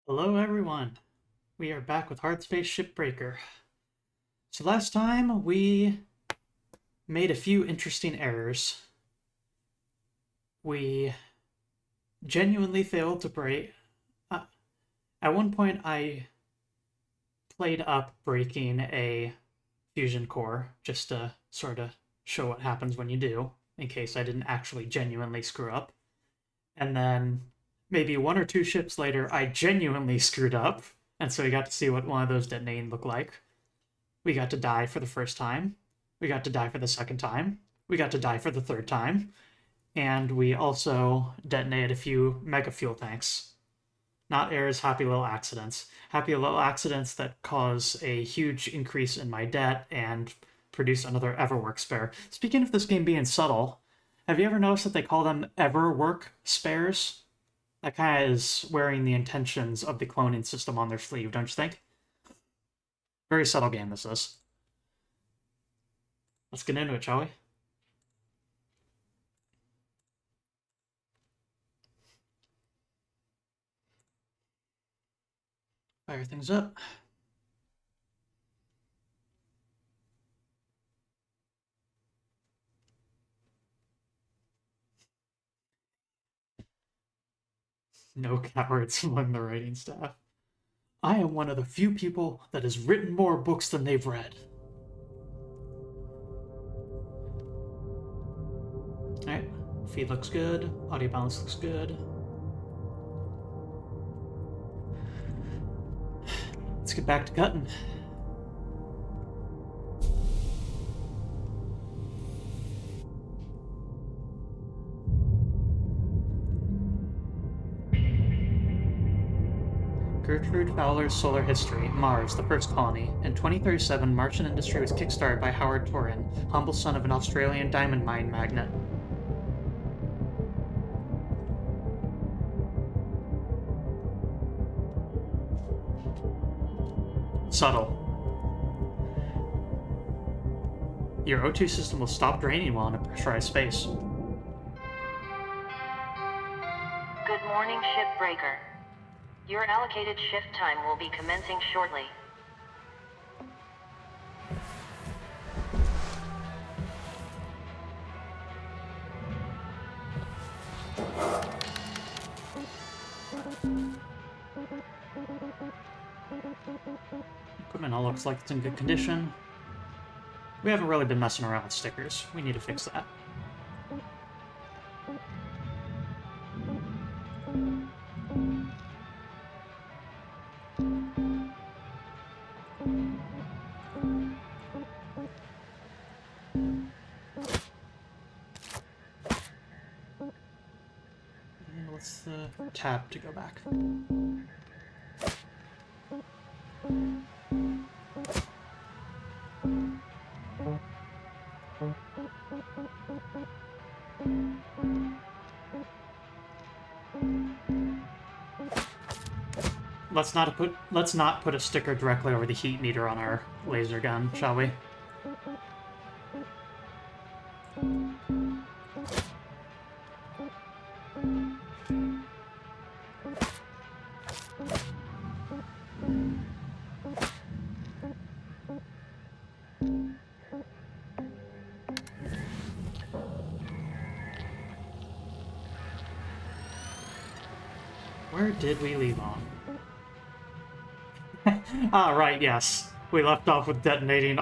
Hello everyone, we are back with Hardspace Shipbreaker. So last time we made a few interesting errors. We genuinely failed to break... at one point I played up breaking a fusion core just to sort of show what happens when you do, in case I didn't actually genuinely screw up. And then maybe one or two ships later, I genuinely screwed up, and so we got to see what one of those detonating looked like. We got to die for the first time. We got to die for the second time. We got to die for the third time. And we also detonated a few mega fuel tanks. Not errors, happy little accidents. Happy little accidents that cause a huge increase in my debt and produce another Everwork spare. Speaking of this game being subtle, have you ever noticed that they call them Everwork spares? That kind of is wearing the intentions of the cloning system on their sleeve, don't you think? Very subtle game this is. Let's get into it, shall we? Fire things up. No cowards among the writing staff. I am one of the few people that has written more books than they've read. Alright, feed looks good, audio balance looks good. Let's get back to cutting. Gertrude Fowler's solar history, Mars, the first colony. In 2037, Martian industry was kickstarted by Howard Torrin, humble son of an Australian diamond mine magnate. Subtle. Your O2 system will stop draining while in a pressurized space. Good morning, Shipbreaker. Your allocated shift time will be commencing shortly. Equipment all looks like it's in good condition. We haven't really been messing around with stickers. We need to fix that. What's the tab to go back? Let's not put a sticker directly over the heat meter on our laser gun, shall we? Where did we leave off? Ah, right, yes. We left off with detonating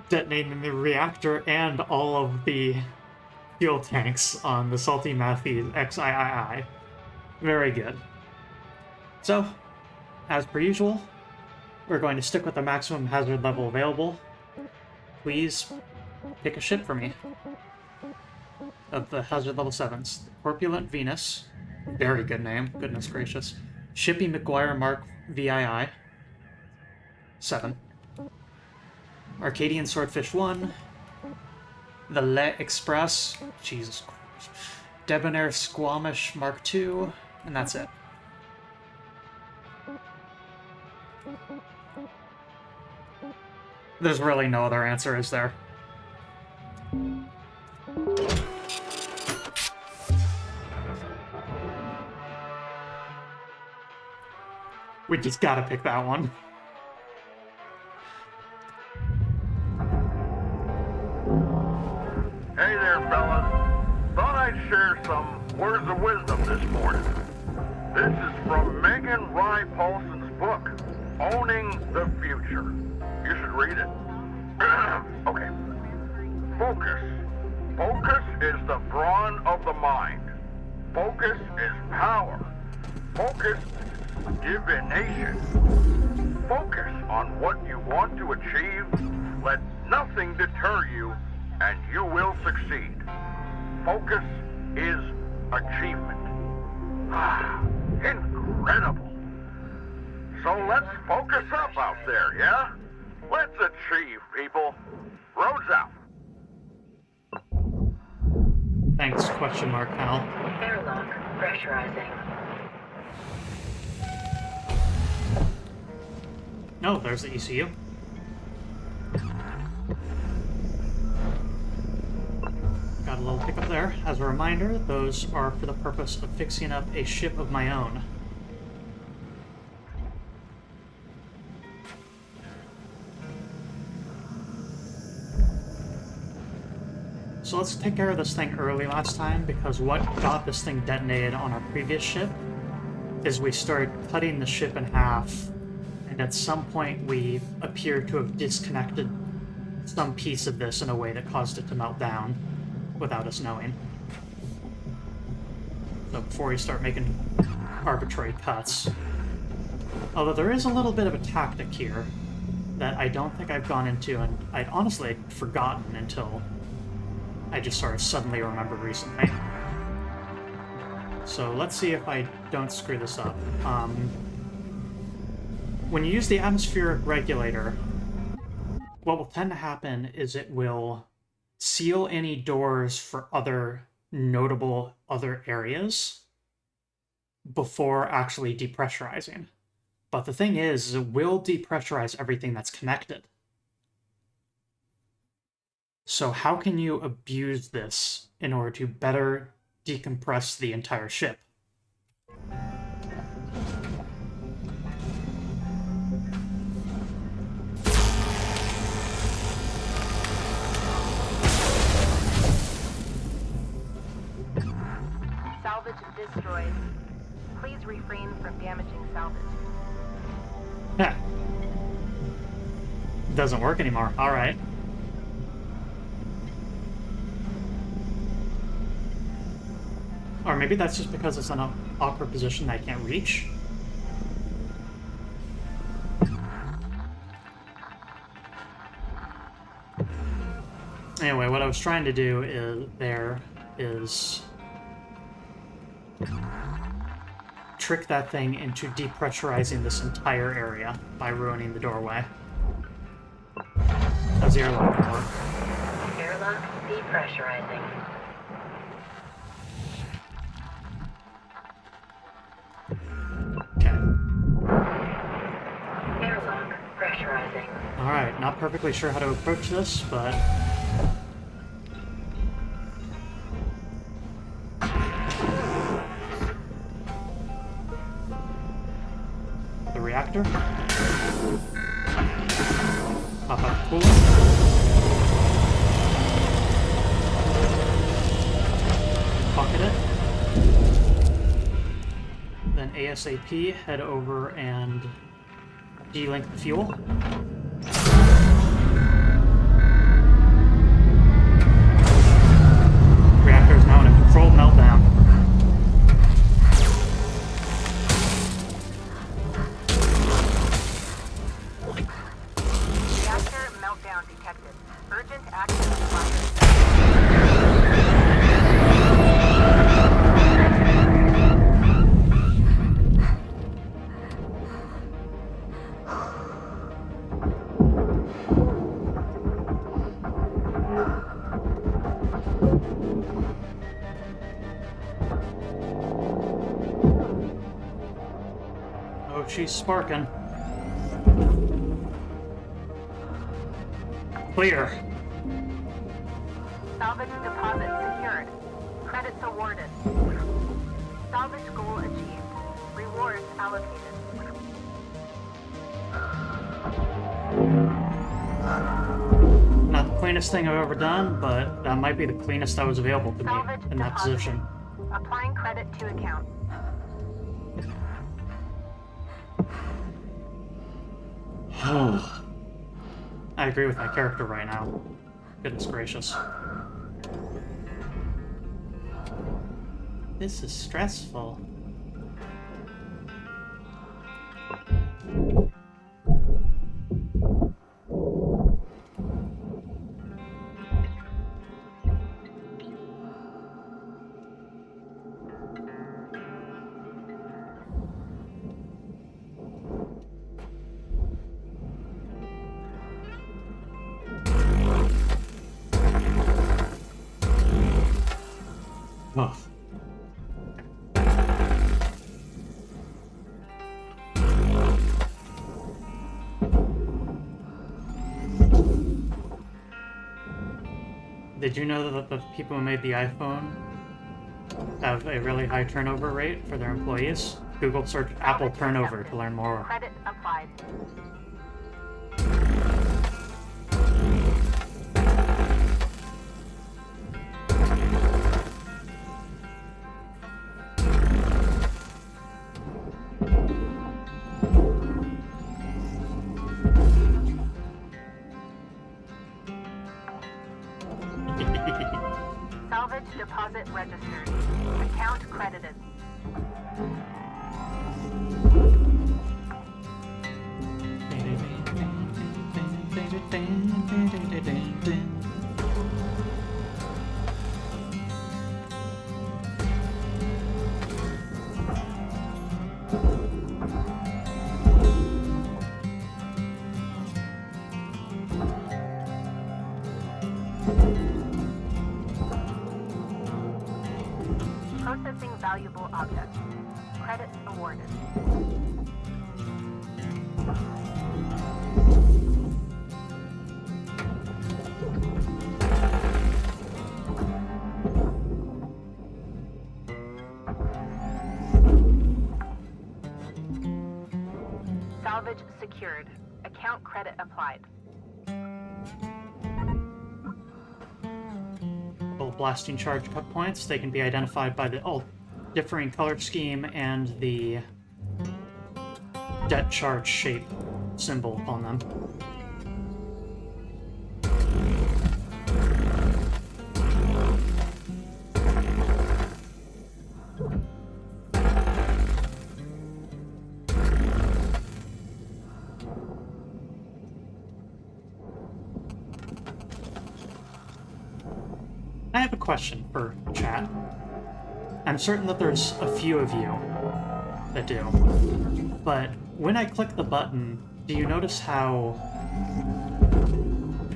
detonating the reactor and all of the fuel tanks on the Salty Matthews XIII. Very good. So, as per usual, we're going to stick with the maximum hazard level available. Please pick a ship for me. Of the hazard level 7s. Corpulent Venus. Very good name. Goodness gracious. Shippy McGuire Mark VII. 7. Arcadian Swordfish 1. The Le Express. Jesus Christ. Debonair Squamish Mark II. And that's it. There's really no other answer, is there? We just gotta pick that one. Hey there, fellas. Thought I'd share some words of wisdom this morning. This is from Megan Rye Paulson's book, Owning the Future. You should read it. Okay. Focus. Focus is the brawn of the mind. Focus is power. Focus is divination. Focus on what you want to achieve. Let nothing deter you, and you will succeed. Focus is achievement. Incredible. So let's focus up out there, yeah? Let's achieve, people. Roads out. Thanks, question mark, pal. Airlock pressurizing. No, there's the ECU. Got a little hiccup there. As a reminder, those are for the purpose of fixing up a ship of my own. So let's take care of this thing early last time, because what got this thing detonated on our previous ship is we started cutting the ship in half, and at some point we appear to have disconnected some piece of this in a way that caused it to melt down without us knowing. So before we start making arbitrary cuts. Although there is a little bit of a tactic here that I don't think I've gone into, and I'd honestly forgotten until I just sort of suddenly remembered recently. So let's see if I don't screw this up. When you use the atmospheric regulator, what will tend to happen is it will seal any doors for other notable other areas before actually depressurizing. But the thing is, it will depressurize everything that's connected. So how can you abuse this in order to better decompress the entire ship? Salvage destroyed. Please refrain from damaging salvage. Yeah. Doesn't work anymore. All right. Or maybe that's just because it's in an awkward position that I can't reach. Anyway, what I was trying to do is trick that thing into depressurizing this entire area by ruining the doorway. How's the airlock gonna work? Airlock depressurizing. Okay. Airlock pressurizing. Alright, not perfectly sure how to approach this, but... the reactor. Pop up cooler. Bucket it. Then ASAP head over and de-link the fuel. Reactor is now in a controlled meltdown. Reactor meltdown detected. Urgent action required. Oh, she's sparking. Clear. Salvage deposit secured. Credits awarded. Salvage goal achieved. Rewards allocated. cleanest thing I've ever done, but that might be the cleanest that was available to me Salvage in that deposited. position. Applying credit to account. I agree with my character right now. Goodness gracious. This is stressful. Ugh. Did you know that the people who made the iPhone have a really high turnover rate for their employees? Google search Apple Salvage turnover accepted. to learn more. Credit applied. Salvage deposit registered. Account credited. Processing valuable objects. Credit awarded. Salvage secured. Account credit applied. Blasting charge cut points. They can be identified by the differing color scheme and the jet charge shape symbol on them. I have a question for chat. I'm certain that there's a few of you that do. But when I click the button, do you notice how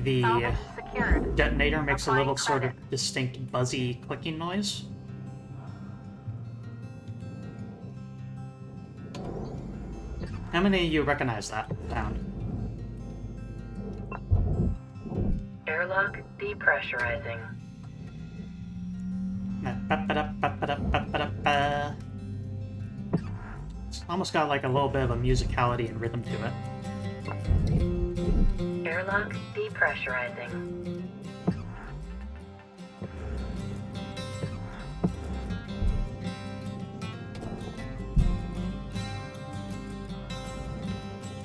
the Salvage secured. detonator makes a Applying little sort of credit. distinct buzzy clicking noise? How many of you recognize that sound? Airlock depressurizing. It's almost got like a little bit of a musicality and rhythm to it. Airlock depressurizing.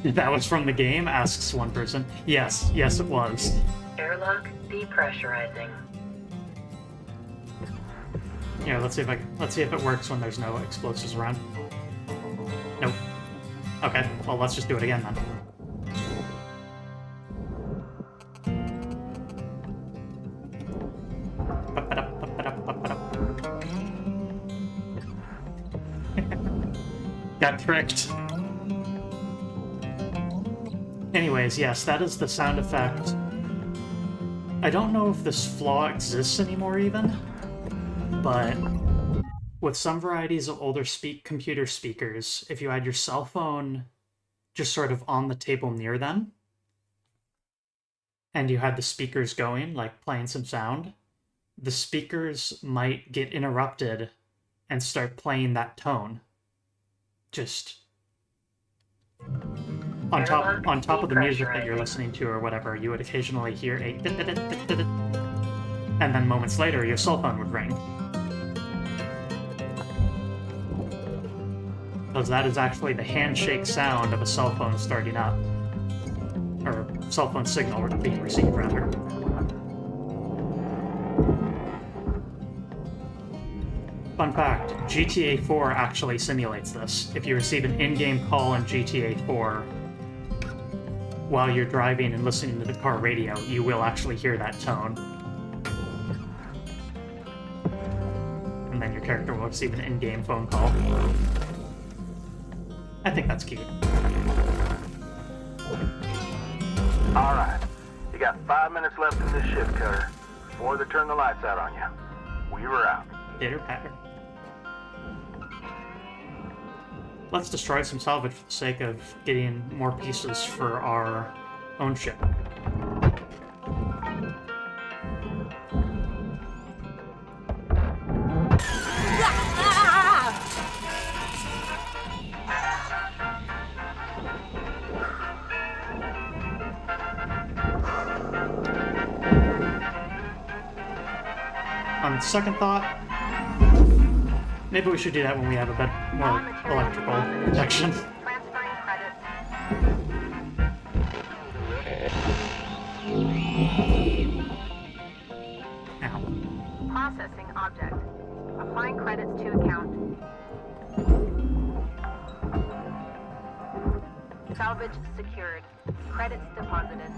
That was from the game? Asks one person. Yes, yes it was. Airlock depressurizing. Yeah, let's see if it works when there's no explosives around. Nope. Okay, well let's just do it again then. Got tricked. Anyways, yes, that is the sound effect. I don't know if this flaw exists anymore even, but with some varieties of older computer speakers, if you had your cell phone just sort of on the table near them, and you had the speakers going, like playing some sound, the speakers might get interrupted and start playing that tone. Just on top of the music that you're Depressurizing. listening to or whatever, you would occasionally hear a and then moments later your cell phone would ring. Because that is actually the handshake sound of a cell phone starting up. Or cell phone signal being received, rather. Fun fact, GTA 4 actually simulates this. If you receive an in-game call in GTA 4 while you're driving and listening to the car radio, you will actually hear that tone. And then your character will receive an in-game phone call. I think that's cute. All right. You got 5 minutes left in this shift, Cutter, before they turn the lights out on you. We were out. Pitter patter. Let's destroy some salvage for the sake of getting more pieces for our own ship. On second thought, maybe we should do that when we have a bit more electrical protection. Transferring credits. Ow. Processing object. Applying credits to account. Salvage secured. Credits deposited.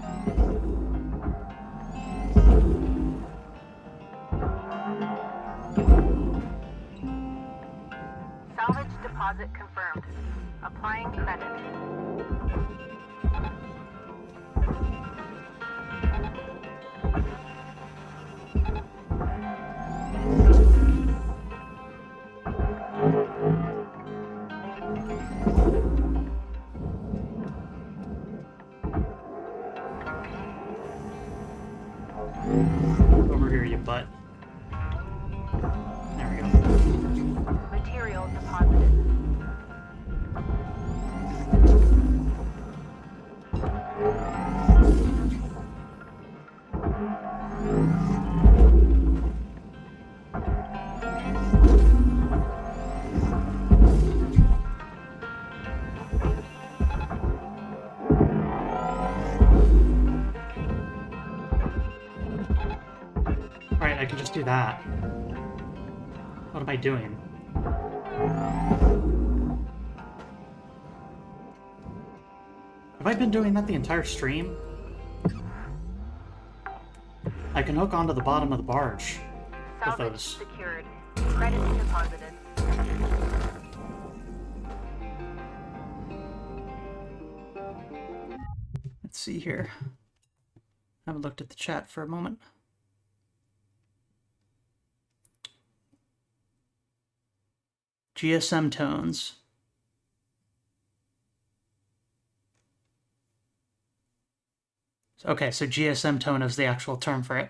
Salvage deposit confirmed. Applying credit. Over here, you butt. There we go. Material deposited. Alright, I can just do that. What am I doing? Have I been doing that the entire stream? I can hook onto the bottom of the barge with Salvage those. secured. Credits deposited. Let's see here. I haven't looked at the chat for a moment. GSM tones. Okay, so GSM tone is the actual term for it.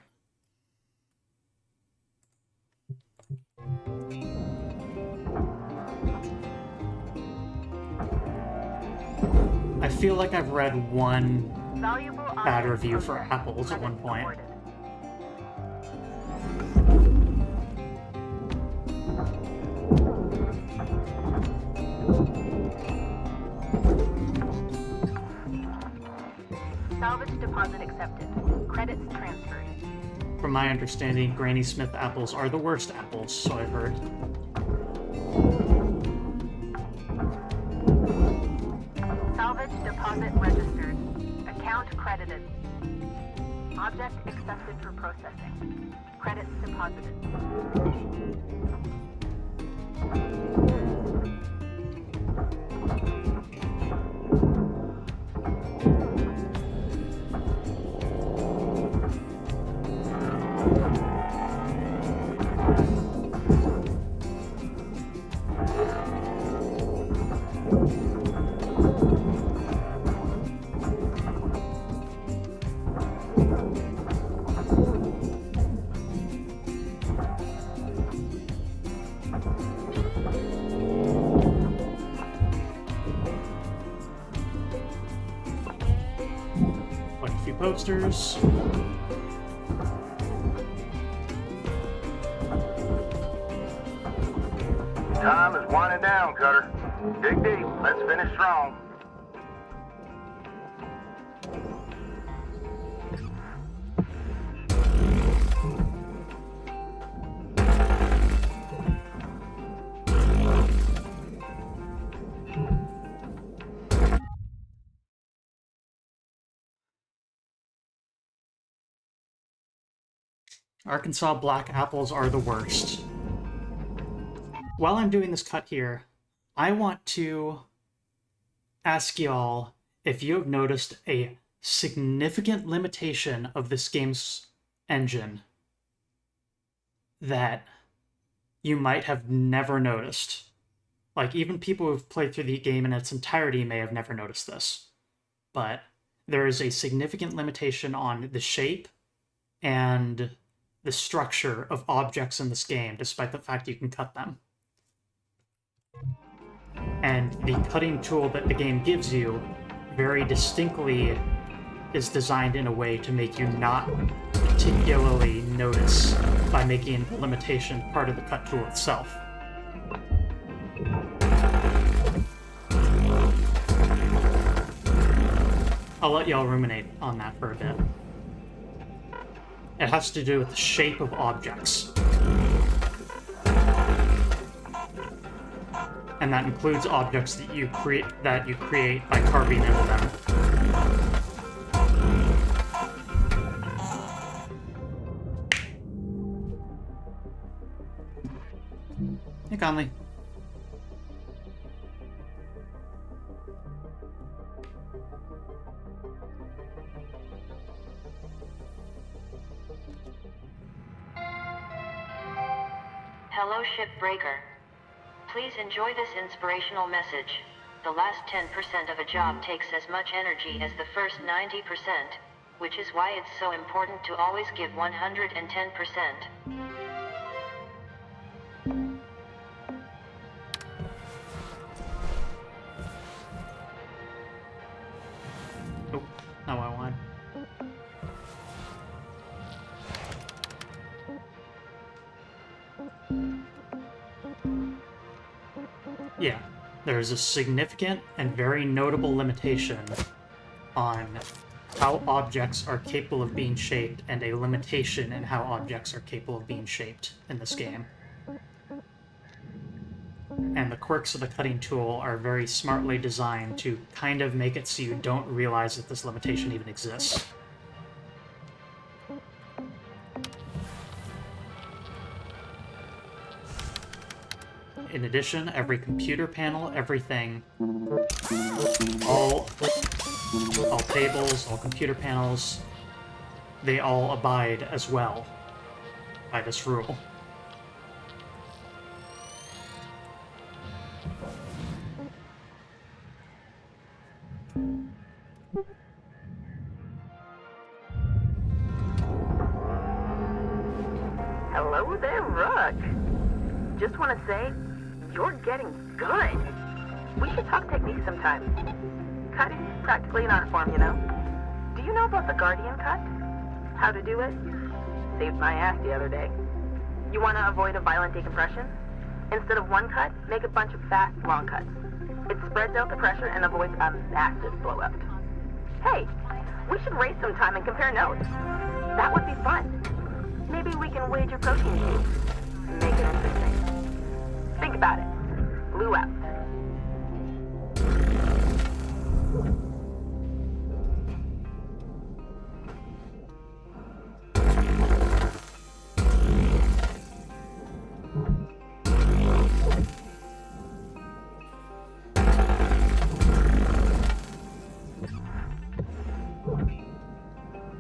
I feel like I've read one Valuable bad object review for processed. apples at one Credits point. awarded. Salvage deposit accepted. Credits transferred. From my understanding, Granny Smith apples are the worst apples, so I've heard. Salvage deposit registered. Account credited. Object accepted for processing. Credits deposited. posters. Time is winding down, Cutter. Dig deep. Let's finish strong. Arkansas black apples are the worst. While I'm doing this cut here, I want to ask y'all if you have noticed a significant limitation of this game's engine that you might have never noticed. Like, even people who've played through the game in its entirety may have never noticed this. But there is a significant limitation on the shape and the structure of objects in this game, despite the fact you can cut them. And the cutting tool that the game gives you very distinctly is designed in a way to make you not particularly notice by making the limitation part of the cut tool itself. I'll let y'all ruminate on that for a bit. It has to do with the shape of objects. And that includes objects that you create by carving into them. Hey, Conley. Hello, Shipbreaker. Please enjoy this inspirational message. The last 10% of a job takes as much energy as the first 90%, which is why it's so important to always give 110%. Oh, not what I want. Yeah, there's a significant and very notable limitation on how objects are capable of being shaped, and a limitation in how objects are capable of being shaped in this game. And the quirks of the cutting tool are very smartly designed to kind of make it so you don't realize that this limitation even exists. In addition, every computer panel, everything, all tables, all computer panels, they all abide as well by this rule. Hello there, Rook. Just want to say, you're getting good. We should talk technique sometime. Cutting's practically an art form, you know. Do you know about the Guardian cut? How to do it? Saved my ass the other day. You want to avoid a violent decompression? Instead of one cut, make a bunch of fast, long cuts. It spreads out the pressure and avoids a massive blowout. Hey, we should race sometime and compare notes. That would be fun. Maybe we can wager protein shakes. Make it interesting. Think about it. Blue out.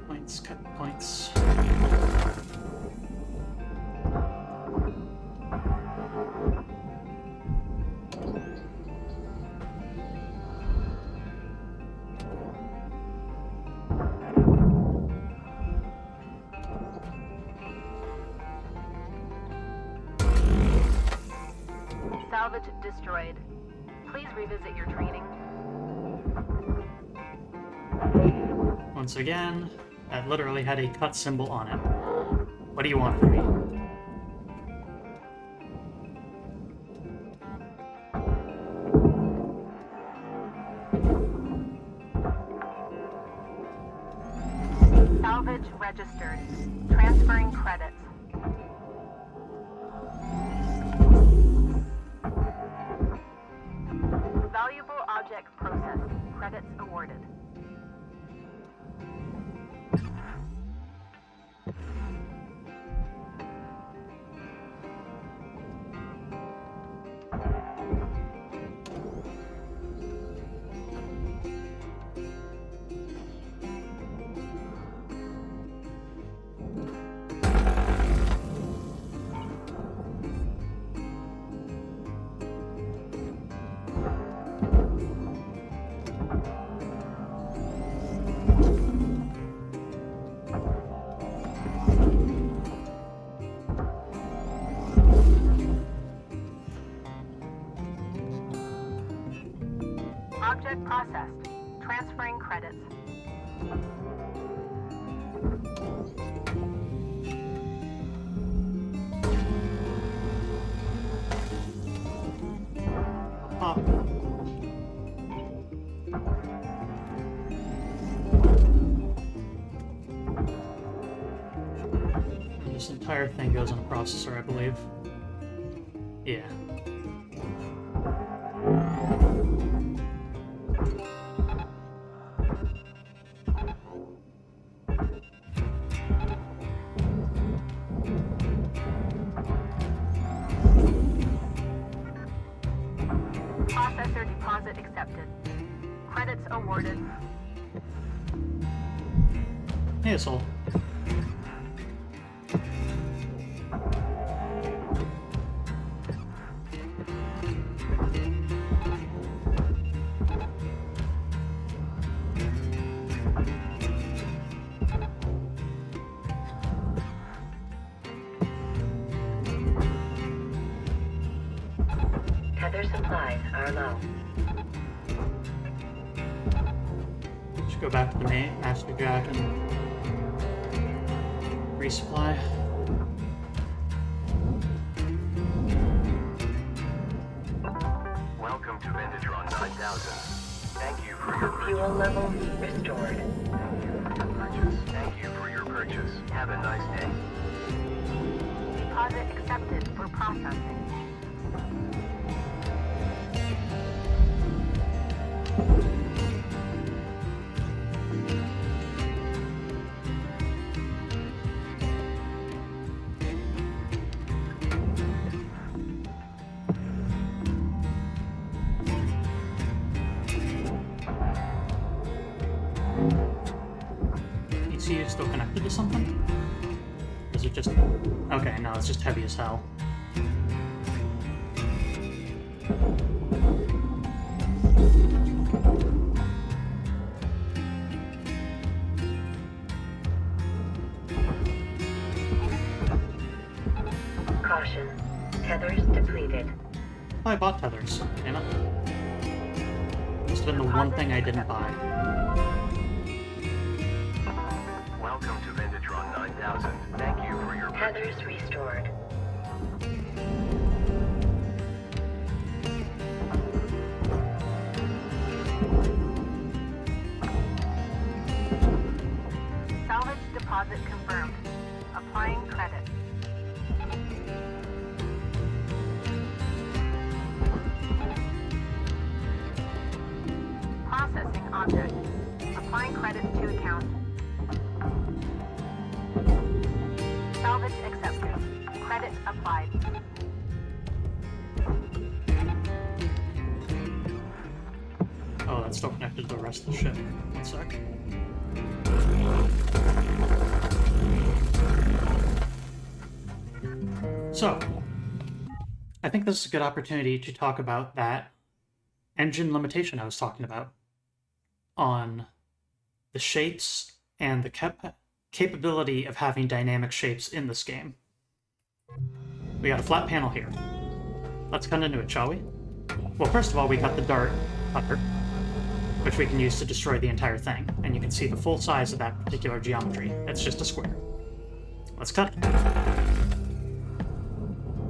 Points, cut points. Salvage destroyed. Please revisit your training. Well, Once again, that literally had a cut symbol on it. What do you want from me? Salvage registered. Transferring credits. Valuable object processed. Credits awarded. Object processed. Transferring credits. Pop. This entire thing goes on a processor, I believe. Yeah. Processor deposit accepted. Credits awarded. Hey, asshole. Tether supplies are low. Should go back to the main Master Jack and resupply. Welcome to Vendatron 9000. Thank you for your purchase. Fuel level restored. Thank you for your purchase. Have a nice day. Deposit accepted for processing. ECU still connected to something? Or is it just... Okay, no, it's just heavy as hell. Caution. Tethers depleted. Oh, I bought tethers, damn it. Must have been the one thing I didn't buy. Welcome to Vendatron 9000. Thank you for your purchase. Tethers restored. Salvage deposit confirmed. Applying credit. Processing object. Applying credits to account. Salvage accepted. Credit applied. Oh, that's still connected to the rest of the ship. One sec. So, I think this is a good opportunity to talk about that engine limitation I was talking about on the shapes and the capability of having dynamic shapes in this game. We got a flat panel here. Let's cut into it, shall we? Well, first of all, we got the dart cutter. which we can use to destroy the entire thing. And you can see the full size of that particular geometry. It's just a square. Let's cut it.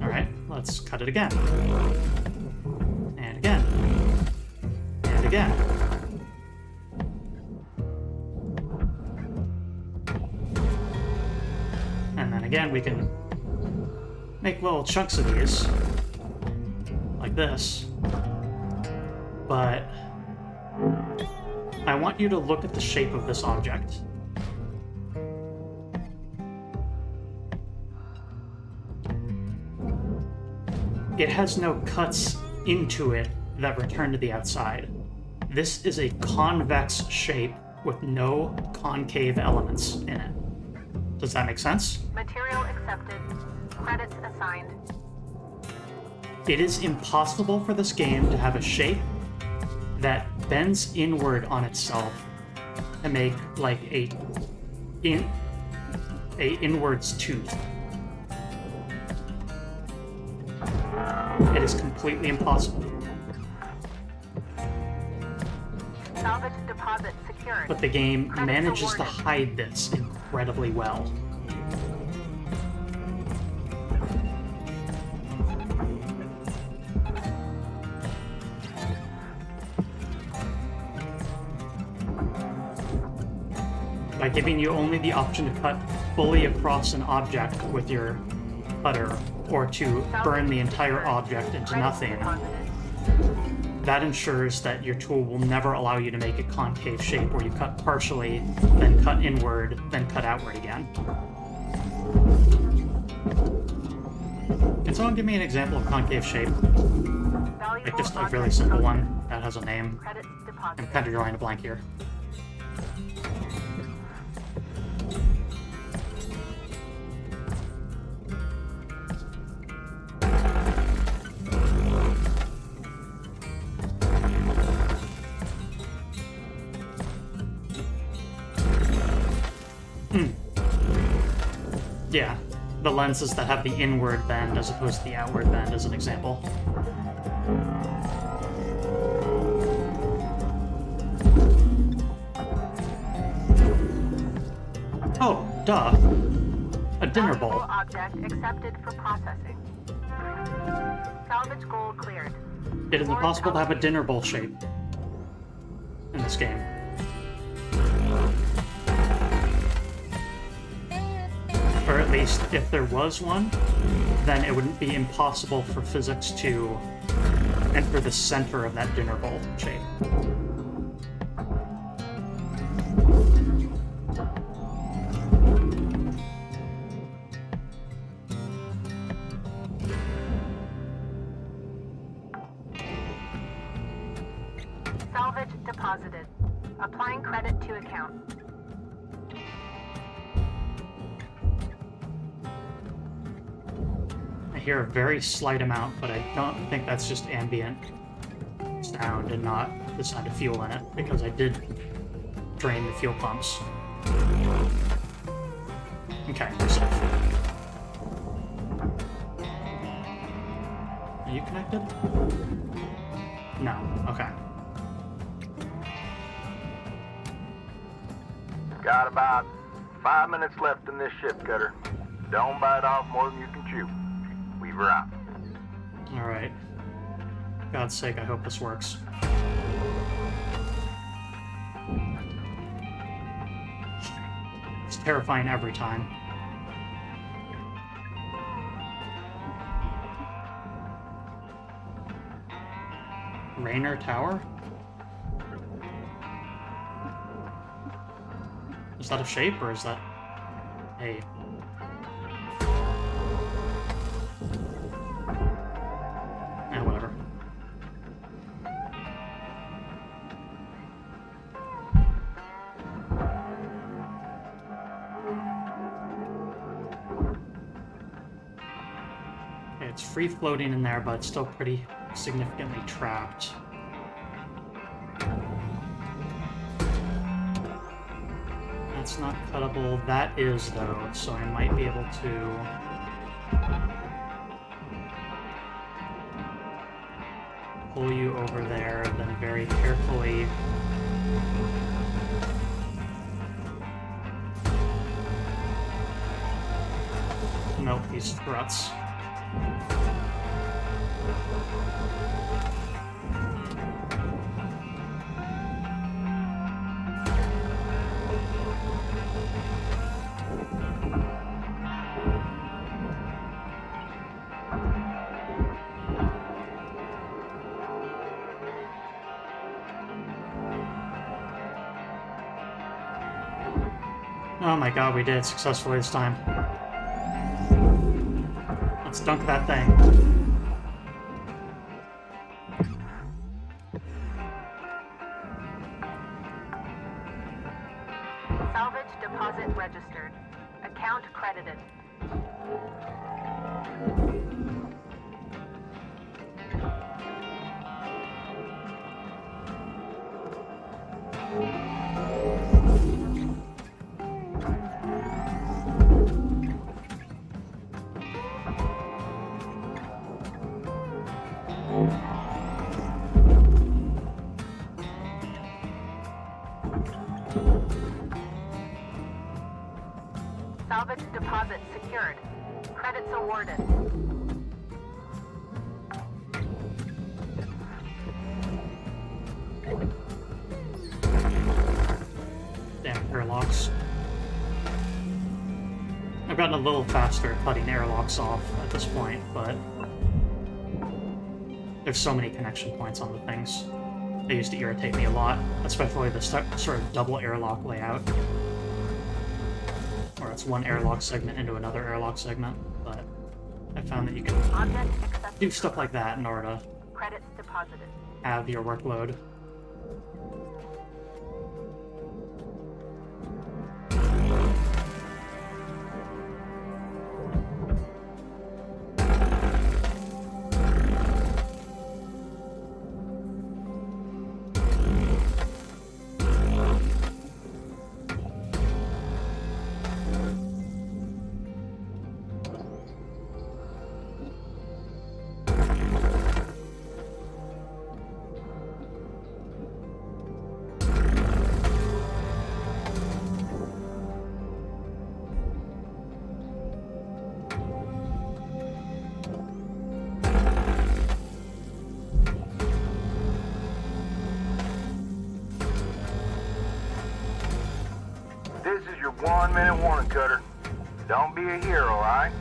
Alright, let's cut it again. And again. And again. And then again, we can make little chunks of these, like this. But I want you to look at the shape of this object. It has no cuts into it that return to the outside. This is a convex shape with no concave elements in it. Does that make sense? Material accepted. Credits assigned. It is impossible for this game to have a shape that bends inward on itself to make like a inwards tooth. It is completely impossible. Salvage deposit secured. But the game Credits manages to awarded. hide this incredibly well. By giving you only the option to cut fully across an object with your cutter, or to burn the entire object into Credits nothing, deposited. that ensures that your tool will never allow you to make a concave shape where you cut partially, then cut inward, then cut outward again. Can someone give me an example of concave shape? Like just a really simple one that has a name. Credits I'm deposited. kind of drawing a blank here. Yeah, the lenses that have the inward bend as opposed to the outward bend as an example. Oh, duh. A dinner Valuable bowl. object accepted for processing. Salvage goal cleared. It is impossible to have a dinner bowl shape in this game. Or at least, if there was one, then it wouldn't be impossible for physics to enter the center of that dinner bowl shape. Salvage deposited. Applying credit to account. I hear a very slight amount, but I don't think that's just ambient sound and not the sound of fuel in it, because I did drain the fuel pumps. Okay, we're safe. Are you connected? No, okay. Got about 5 minutes left in this ship cutter. Don't bite off more than you can chew. Weaver out. Alright. God's sake, I hope this works. It's terrifying every time. Rainer Tower? Is that a shape, or is that a... whatever. Okay, it's free floating in there, but it's still pretty significantly trapped. That's not cuttable. That is, though, so I might be able to... pull you over there, and then very carefully Melt these threats. Oh my god, we did it successfully this time. Let's dunk that thing. Salvage deposit registered. Account credited. Salvage deposit secured. Credits awarded. Damn airlocks. I've gotten a little faster at cutting airlocks off at this point, but there's so many connection points on the things. They used to irritate me a lot, especially the sort of double airlock layout. Or it's one airlock segment into another airlock segment, but I found that you can Object accepted. do stuff like that in order to Credits deposited. have your workload. This is your 1 minute warning, Cutter. Don't be a hero, alright?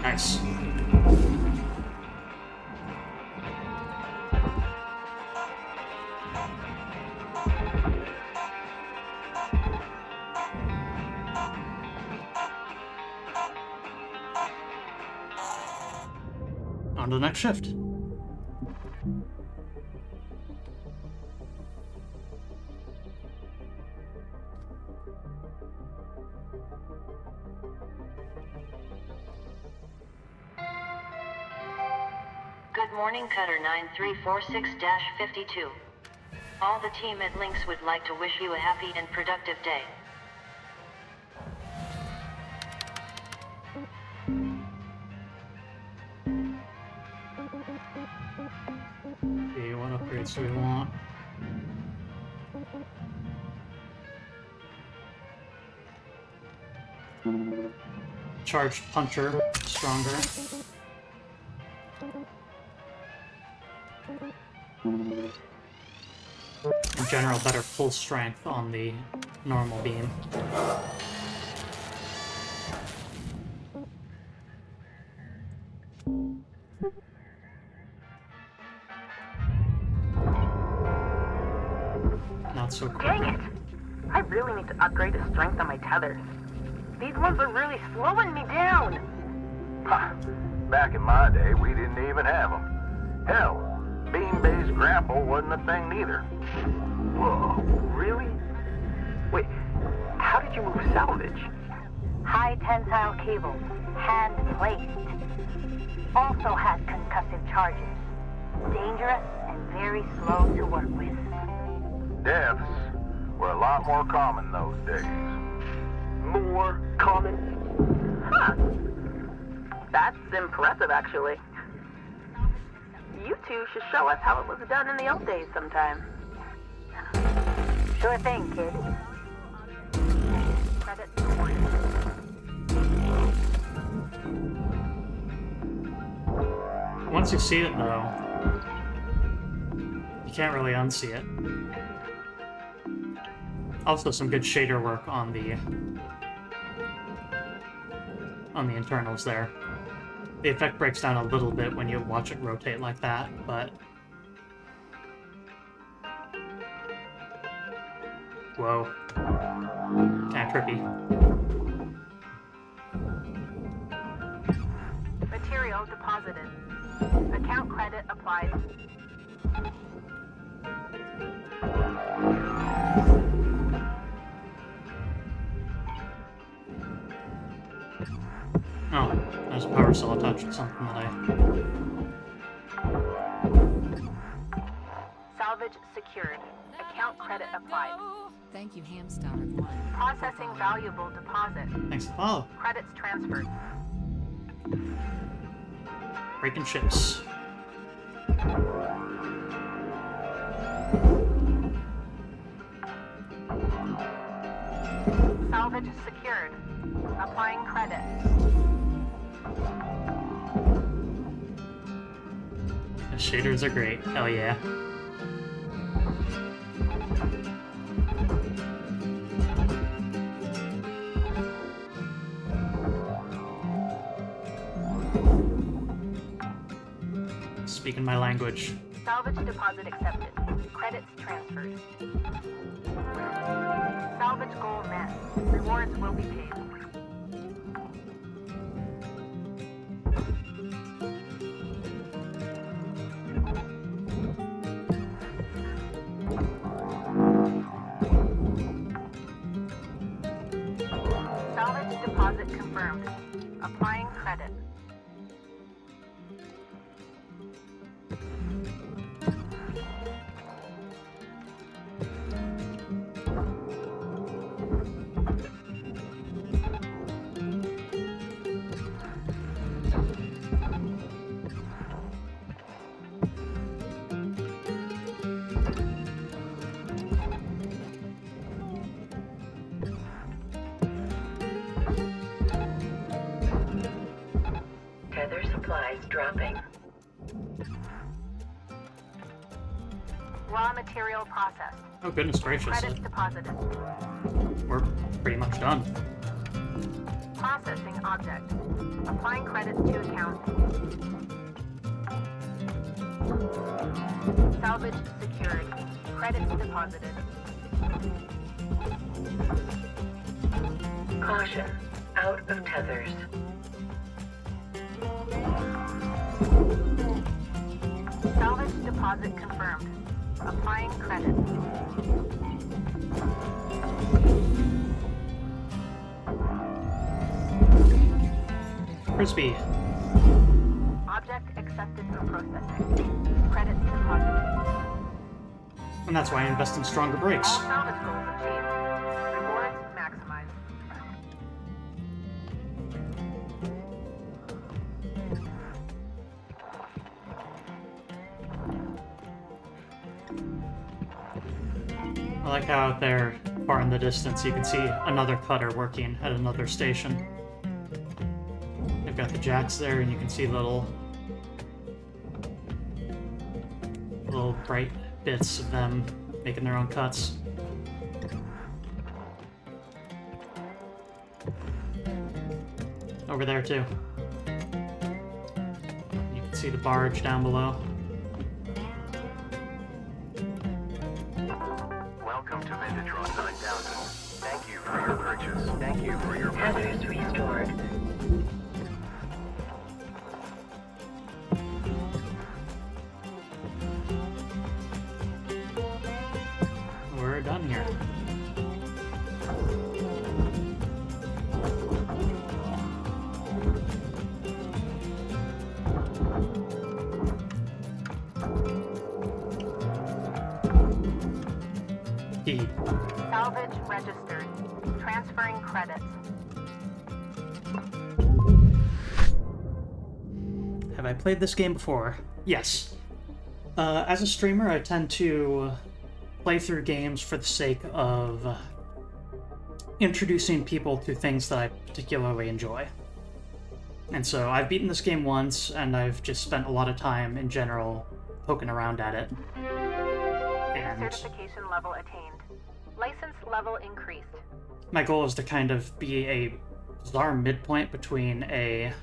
Nice. On to the next shift. Good morning, Cutter 9346-52. All the team at Lynx would like to wish you a happy and productive day. Okay, what upgrades do we want? Charged puncher, stronger. In general, better full strength on the normal beam. Not so quick. Dang it! I really need to upgrade the strength on my tethers. These ones are really slowing me down. Ha! Back in my day, we didn't even have them. Hell, beam-based grapple wasn't a thing neither. Whoa, really? Wait, how did you move salvage? High tensile cables, hand placed. Also has concussive charges. Dangerous and very slow to work with. Deaths were a lot more common those days. More common? Huh. That's impressive, actually. You two should show us how it was done in the old days sometime. Sure thing, kid. Credits awarded. Once you see it, though, you can't really unsee it. Also, some good shader work on the internals there. The effect breaks down a little bit when you watch it rotate like that, but... Whoa. Kinda trippy. Material deposited. Account credit applied. Oh, there's a power cell attached to something that I... Salvage secured. Account credit applied. Thank you, Hamstar 1. Processing valuable deposit. Thanks to follow. Credits transferred. Breaking ships. Salvage secured. Applying credit. The shaders are great. Hell yeah. Speaking my language. Salvage deposit accepted. Credits transferred. Salvage goal met. Rewards will be paid. Salvage deposit confirmed. Applying credit. Tether supplies dropping. Raw material processed. Oh, goodness gracious. Credits deposited. We're pretty much done. Processing object. Applying credits to account. Salvage secured. Credits deposited. Caution. Out of tethers. Salvage deposit confirmed. Applying credits. Crispy. Object accepted for processing. Credits deposited. And that's why I invest in stronger brakes. All salvage goals achieved. Rewards maximized. I like how out there, far in the distance, you can see another cutter working at another station. They've got the jacks there, and you can see little bright bits of them making their own cuts. Over there too. You can see the barge down below. Welcome to Vindatron 9000. Thank you for your purchase. Thank you for your purchase. Tethers restored. We're done here. Key. Salvage registered. Transferring credits. Have I played this game before? Yes. As a streamer, I tend to play through games for the sake of introducing people to things that I particularly enjoy. And so I've beaten this game once, and I've just spent a lot of time in general poking around at it. And Certification level attained. License level increased. my goal is to kind of be a bizarre midpoint between a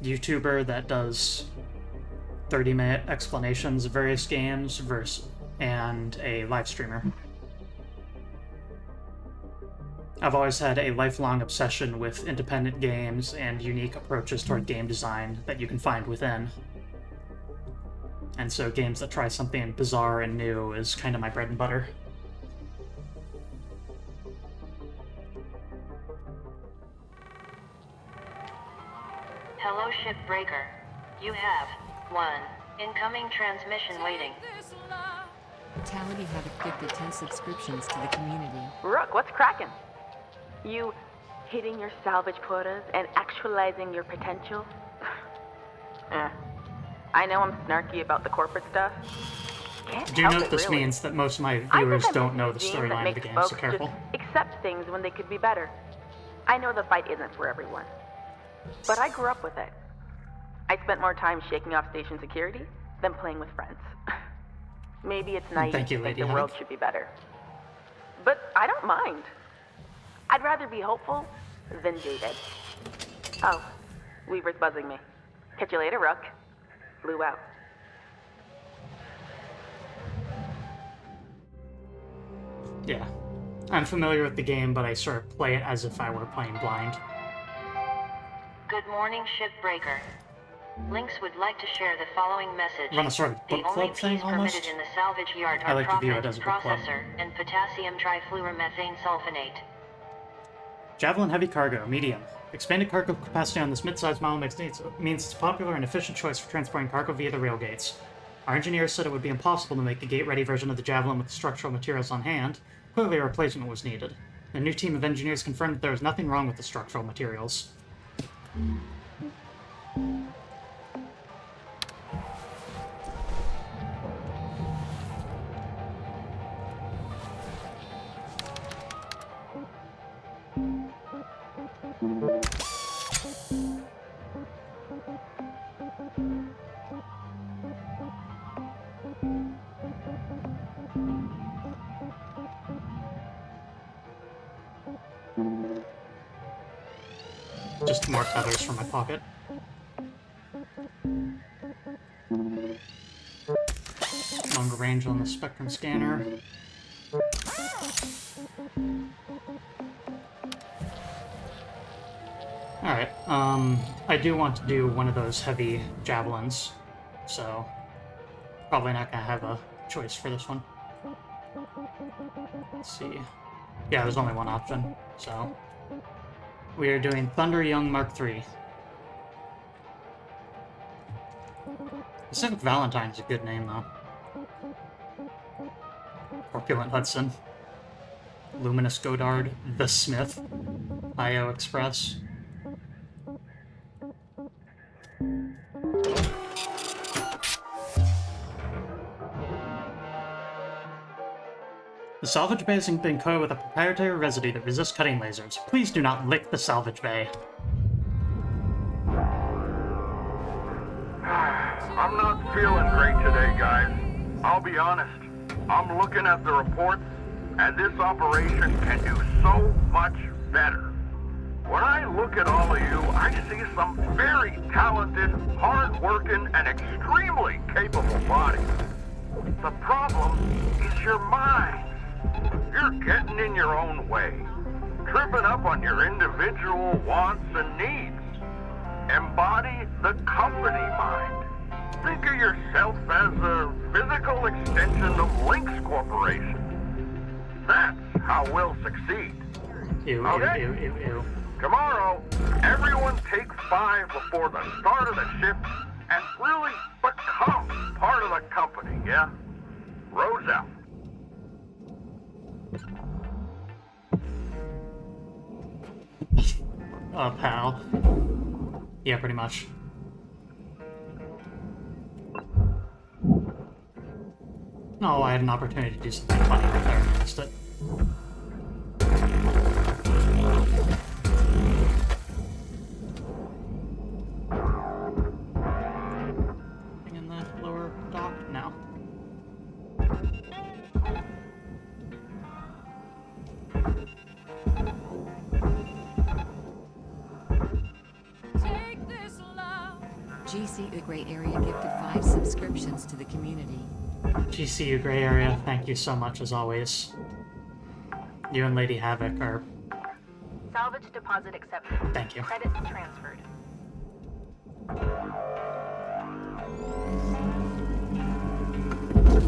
YouTuber that does 30-minute explanations of various games and a live streamer. I've always had a lifelong obsession with independent games and unique approaches toward game design that you can find within. And so games that try something bizarre and new is kind of my bread and butter. Hello, Shipbreaker. You have 1 incoming transmission waiting. Fatality have gifted 10 subscriptions to the community. Rook, what's cracking? You hitting your salvage quotas and actualizing your potential? I know I'm snarky about the corporate stuff. Can't Do help note it, this really. means that most of my I viewers think I'm don't know the making a game that storyline of the makes game, folks so careful. just accept things when they could be better. I know the fight isn't for everyone, but I grew up with it. I spent more time shaking off station security than playing with friends. Maybe it's naive Thank you, to think Lady the world Hug. should be better. But I don't mind. I'd rather be hopeful than jaded. Oh, Weaver's buzzing me. Catch you later, Rook. Flew out. Yeah. I'm familiar with the game, but I sort of play it as if I were playing blind. Good morning, Shipbreaker. Lynx would like to share the following message. Run a sort of The book only club thing, peas permitted almost? in the salvage yard I are like to view it propane as a book club. processor and potassium trifluoromethane sulfonate. Javelin heavy cargo, medium. Expanded cargo capacity on this mid-sized model means it's a popular and efficient choice for transporting cargo via the rail gates. Our engineers said it would be impossible to make a gate-ready version of the Javelin with the structural materials on hand. Clearly a replacement was needed. The new team of engineers confirmed that there was nothing wrong with the structural materials. Just more tethers from my pocket. Longer range on the spectrum scanner. Alright, I do want to do one of those heavy javelins, so probably not gonna have a choice for this one. Let's see. Yeah, there's only one option, so we are doing Thunder Young Mark III. Pacific Valentine's a good name, though. Corpulent Hudson. Luminous Godard. The Smith. IO Express. The salvage bay has been coated with a proprietary residue that resists cutting lasers. Please do not lick the salvage bay. I'm not feeling great today, guys. I'll be honest. I'm looking at the reports, and this operation can do so much better. When I look at all of you, I see some very talented, hard-working, and extremely capable bodies. The problem is your minds. You're getting in your own way, tripping up on your individual wants and needs. Embody the company mind. Think of yourself as a physical extension of Lynx Corporation. That's how we'll succeed. Ew, Okay. ew, ew, ew, ew. Tomorrow, everyone take 5 before the start of the ship and really become part of the company, yeah? Rose out. Pal. Yeah, pretty much. Oh, I had an opportunity to do something funny right there and I missed it. In the lower dock? No. GC A Gray Area gifted 5 subscriptions to the community. GCU Gray Area, thank you so much as always. You and Lady Havoc are... Salvage deposit accepted. Thank you. Credits transferred.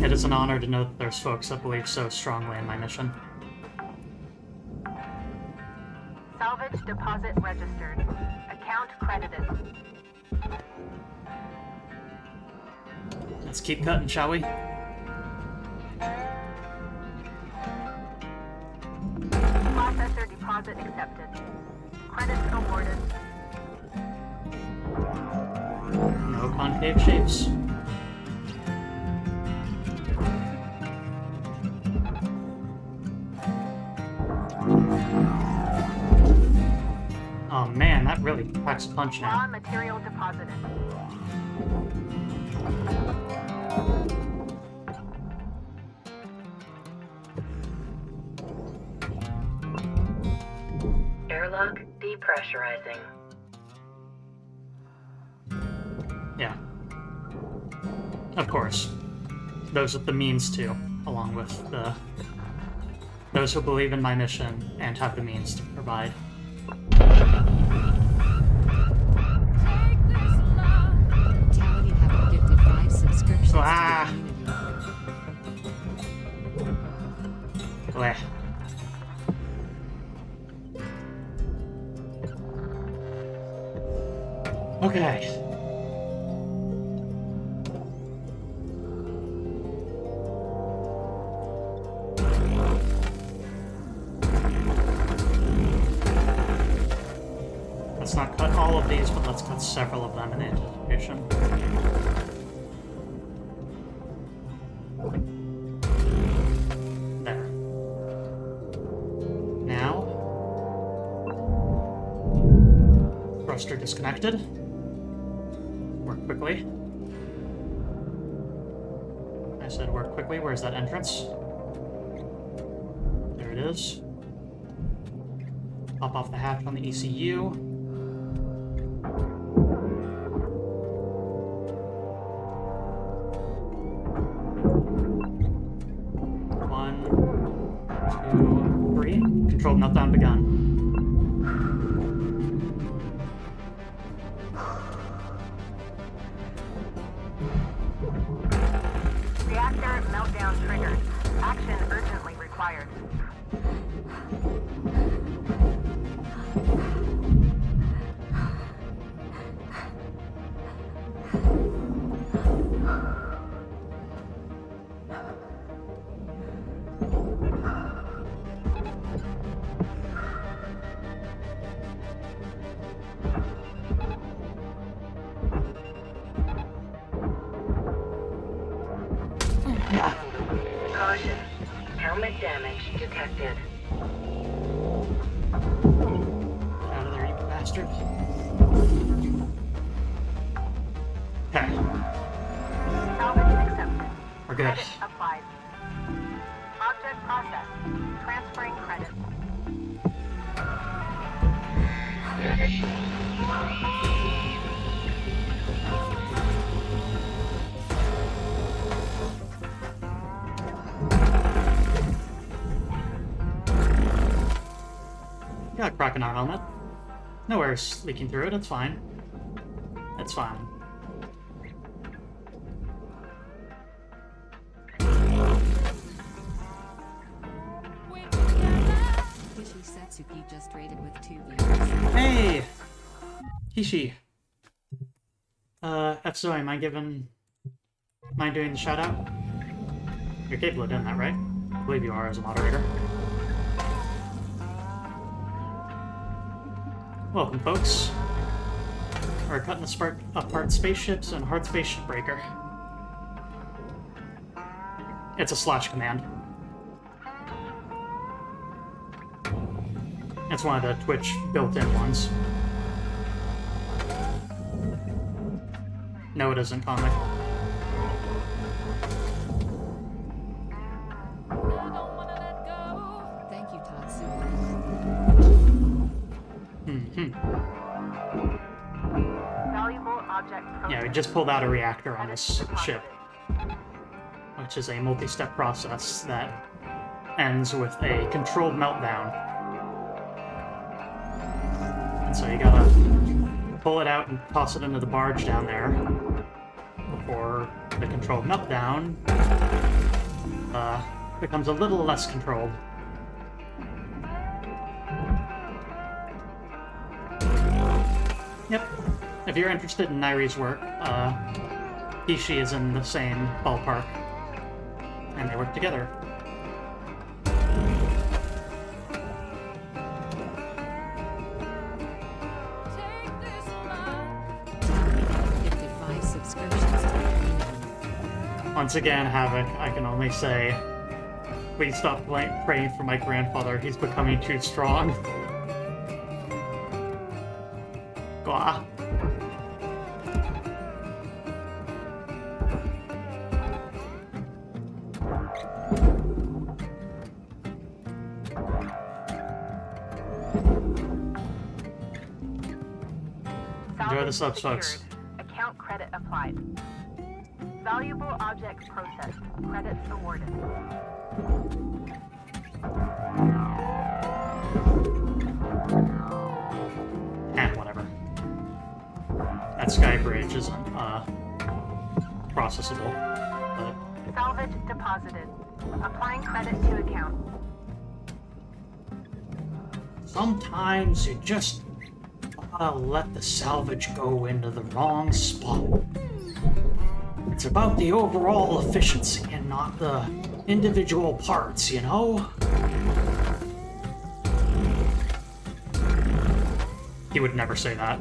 It is an honor to know that there's folks that believe so strongly in my mission. Salvage deposit registered. Account credited. Let's keep cutting, shall we? Processor deposit accepted. Credits awarded. No concave shapes. Oh man, that really packs a punch Raw now. material deposited. Airlock depressurizing. Yeah. Of course. Those with the means to, along with those who believe in my mission and have the means to provide. Tality have gifted 5 subscriptions to Ah. the community. Blech. Okay. Let's not cut all of these, but let's cut several of them in anticipation. There. Now, thruster disconnected. Work quickly. I said work quickly. Where's that entrance? There it is. Pop off the hatch on the ECU. One, two, three. Controlled meltdown begun. Reactor meltdown triggered. Action urgently required. Caution. Helmet damage detected. Out of there, you bastard. Okay, Salvage accepted. we're good. Credit applied. Object processed. Transferring credits. Got a crack in our helmet. No air's leaking through it, it's fine. It's fine. Kishi Setsuki just rated with 2 views. Hey! Kishi. F-Zoe, mind doing the shout out? You're capable of doing that, right? I believe you are as a moderator. Welcome, folks. We're cutting apart spaceships and Hardspace Shipbreaker. It's a slash command. It's one of the Twitch built-in ones. No, it isn't comic. Thank you, Tatsu. Valuable object Yeah, we just pulled out a reactor on this ship, which is a multi-step process that ends with a controlled meltdown. And so you gotta pull it out and toss it into the barge down there before the controlled meltdown becomes a little less controlled. Yep. If you're interested in Nairi's work, Kishi is in the same ballpark, and they work together. Gifted 5 subscriptions to the community. Once again, Havoc, I can only say, please stop praying for my grandfather. He's becoming too strong. Gwah. Enjoy the subs, folks. Account credit applied. Valuable objects processed. Credits awarded. And whatever. That sky bridge isn't, processable, but... Salvage deposited. Applying credit to account. Sometimes you just gotta let the salvage go into the wrong spot. It's about the overall efficiency and not the individual parts, you know? He would never say that.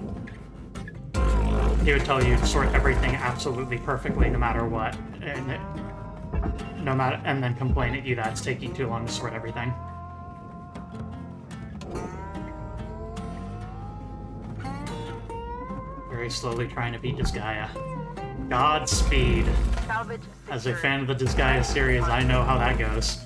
He would tell you to sort everything absolutely perfectly no matter what, and then complain at you that it's taking too long to sort everything. Very slowly trying to beat Disgaea. Godspeed. Salvage As a secured. fan of the Disgaea series, I know how that goes.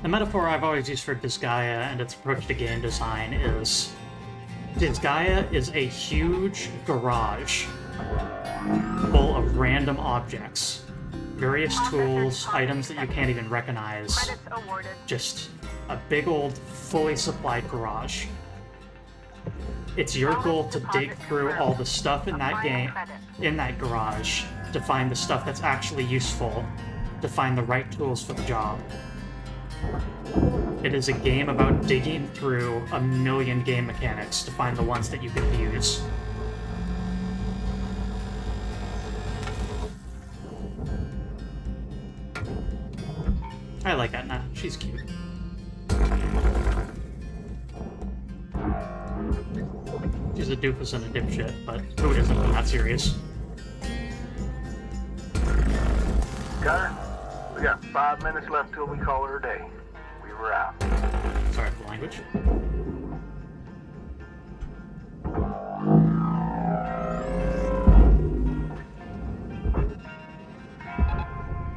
The metaphor I've always used for Disgaea and its approach to game design is Disgaea is a huge garage full of random objects, various tools, items that you can't even recognize. Credits awarded. Just a big old, fully supplied garage. It's your goal to dig through all the stuff in that game, in that garage, to find the stuff that's actually useful, to find the right tools for the job. It is a game about digging through a million game mechanics to find the ones that you can use. I like Etna. She's cute. She's a doofus and a dipshit, but who isn't when that serious? Gunner, we got 5 minutes left till we call her a day. We were out. Sorry for the language.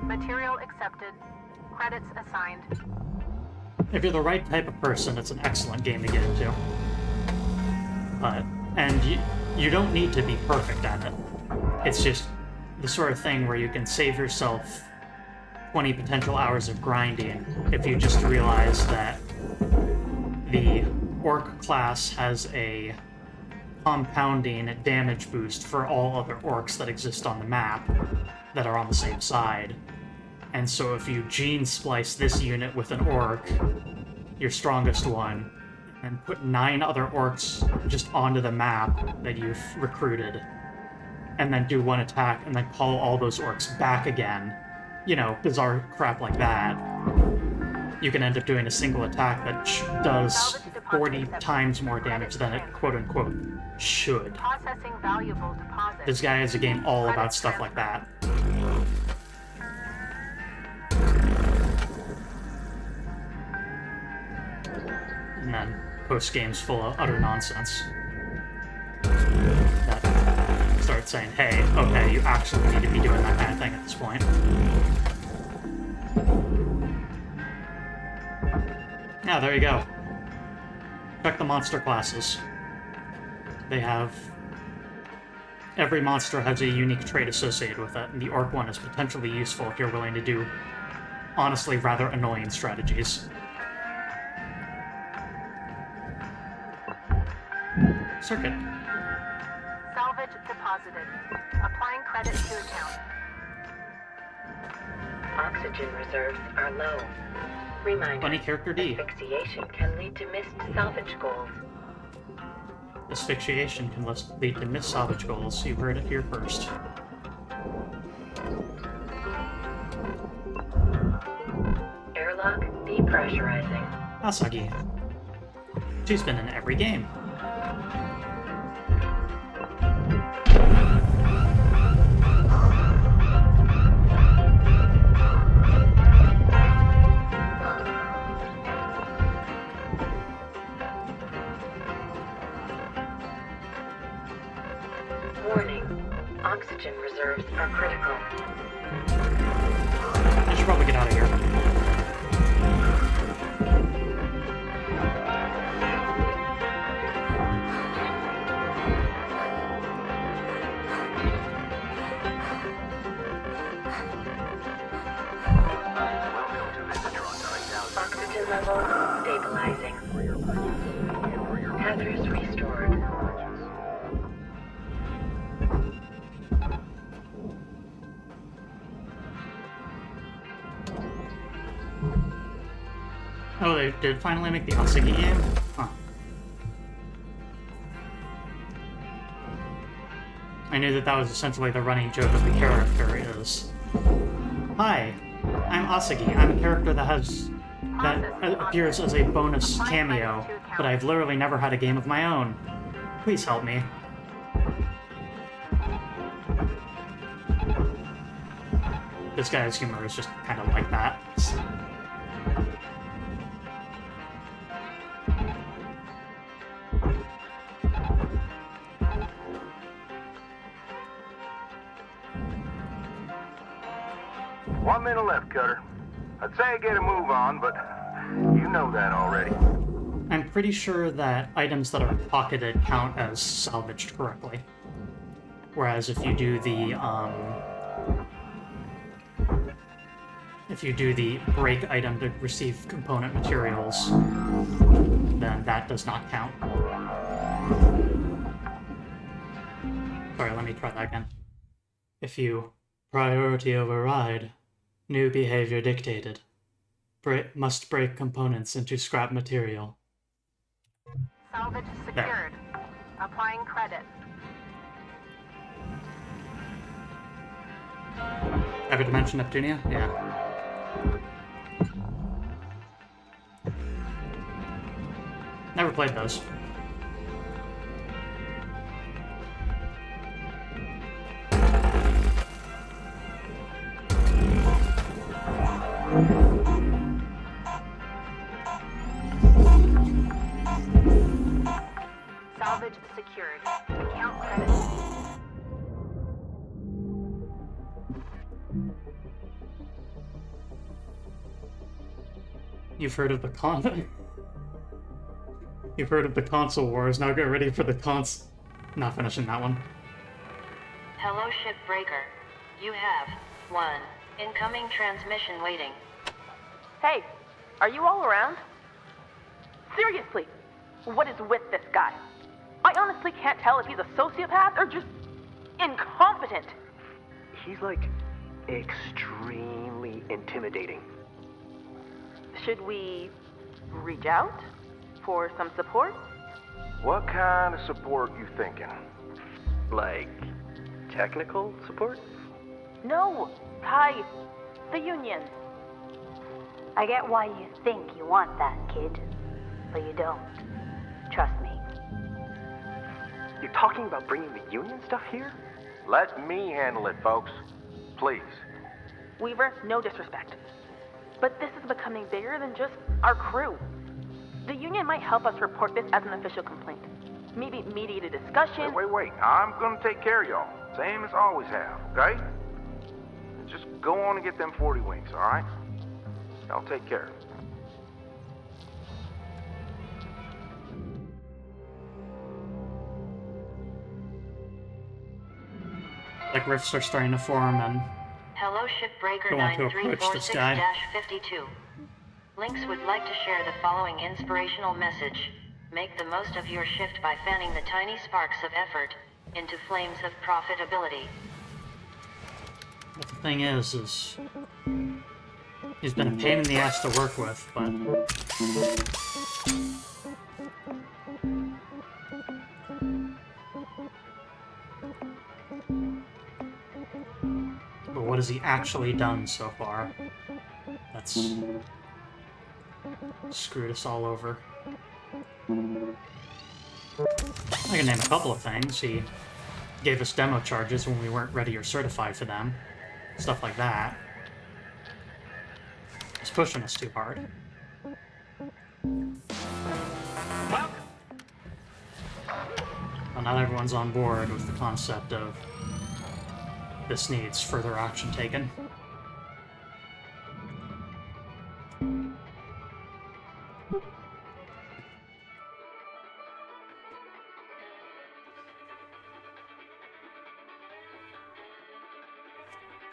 Material accepted. Credits assigned. If you're the right type of person, it's an excellent game to get into. but and you don't need to be perfect at it. It's just the sort of thing where you can save yourself 20 potential hours of grinding if you just realize that the orc class has a compounding damage boost for all other orcs that exist on the map that are on the same side. And so if you gene splice this unit with an orc, your strongest one, and put 9 other orcs just onto the map that you've recruited, and then do one attack, and then call all those orcs back again, you know, bizarre crap like that, you can end up doing a single attack that does 40 times more damage than it quote-unquote should. Processing valuable deposits. This guy has a game all about stuff like that. And then post-game's full of utter nonsense. That starts saying, hey, okay, you actually need to be doing that kind of thing at this point. Yeah, there you go. Check the monster classes. They have... Every monster has a unique trait associated with it, and the orc one is potentially useful if you're willing to do, honestly, rather annoying strategies. Circuit. Salvage deposited. Applying credit to account. Oxygen reserves are low. Reminder, Funny character D. asphyxiation can lead to missed salvage goals. Asphyxiation can lead to missed salvage goals. You heard it here first. Airlock depressurizing. Asagi. She's been in every game. Warning. Oxygen reserves are critical. I should probably get out of here. Welcome to Visitron 9000. Oxygen level stabilizing. Hazards restored. Oh, they did finally make the Asagi game? Huh. I knew that was essentially the running joke of the character is... Hi, I'm Asagi. I'm a character that appears as a bonus cameo, but I've literally never had a game of my own. Please help me. This guy's humor is just kind of like that. One minute left, Cutter. I'd say get a move on, but you know that already. I'm pretty sure that items that are pocketed count as salvaged correctly. Whereas if you do the, break item to receive component materials, then that does not count. Sorry, let me try that again. If you priority override, new behavior dictated. Must break components into scrap material. Salvage secured. Applying credit. Every Dimension Neptunia? Yeah. Never played those. Salvage secured. Account credit. You've heard of the con? You've heard of the console wars, now get ready for the Not finishing that one. Hello, Shipbreaker. You have one incoming transmission waiting. Hey, are you all around? Seriously, what is with this guy? I honestly can't tell if he's a sociopath or just incompetent. He's like extremely intimidating. Should we reach out for some support? What kind of support you thinking? Like, technical support? No, Ty, the Union. I get why you think you want that, kid, but you don't. Trust me. You're talking about bringing the Union stuff here? Let me handle it, folks. Please. Weaver, no disrespect, but this is becoming bigger than just our crew. The Union might help us report this as an official complaint. Maybe mediate a discussion. Wait. I'm gonna take care of y'all. Same as always have, okay? Just go on and get them 40 wings, alright? I'll take care. Like rifts are starting to form and Hello, Shipbreaker don't want to approach this guy. 9346-52. Lynx would like to share the following inspirational message. Make the most of your shift by fanning the tiny sparks of effort into flames of profitability. But the thing is he's been a pain in the ass to work with, but what has he actually done so far? That's screwed us all over. I can name a couple of things. He gave us demo charges when we weren't ready or certified for them. Stuff like that. He's pushing us too hard. Well, not everyone's on board with the concept of this needs further action taken.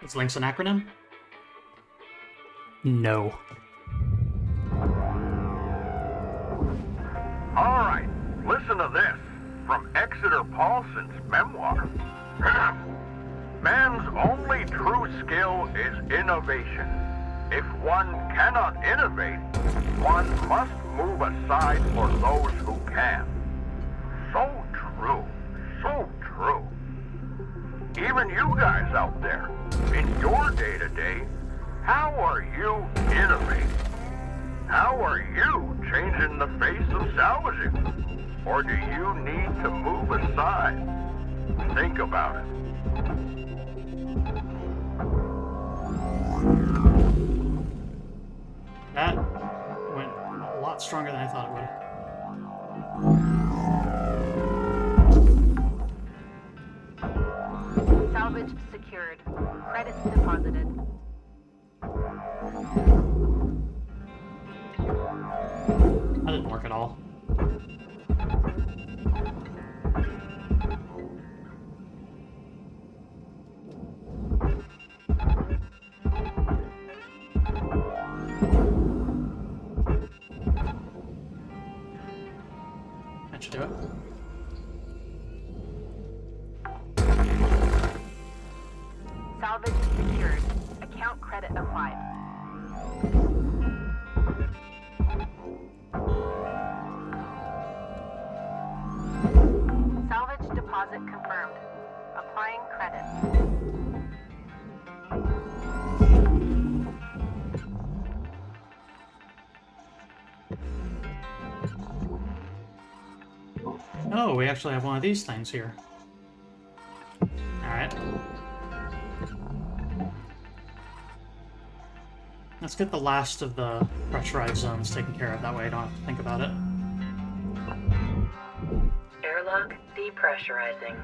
Is Lynx an acronym? No. All right, listen to this from Exeter Paulson's memoir. Man's only true skill is innovation. If one cannot innovate, one must move aside for those who can. So true, so true. Even you guys out there, in your day-to-day, how are you innovating? How are you changing the face of salvaging? Or do you need to move aside? Think about it. That went a lot stronger than I thought it would. Salvage secured. Credits deposited. That didn't work at all. That should do it. Salvage secured. Account credit applied. Salvage deposit confirmed. Applying credit. Oh, we actually have one of these things here. Alright. Let's get the last of the pressurized zones taken care of. That way I don't have to think about it. Airlock depressurizing.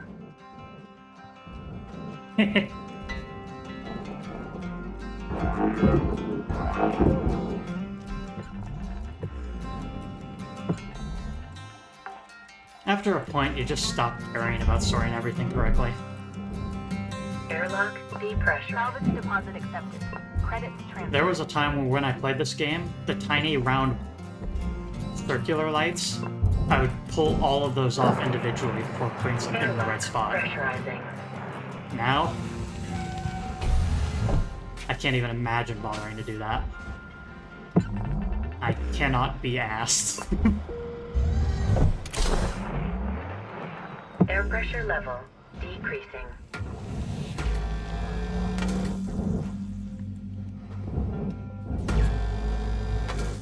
After a point, you just stop caring about storing everything correctly. Airlock depressurized. Salvage deposit accepted. Credits transferred. There was a time when I played this game, the tiny round circular lights, I would pull all of those off individually before putting something in the right spot. Pressurizing. Now, I can't even imagine bothering to do that. I cannot be asked. Air pressure level decreasing.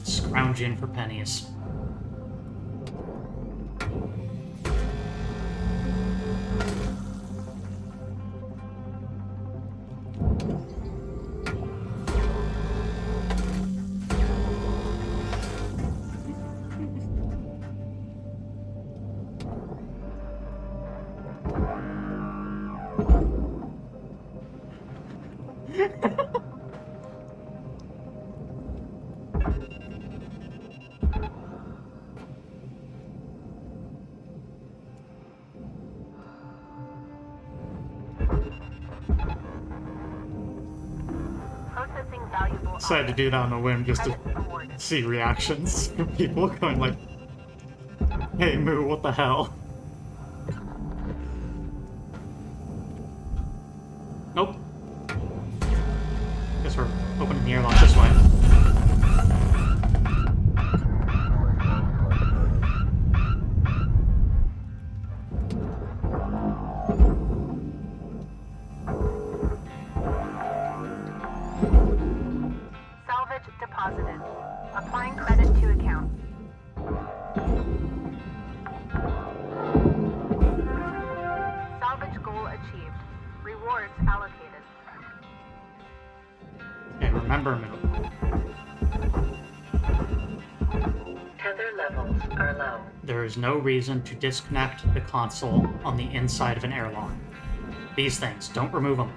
Scrounging for pennies. Processing valuable. Decided to do that on a whim just to Credits awarded. see reactions from people going like, hey Moo, what the hell? Nope. Guess we're opening the airlock this way. Salvage deposited. Applying credit to account. Salvage goal achieved. Rewards allocated. Okay, remember Moo. Tether levels are low. There is no reason to disconnect the console on the inside of an airlock. These things, don't remove them.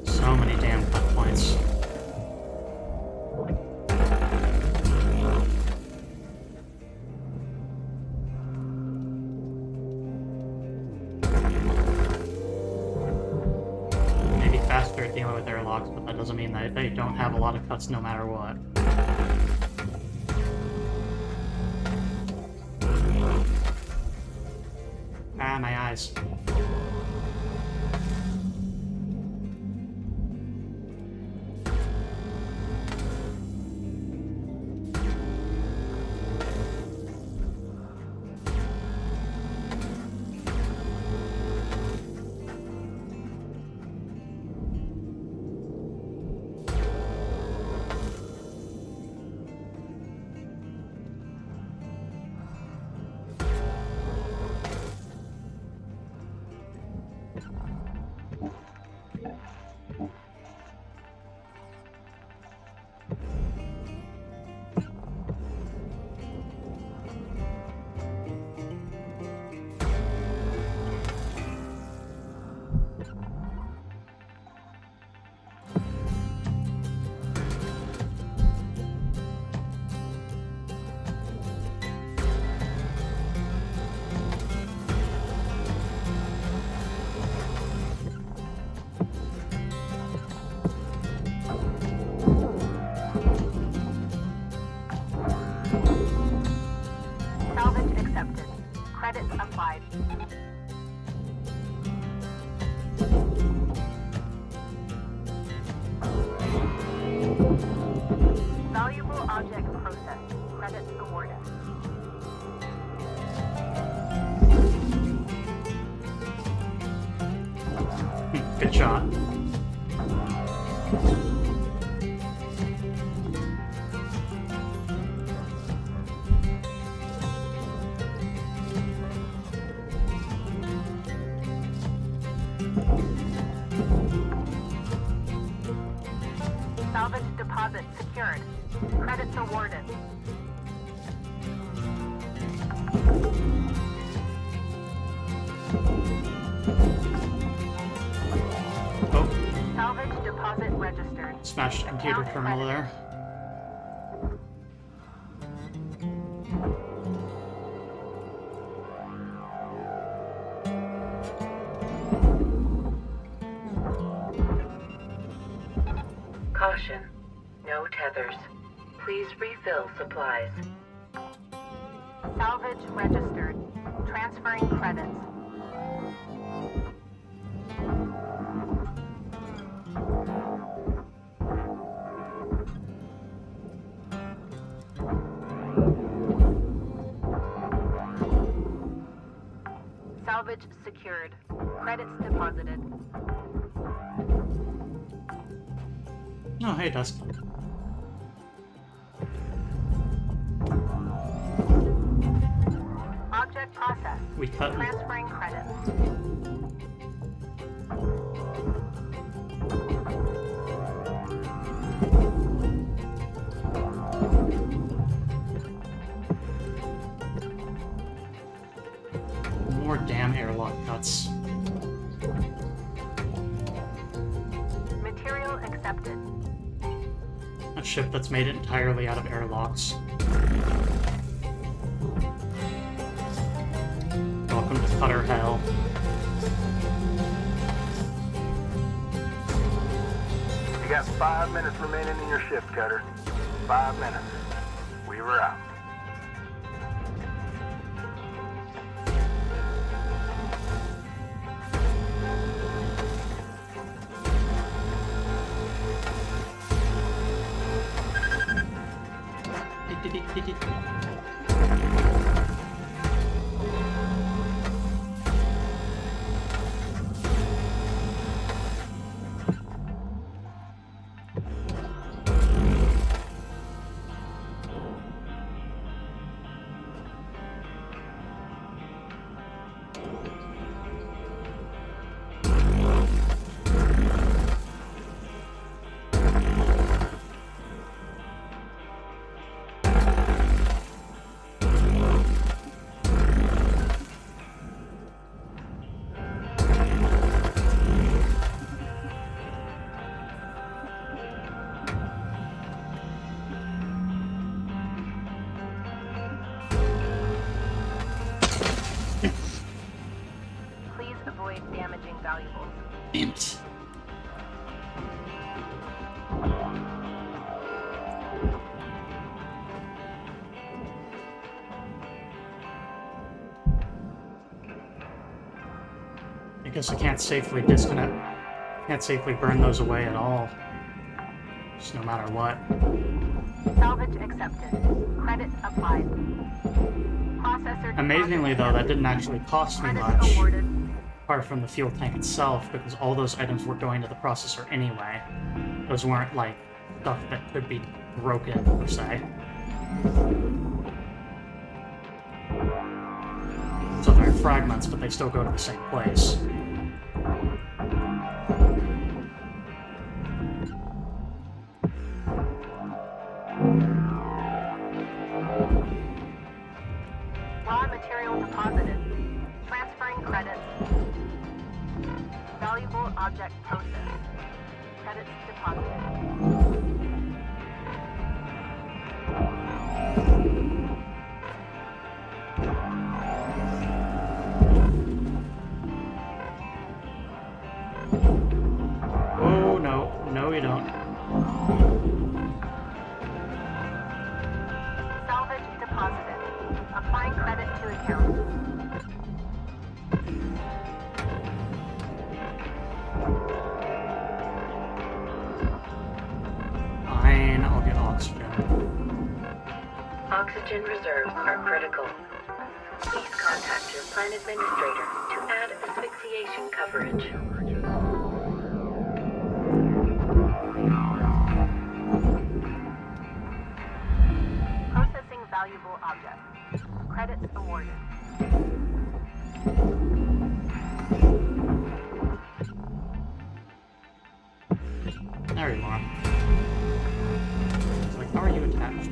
So many damn cut points. Maybe faster at dealing with airlocks, but that doesn't mean that they don't have a lot of cuts no matter what. Ah, my eyes. accepted. Credits applied. Valuable object processed. Credits awarded. Good shot. Salvage deposit secured. Credits awarded. Oh, Salvage deposit registered. smashed the computer Account terminal credited. there. Caution. No tethers. Please refill supplies. Salvage registered. Transferring credits. Salvage secured. Credits deposited. Oh, hey, Dusk. Object processed. We cut. Transferring credits. More damn airlock cuts. Material accepted. A ship that's made entirely out of airlocks. Welcome to Cutter Hell. You got 5 minutes remaining in your shift, Cutter. 5 minutes. We were out. Please avoid damaging valuables. Damn it. I guess I can't safely disconnect. Can't safely burn those away at all. Just no matter what. Salvage accepted. Credits applied. Processor Amazingly, though, that didn't actually cost me Credits much, awarded. apart from the fuel tank itself, because all those items were going to the processor anyway. Those weren't, like, stuff that could be broken, per se. So they're fragments, but they still go to the same place. Raw material deposited. Transferring credits. Valuable object processed. Credits deposited. Oh, no. No, you don't. Salvage deposited. Applying credit to to account. Fine, I'll get oxygen. Oxygen reserves are critical. Please contact your plan administrator to add asphyxiation coverage. Processing valuable objects. Credits awarded. There you are. It's like, how are you attached?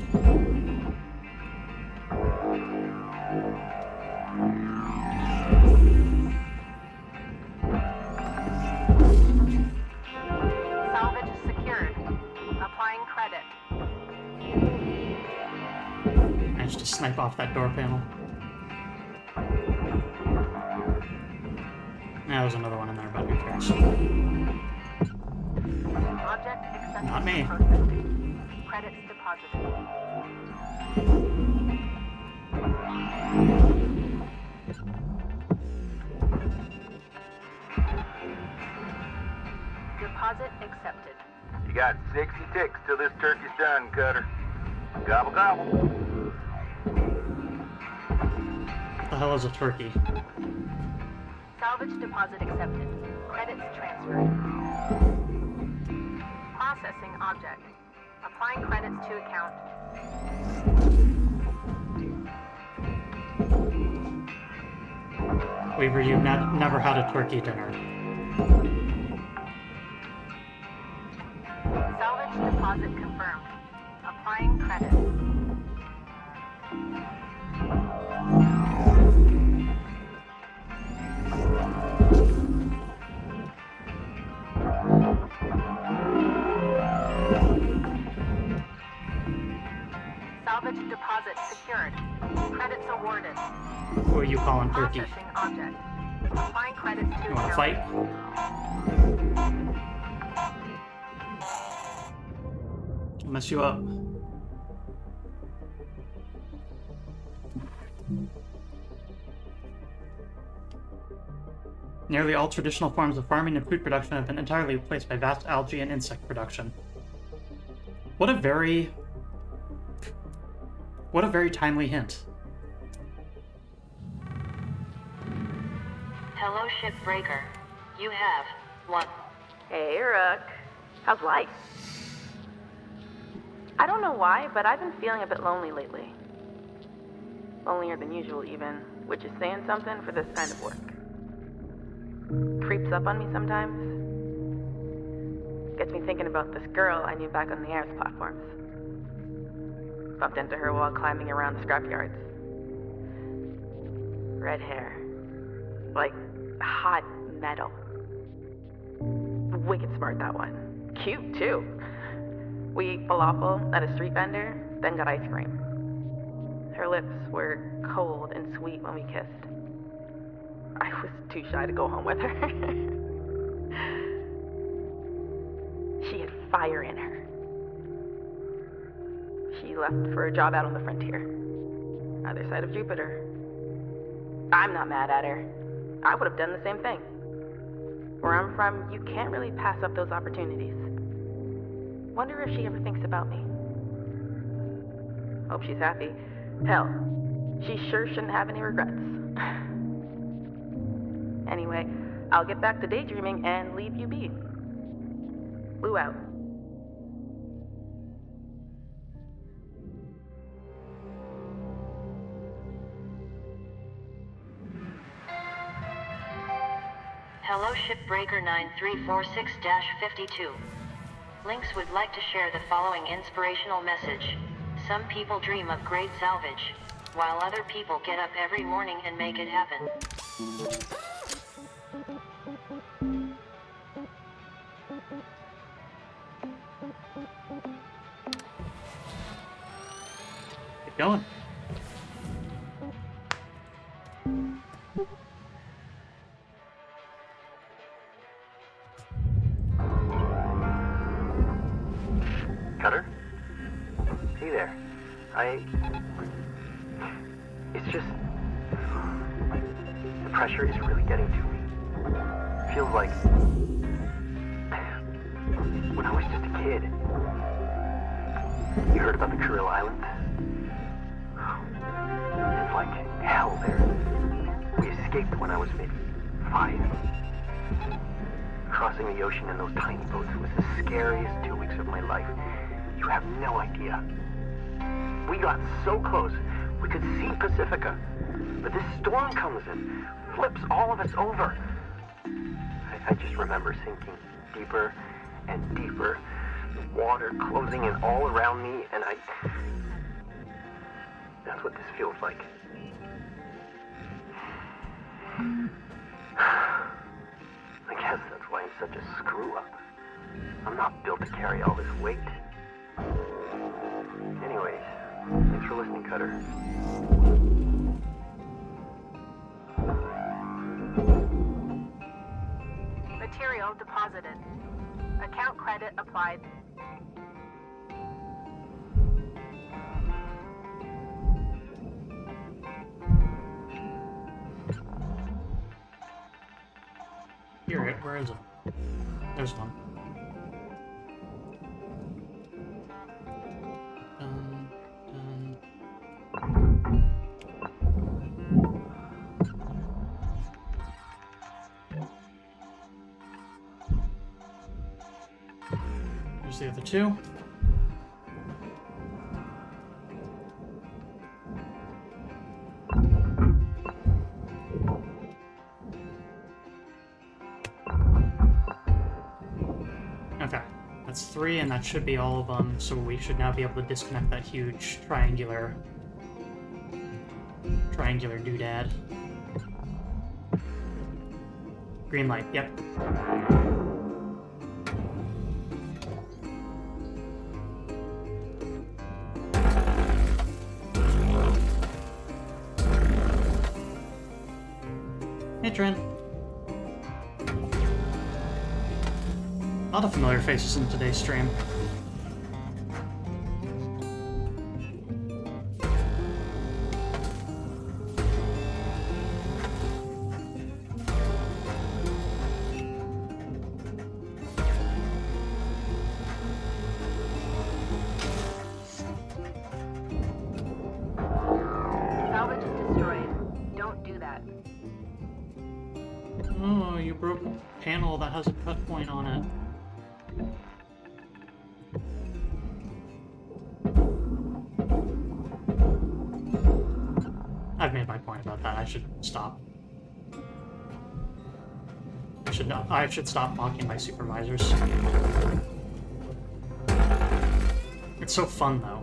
Salvage secured. Applying credit. Managed to snipe off that door panel. There's another one in there, but who cares? Object accepted. Not me. Processing. Credits deposited. Deposit accepted. You got 60 ticks till this turkey's done, Cutter. Gobble gobble. What the hell is a turkey? Salvage deposit accepted. Credits transferred. Processing object. Applying credits to account. Weaver, you've never had a turkey dinner. Salvage deposit confirmed. Applying credits. Salvage deposit secured. Credits awarded. Who are you calling turkey? Processing object. Applying credits to You wanna account. fight? I'll mess you up. Nearly all traditional forms of farming and food production have been entirely replaced by vast algae and insect production. What a very timely hint. Hello, Shipbreaker. You have one. Hey, Rook. How's life? I don't know why, but I've been feeling a bit lonely lately. Lonelier than usual, even, which is saying something for this kind of work. Creeps up on me sometimes. Gets me thinking about this girl I knew back on the Airs platforms. Bumped into her while climbing around the scrapyards. Red hair. Like hot metal. Wicked smart, that one. Cute, too. We ate falafel at a street vendor, then got ice cream. Her lips were cold and sweet when we kissed. I was too shy to go home with her. She had fire in her. She left for a job out on the frontier. Other side of Jupiter. I'm not mad at her. I would have done the same thing. Where I'm from, you can't really pass up those opportunities. Wonder if she ever thinks about me. Hope she's happy. Hell, she sure shouldn't have any regrets. Anyway, I'll get back to daydreaming and leave you be. Lou out. Hello, Shipbreaker 9346-52. Lynx would like to share the following inspirational message. Some people dream of great salvage, while other people get up every morning and make it happen. Keep going. Cutter? Hey there. It's just... pressure is really getting to me. Feels like when I was just a kid. You heard about the Kuril Islands? It's like hell there. We escaped when I was maybe 5. Crossing the ocean in those tiny boats was the scariest 2 weeks of my life. You have no idea. We got so close, we could see Pacifica. But this storm comes in, flips all of us over. I just remember sinking deeper and deeper, the water closing in all around me, and that's what this feels like. I guess that's why I'm such a screw-up. I'm not built to carry all this weight. Anyways, thanks for listening, Cutter. Material deposited. Account credit applied. Hear it. Where is it? There's one. Dun, dun. There's the other two. Okay, that's 3, and that should be all of them, so we should now be able to disconnect that huge triangular doodad. Green light, yep. Hey, Trent. A lot of familiar faces in today's stream. Salvage is destroyed. Don't do that. Oh, you broke a panel that has a cut point on it. I've made my point about that. I should stop. I should stop mocking my supervisors. It's so fun, though.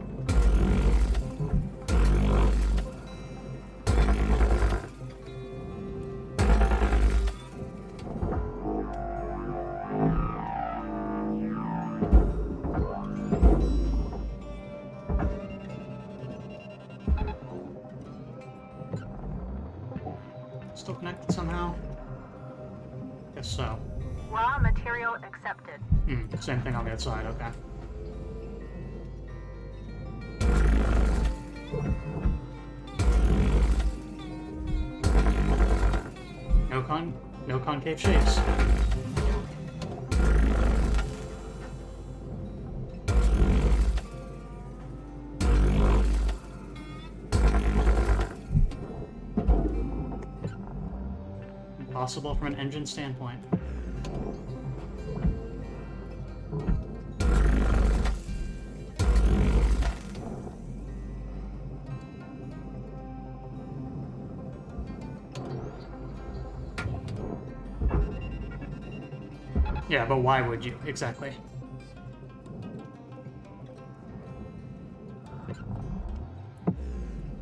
Still connected somehow? Guess so. Raw material accepted. Same thing on the other side, okay. No concave shapes. Impossible from an engine standpoint. Yeah, but why would you? Exactly.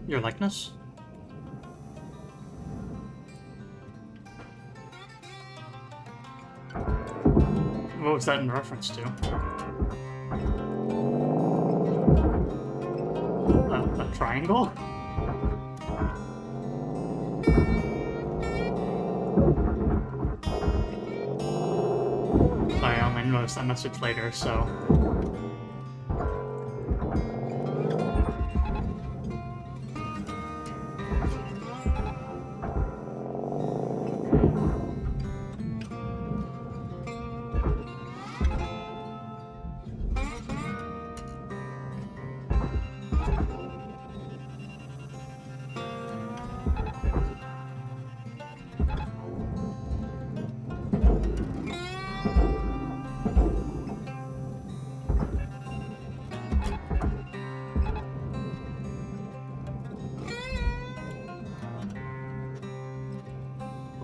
Your likeness? What was that in reference to? A triangle? I only noticed that message later, so...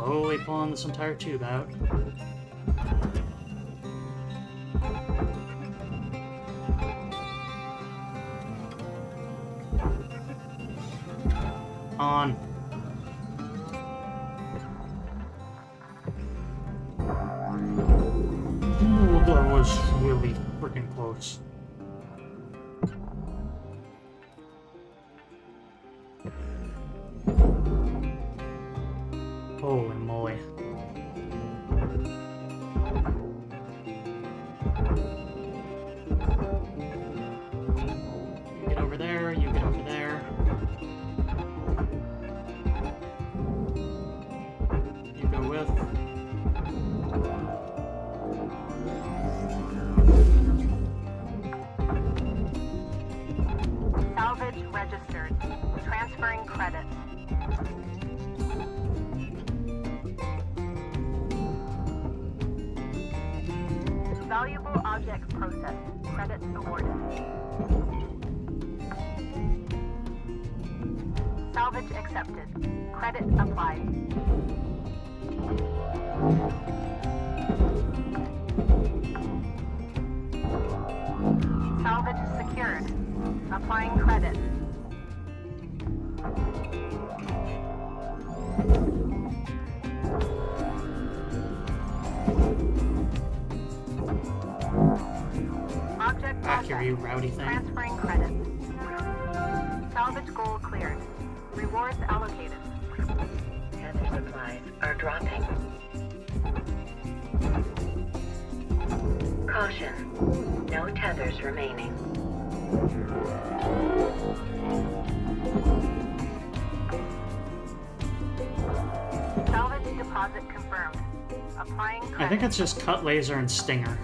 slowly pulling this entire tube out. On. Ooh, that was really freaking close. Holy moly. You get over there, you get over there. You go with. Salvage registered. Transferring credits. Valuable object processed. Credits awarded. Salvage accepted. Credit applied. Salvage secured. Applying credit. Object Back here, you rowdy thing. transferring credits. Salvage goal cleared. Rewards allocated. Tether supplies are dropping. Caution. No tethers remaining. Salvage deposit confirmed. Applying credit. I think it's just cut, laser, and stinger.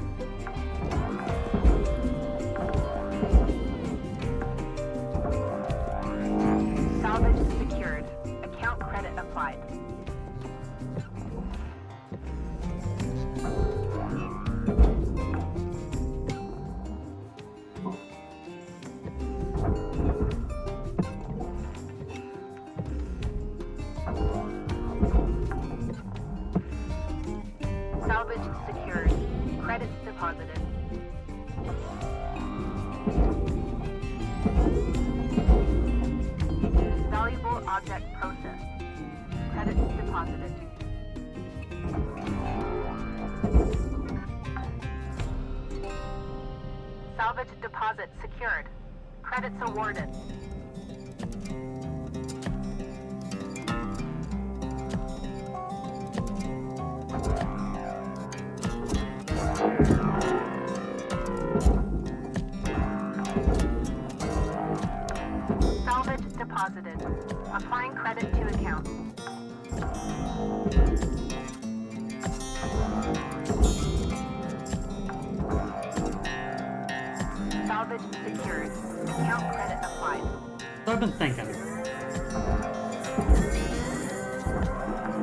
Salvage secured. Account credit applied. Salvage secured. Credits deposited. Valuable object processed. Credits deposited. Salvage deposit secured. Credits awarded. Salvage deposited. Applying credit to account. Salvage secured. Account credit applied. So I've been thinking.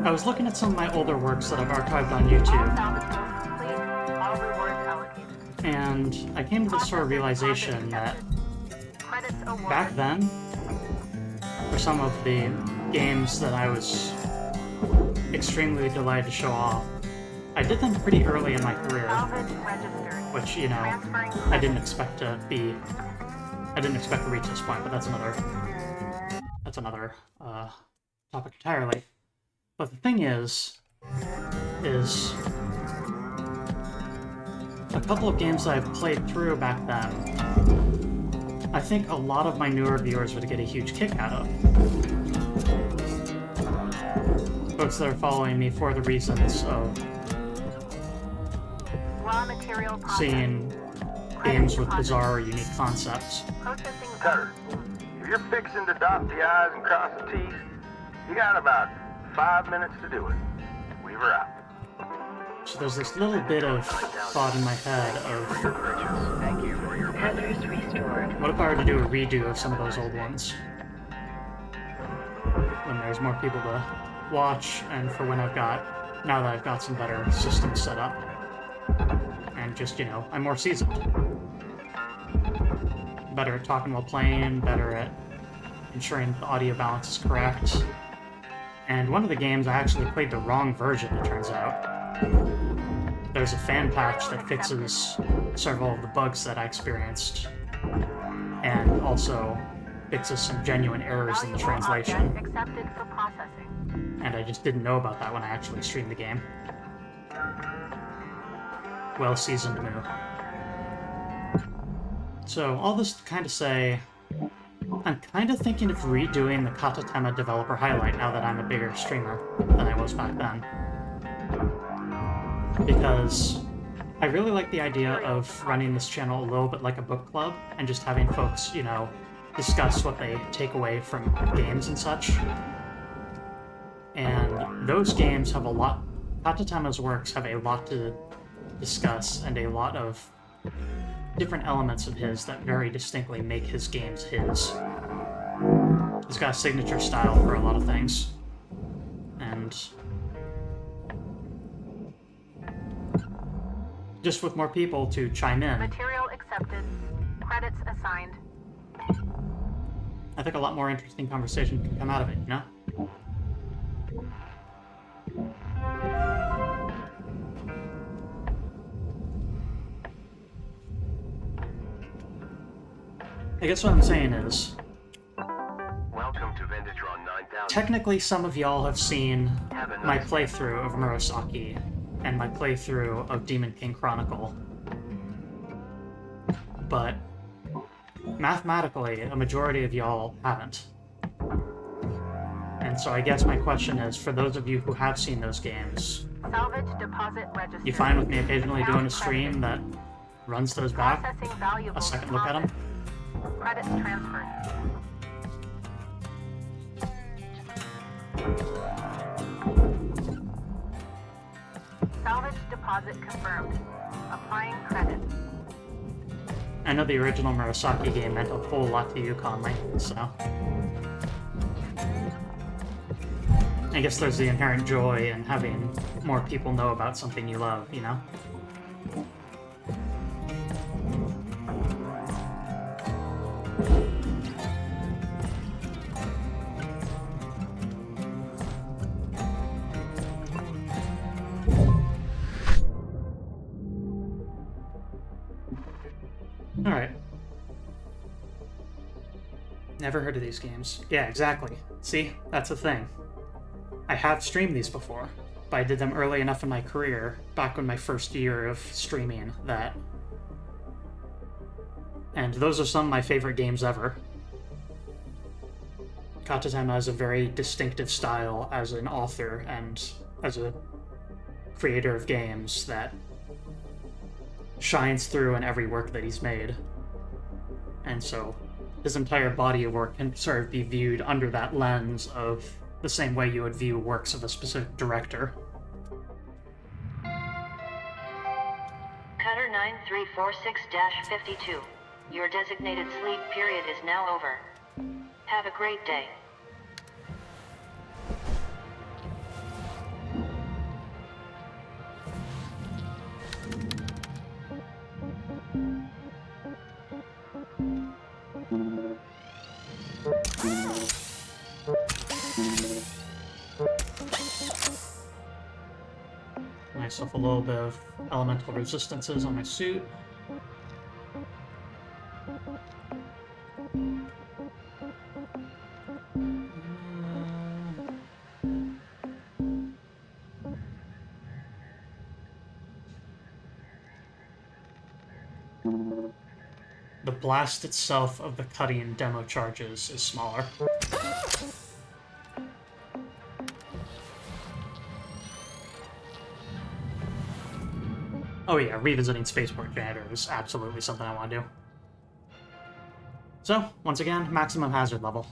I was looking at some of my older works that I've archived on All YouTube, salvage goals complete. All rewards allocated. and I came to this sort of realization that Credits awarded. back then, for some of the games that I was extremely delighted to show off, I did them pretty early in my career, Salvage registered. which, you know, Transferring I didn't expect to reach this point, but that's another topic entirely. But the thing is a couple of games that I've played through back then, I think a lot of my newer viewers would get a huge kick out of. Folks that are following me for the reasons of raw material processed. seeing games with bizarre or unique concepts. Processing Cutter, if you're fixing to dot the I's and cross the T's, you got about 5 minutes to do it. Weave her out. So there's this little bit of thought in my head of, Thank you for your Tethers restored. what if I were to do a redo of some of those old ones? When there's more people to watch, and for when now that I've got some better systems set up. And just, you know, I'm more seasoned. Better at talking while playing, better at ensuring the audio balance is correct, And one of the games I actually played the wrong version, it turns out. There's a fan patch that fixes several of the bugs that I experienced, and also fixes some genuine errors in the translation. Accepted for processing. And I just didn't know about that when I actually streamed the game. Well-seasoned move. So, all this to kind of say, I'm kind of thinking of redoing the Katatema developer highlight now that I'm a bigger streamer than I was back then. Because I really like the idea of running this channel a little bit like a book club, and just having folks, you know, discuss what they take away from games and such. And those games have a lot... Katatema's works have a lot to discuss, and a lot of different elements of his that very distinctly make his games his. He's got a signature style for a lot of things. And just with more people to chime in, Material accepted. Credits assigned. I think a lot more interesting conversation can come out of it, you know? I guess what I'm saying is, Welcome to Vendatron 9000. technically some of y'all have seen my playthrough of Murasaki and my playthrough of Demon King Chronicle. But mathematically, a majority of y'all haven't. And so I guess my question is, for those of you who have seen those games, Salvage deposit registered. you fine with me occasionally doing a stream that runs those back? Processing valuable A second look at them? Credits transferred. Salvage deposit confirmed. Applying credit. I know the original Murasaki game meant a whole lot to you, Conley, so... I guess there's the inherent joy in having more people know about something you love, you know? Alright. Never heard of these games. Yeah, exactly. See? That's the thing. I have streamed these before, but I did them early enough in my career, back in my first year of streaming, that... And those are some of my favorite games ever. Katatema has a very distinctive style as an author and as a creator of games that shines through in every work that he's made. And so his entire body of work can sort of be viewed under that lens of the same way you would view works of a specific director. Cutter 9346-52. Your designated sleep period is now over. Have a great day. Myself a little bit of elemental resistances on my suit. The blast itself of the cutting demo charges is smaller. Oh yeah, revisiting Spaceport Janitor is absolutely something I want to do. So, once again, maximum hazard level.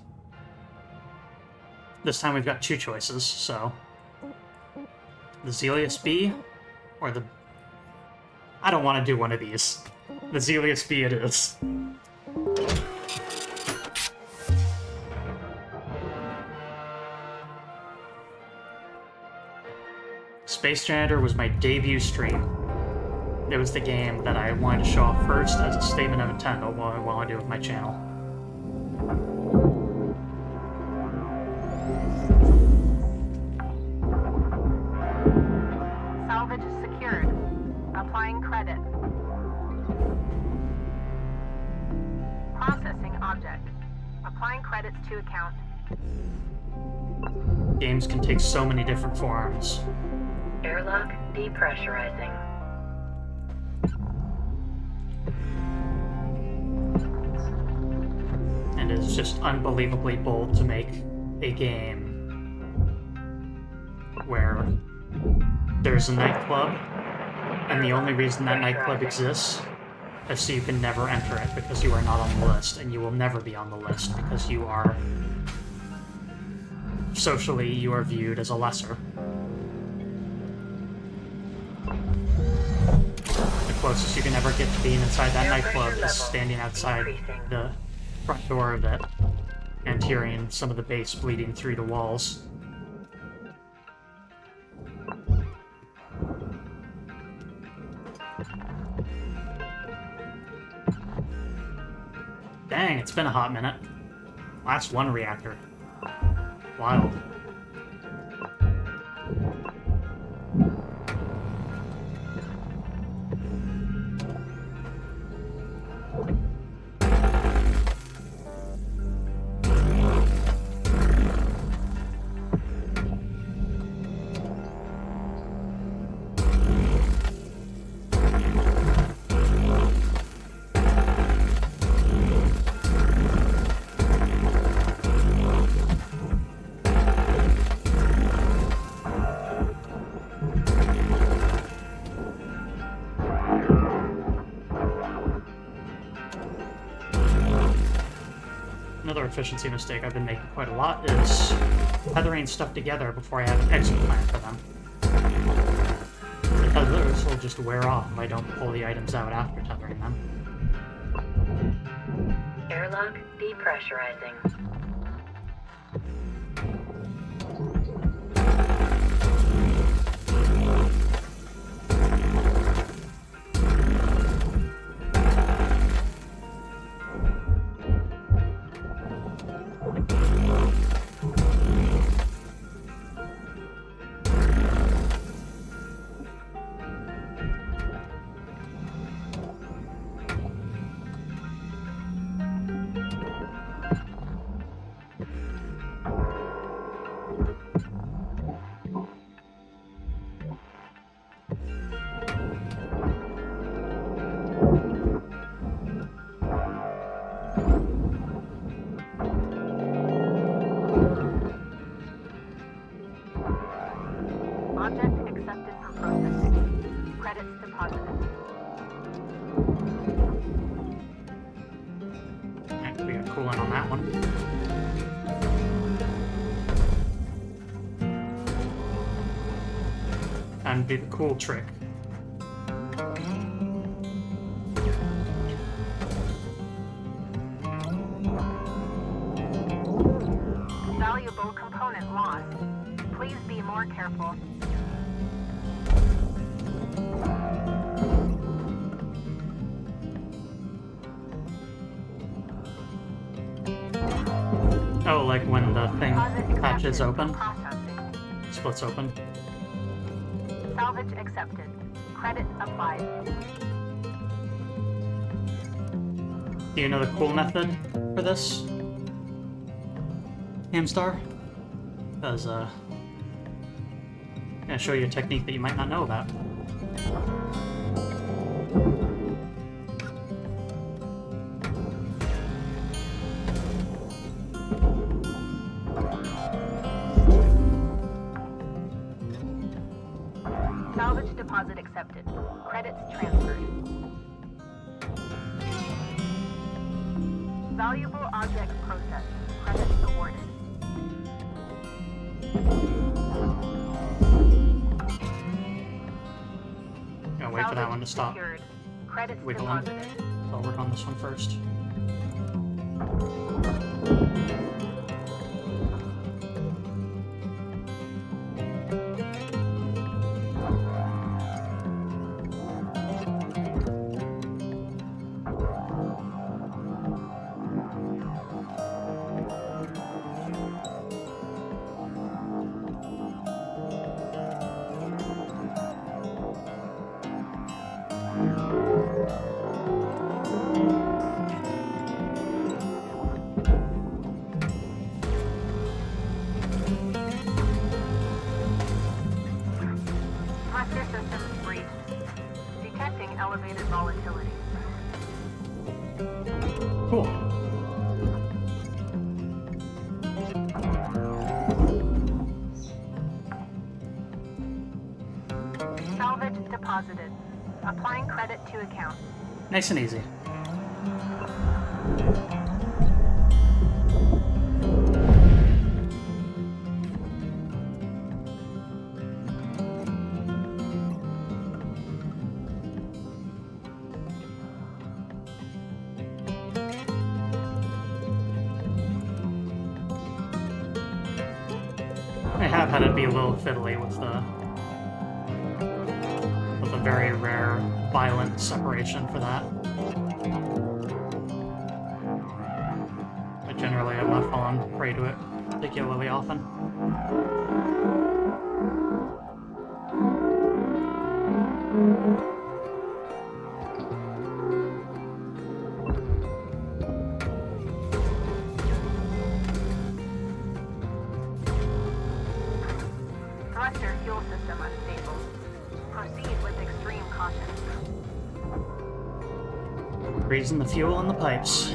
This time we've got two choices, so... The Zelius B, or the... I don't want to do one of these. The Zelius B it is. Space Janitor was my debut stream. It was the game that I wanted to show off first as a statement of intent of what I want to do with my channel. to account. Games can take so many different forms. Airlock depressurizing. And it's just unbelievably bold to make a game where there's a nightclub, and the only reason that nightclub exists is so you can never enter it because you are not on the list, and you will never be on the list because you are socially you are viewed as a lesser. The closest you can ever get to being inside that nightclub is standing outside the front door of it and hearing some of the bass bleeding through the walls. Dang, it's been a hot minute. Last one reactor. Wild. Another efficiency mistake I've been making quite a lot is tethering stuff together before I have an exit plan for them. The tethers will just wear off if I don't pull the items out after tethering them. Airlock depressurizing. Object accepted for processing. Credits deposited. Alright, we got coolant on that one. And do the cool trick. Valuable component lost. Please be more careful. Oh, like when the thing Deposit hatches accepted. open, Processing. splits open. Salvage accepted. Credit applied. Do you know the cool method for this, Hamstar? Because, I'm gonna show you a technique that you might not know about. Salvage deposit accepted. Credits transferred. Valuable object processed. Credits awarded. Gotta wait for that one to stop. Secured. Credits Wiggling. deposited. I'll work on this one first. elevated volatility. Cool. Salvage deposited. Applying credit to account. Nice and easy. I have had it be a little fiddly with a very rare violent separation for that. But generally I've not fallen prey to it particularly often. Thruster fuel system unstable. Proceed with extreme caution. Freezing the fuel in the pipes.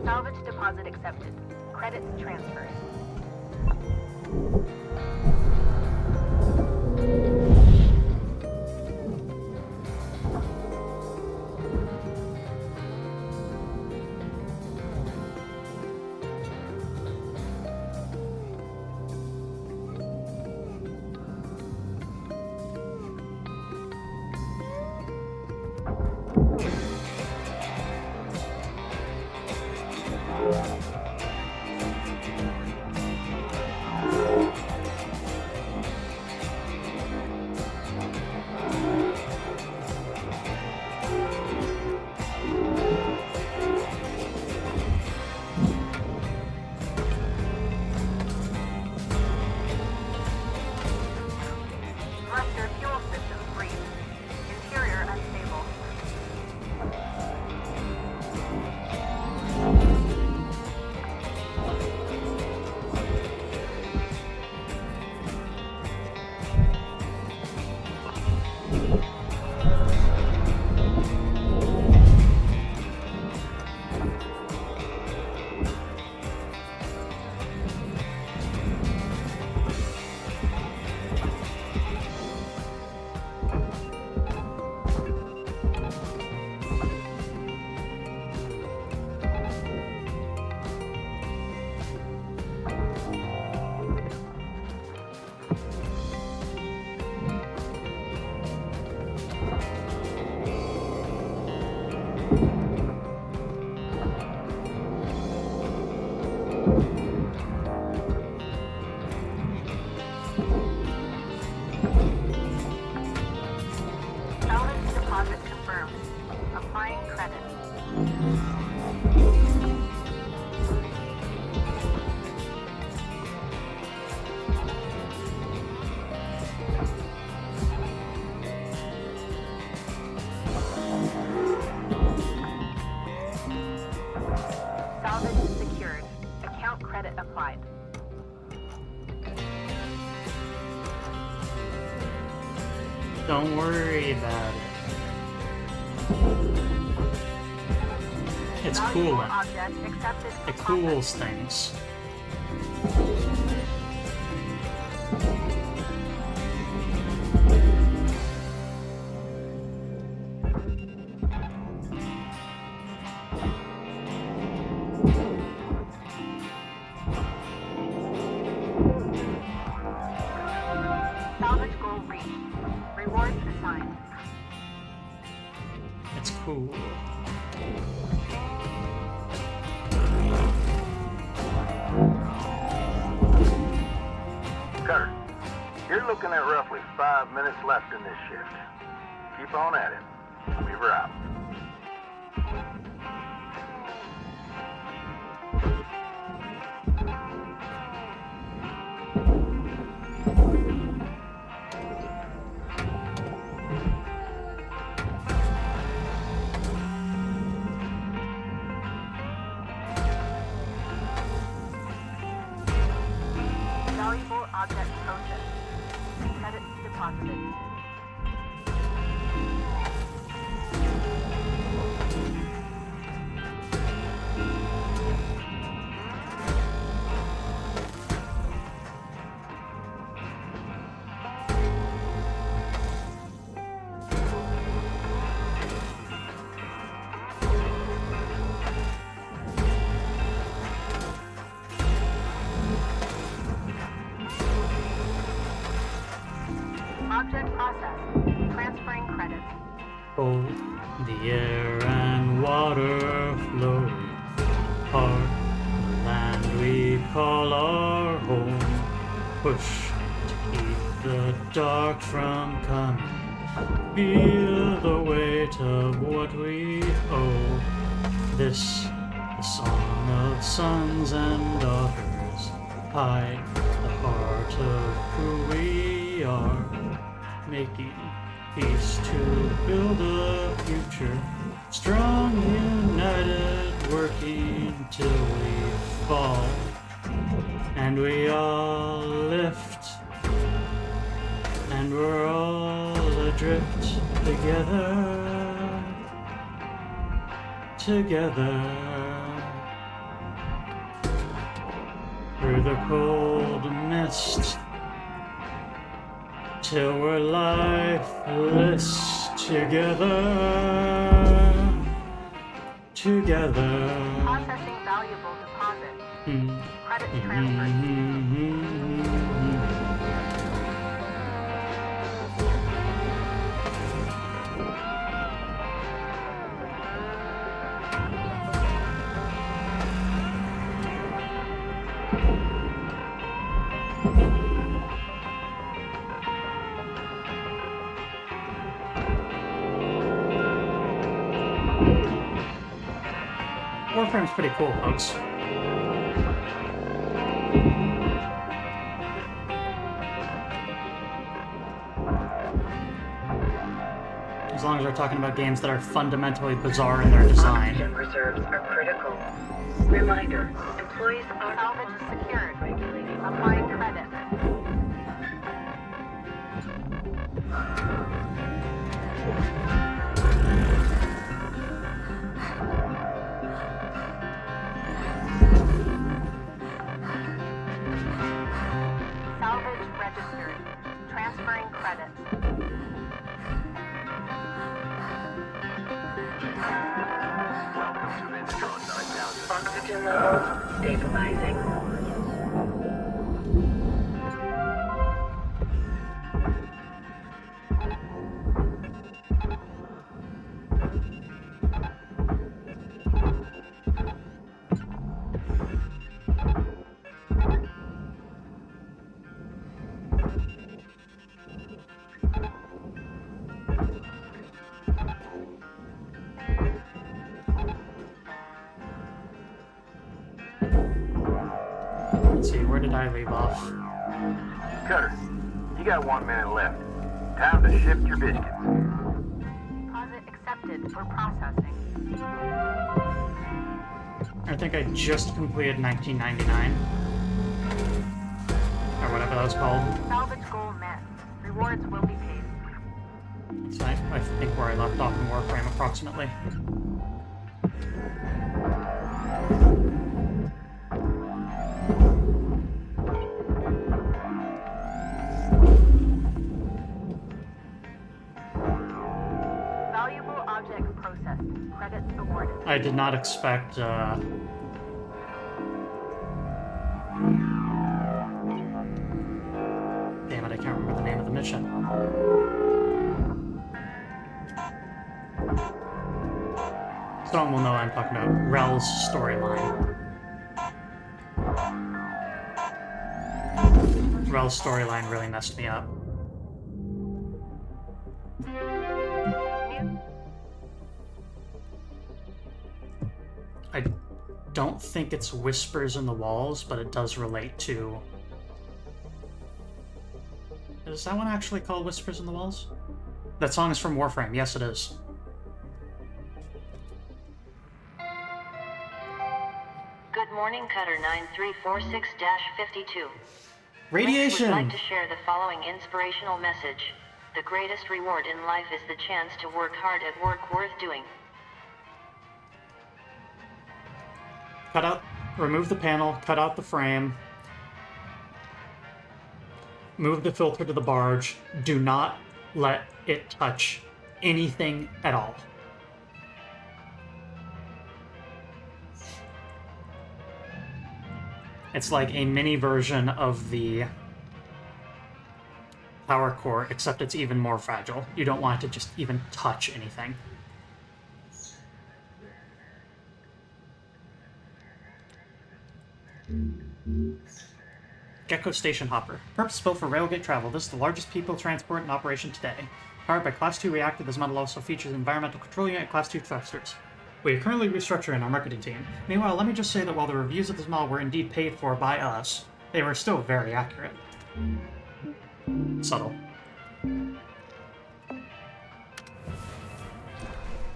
Salvage deposit accepted. Credits transferred. Thruster fuel system freeze. Interior unstable. Salvage deposit confirmed. Applying credit. Salvage secured. Account credit applied. Don't worry about it. It's Valuable cooling. object accepted for It cools things. Salvage goal reached. Rewards assigned. It's cool. Cutter, you're looking at roughly 5 minutes left in this shift. Keep on at it. Weaver out. Valuable object purchased. Credits deposited. deposited. Object processed. Transferring credits. Cold, the air and water flowing hard. The land we call our home. Push to keep the dark from coming. Feel the weight of what we owe. This, the song of sons and daughters. Hide the heart of who we are. Making peace to build a future. Strong, united, working till we fall. And we all lift. And we're all adrift together. Together. Through the cold mist. Till we're lifeless together. Together. Processing valuable deposit. Credits transferred. Warframe's pretty cool, folks. As long as we're talking about games that are fundamentally bizarre in their design. Oxygen reserves are critical. Reminder, employees are Salvage is secured. Applying credit. Salvage registered. Transferring credits. oxygen levels stabilizing. Let's see, where did I leave off? Cutter, you got 1 minute left. Time to shift your biscuits. Deposit accepted for processing. I think I just completed 1999. Or whatever that was called. Salvage goal met. Rewards will be paid. So I think where I left off in Warframe approximately. Valuable object processed. Credits awarded. I did not expect, damn it, I can't remember the name of the mission. Someone will know what I'm talking about. Rel's storyline. Rel's storyline really messed me up. I don't think it's Whispers in the Walls, but it does relate to... Is that one actually called Whispers in the Walls? That song is from Warframe. Yes, it is. Good morning, Cutter 9346-52. Radiation! Would like to share the following inspirational message. The greatest reward in life is the chance to work hard at work worth doing. Cut out, remove the panel, cut out the frame. Move the filter to the barge. Do not let it touch anything at all. It's like a mini version of the power core, except it's even more fragile. You don't want it to just even touch anything. Gecko Station Hopper. Purpose-built for railgate travel. This is the largest people transport in operation today. Powered by Class 2 reactor, this model also features environmental control unit and Class 2 thrusters. We are currently restructuring our marketing team. Meanwhile, let me just say that while the reviews of this model were indeed paid for by us, they were still very accurate. Subtle.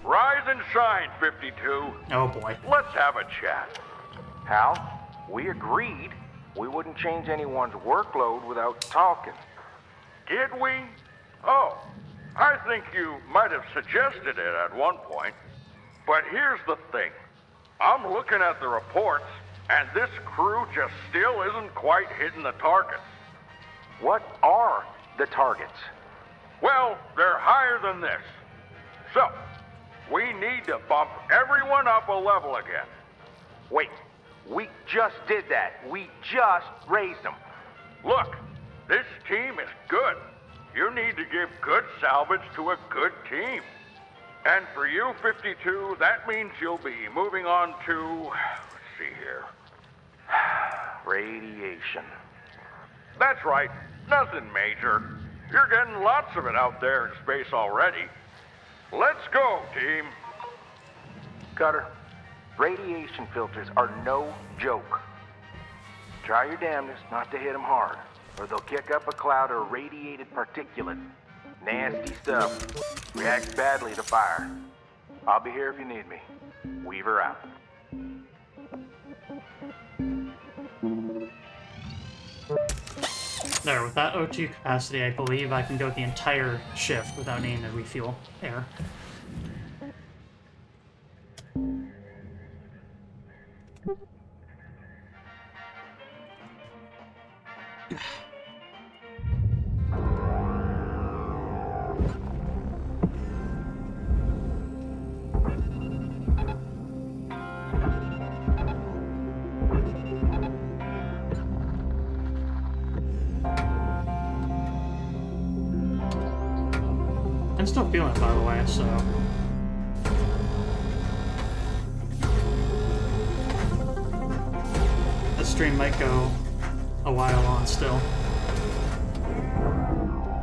Rise and shine, 52. Oh boy. Let's have a chat. Hal, we agreed we wouldn't change anyone's workload without talking. Did we? Oh, I think you might have suggested it at one point. But here's the thing. I'm looking at the reports, and this crew just still isn't quite hitting the targets. What are the targets? Well, they're higher than this. So, we need to bump everyone up a level again. Wait, we just did that. We just raised them. Look, this team is good. You need to give good salvage to a good team. And for you, 52, that means you'll be moving on to, let's see here. Radiation. That's right, nothing major. You're getting lots of it out there in space already. Let's go, team. Cutter, radiation filters are no joke. Try your damnedest not to hit them hard, or they'll kick up a cloud of radiated particulate. Nasty stuff. Reacts badly to fire. I'll be here if you need me. Weaver out. There, with that O2 capacity, I believe I can go the entire shift without needing to refuel air. I'm still feeling it, by the way, so... This stream might go a while on still.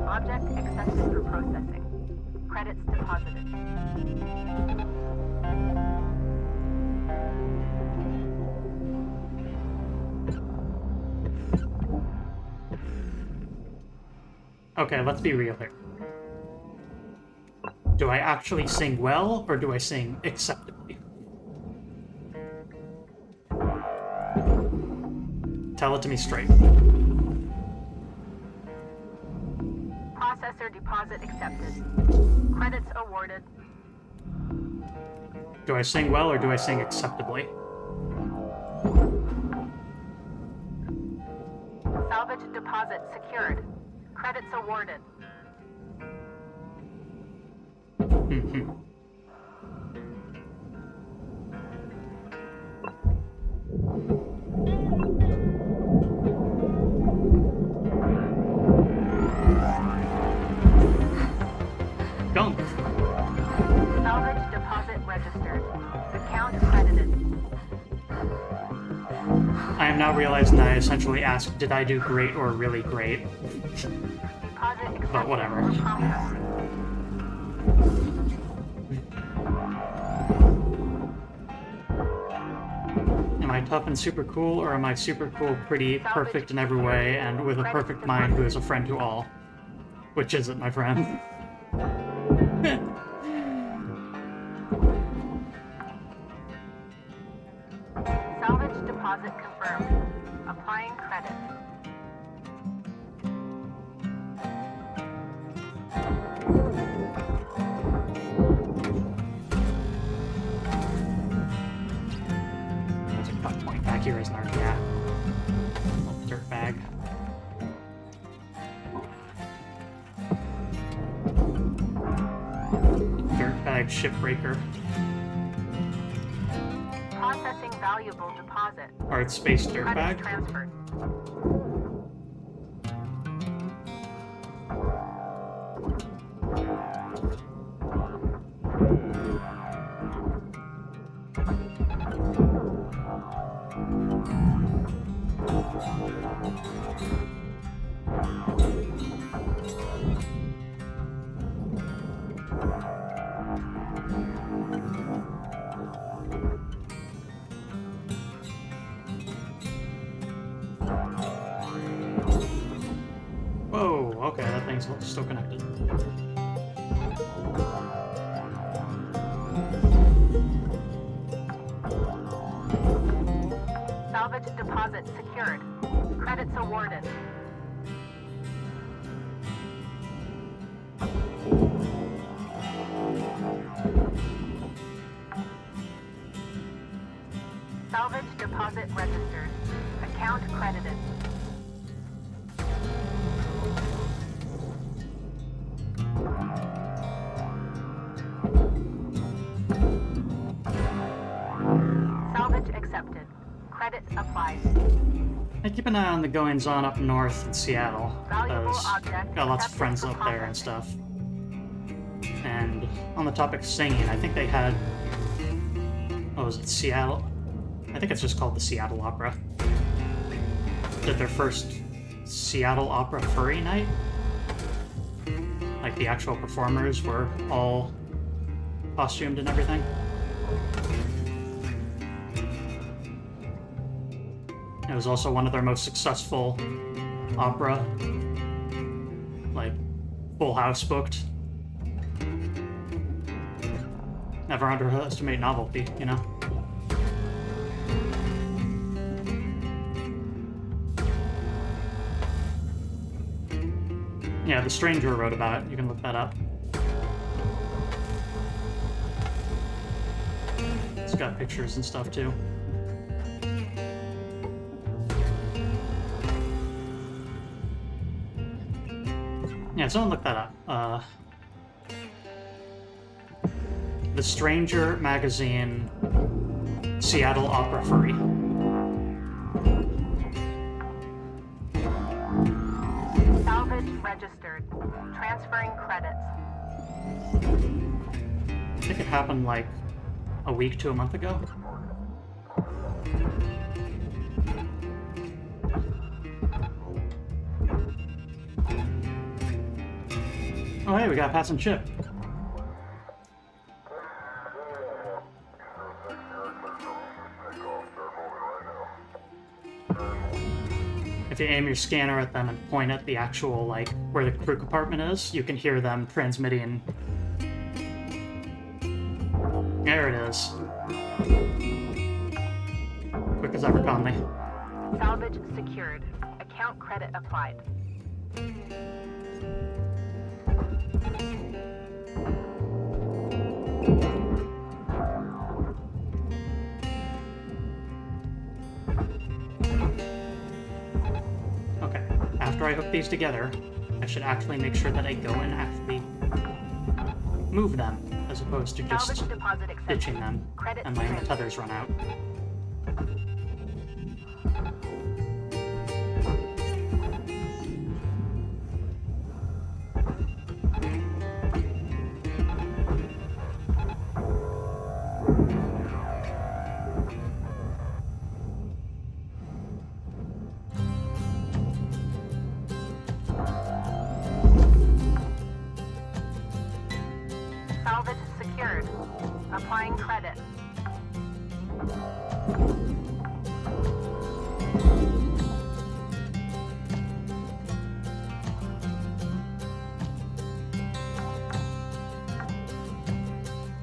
Object accepted for processing. Credits deposited. Okay, let's be real here. Do I actually sing well, or do I sing acceptably? Tell it to me straight. Processor deposit accepted. Credits awarded. Do I sing well, or do I sing acceptably? Salvage deposit secured. Credits awarded. Gunk. Salvage deposit registered. Account credited. I am now realizing that I essentially asked, did I do great or really great? Deposit accepted. But whatever. Processed. Am I tough and super cool, or am I super cool, pretty, perfect in every way, and with a perfect mind who is a friend to all? Which is it, my friend? Salvage deposit confirmed. Applying credit. like here is an arc, yeah. Dirt bag. Dirt bag shipbreaker. Processing valuable deposit. Hardspace dirt Credits bag. transferred. Whoa, okay, that thing's still connected. Salvage deposit secured. Credits awarded. Salvage deposit registered. Account credited. Salvage accepted. Credit applied. I keep an eye on the goings-on up north in Seattle, Valuable because object got lots of accepted friends for up there and processing. stuff. And on the topic of singing, I think they had... Oh, is it Seattle? I think it's just called the Seattle Opera. Did their first Seattle Opera Furry Night? Like, the actual performers were all costumed and everything. It was also one of their most successful opera, like, full house booked. Never underestimate novelty, you know? Yeah, The Stranger wrote about it. You can look that up. It's got pictures and stuff, too. Yeah, someone look that up. The Stranger magazine, Seattle Opera Furry. Salvage registered. Transferring credits. I think it happened like a week to a month ago. Oh hey, we got a passing ship. If you aim your scanner at them and point at the actual, like, where the crew compartment is, you can hear them transmitting. There it is. Quick as ever, Conley. Salvage secured. Account credit applied. Okay, after I hook these together, I should actually make sure that I go and actually move them, as opposed to just Salvage deposit accepted. ditching them Credit and letting the transferred. tethers run out. Salvage secured. Applying credit.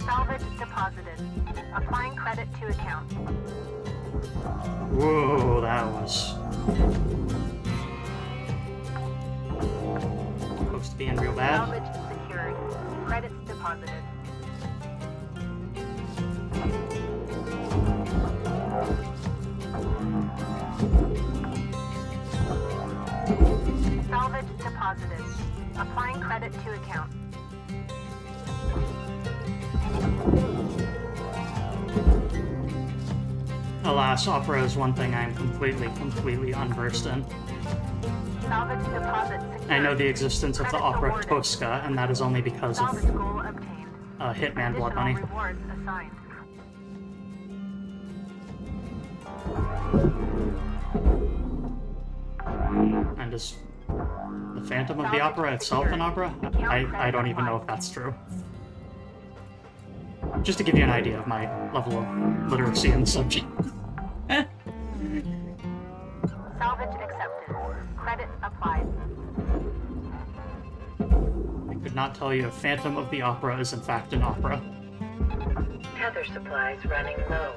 Salvage deposited. Applying credit to account. Whoa, that was supposed to be in real bad. Salvage secured. Credits deposited. deposited. Applying credit to account. Alas, opera is one thing I'm completely unversed in. Salvage deposit secured. I know the existence of the Credits opera awarded. Tosca, and that is only because Salvage of goal obtained. Hitman Blood Additional Money. rewards assigned. And is the Phantom of the Opera itself an opera? I don't even know if that's true. Just to give you an idea of my level of literacy in the subject. Salvage accepted. Credit applied. I could not tell you if Phantom of the Opera is in fact an opera. Tether supplies running low.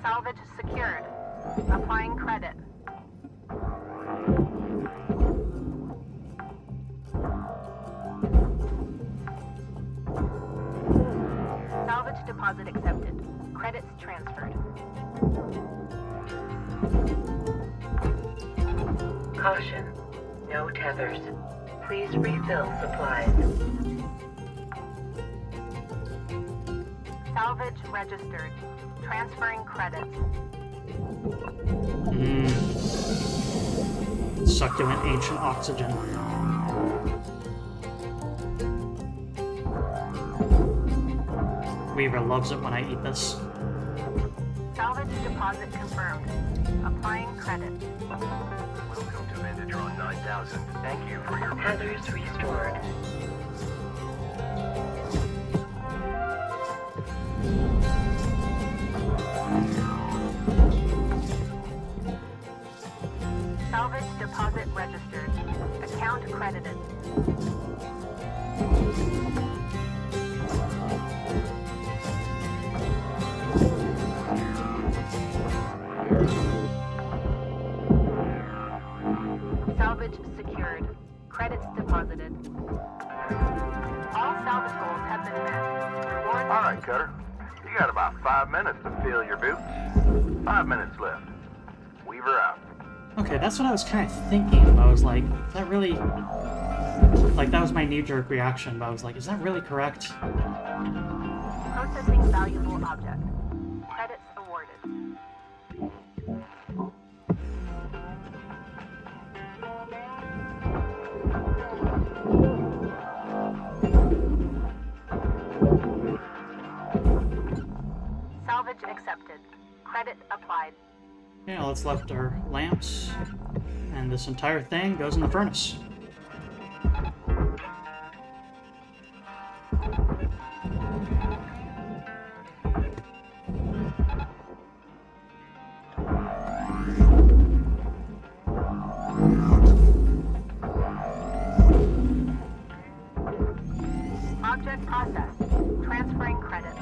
Salvage secured. Applying credit. Salvage deposit accepted. Credits transferred. Caution. No tethers. Please refill supplies. Salvage registered. Transferring credits. Succulent ancient oxygen. Weaver loves it when I eat this. Salvage deposit confirmed. Applying credit. Welcome to Vandatron 9000. Thank you for your Tethers restored. Salvage deposit registered. Account credited. Salvage secured. Credits deposited. All salvage goals have been met. Rewards. All right, Cutter. You got about 5 minutes to fill your boots. 5 minutes left. Weaver out. Okay, that's what I was kind of thinking. I was like, is that really... Like, that was my knee-jerk reaction, but I was like, is that really correct? Processing valuable object. Credits awarded. Salvage accepted. Credit applied. Okay, all that's left are lamps, and this entire thing goes in the furnace. Object processed. Transferring credit.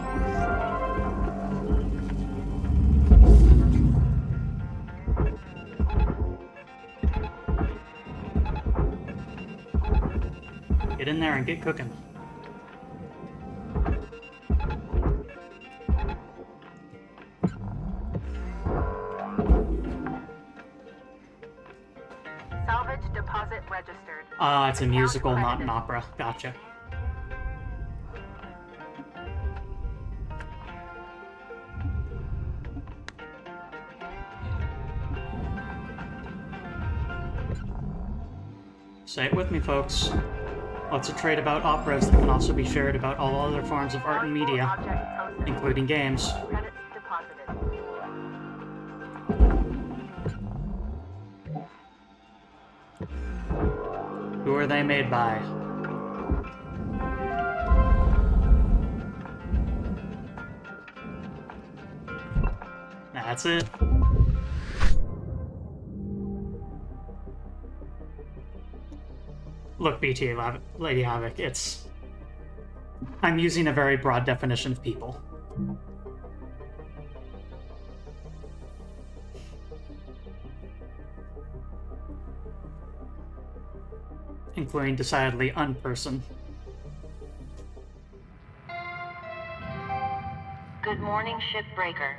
Get in there and get cooking. Salvage deposit registered. Ah, it's a Account musical, not an credited. opera. Gotcha. Say it with me, folks. Let's trade about operas that can also be shared about all other forms of art and media, Object processed. including games. Credits deposited. Who are they made by? That's it. Look, Lady Havoc, it's... I'm using a very broad definition of people. Including decidedly unperson. Warning, Shipbreaker.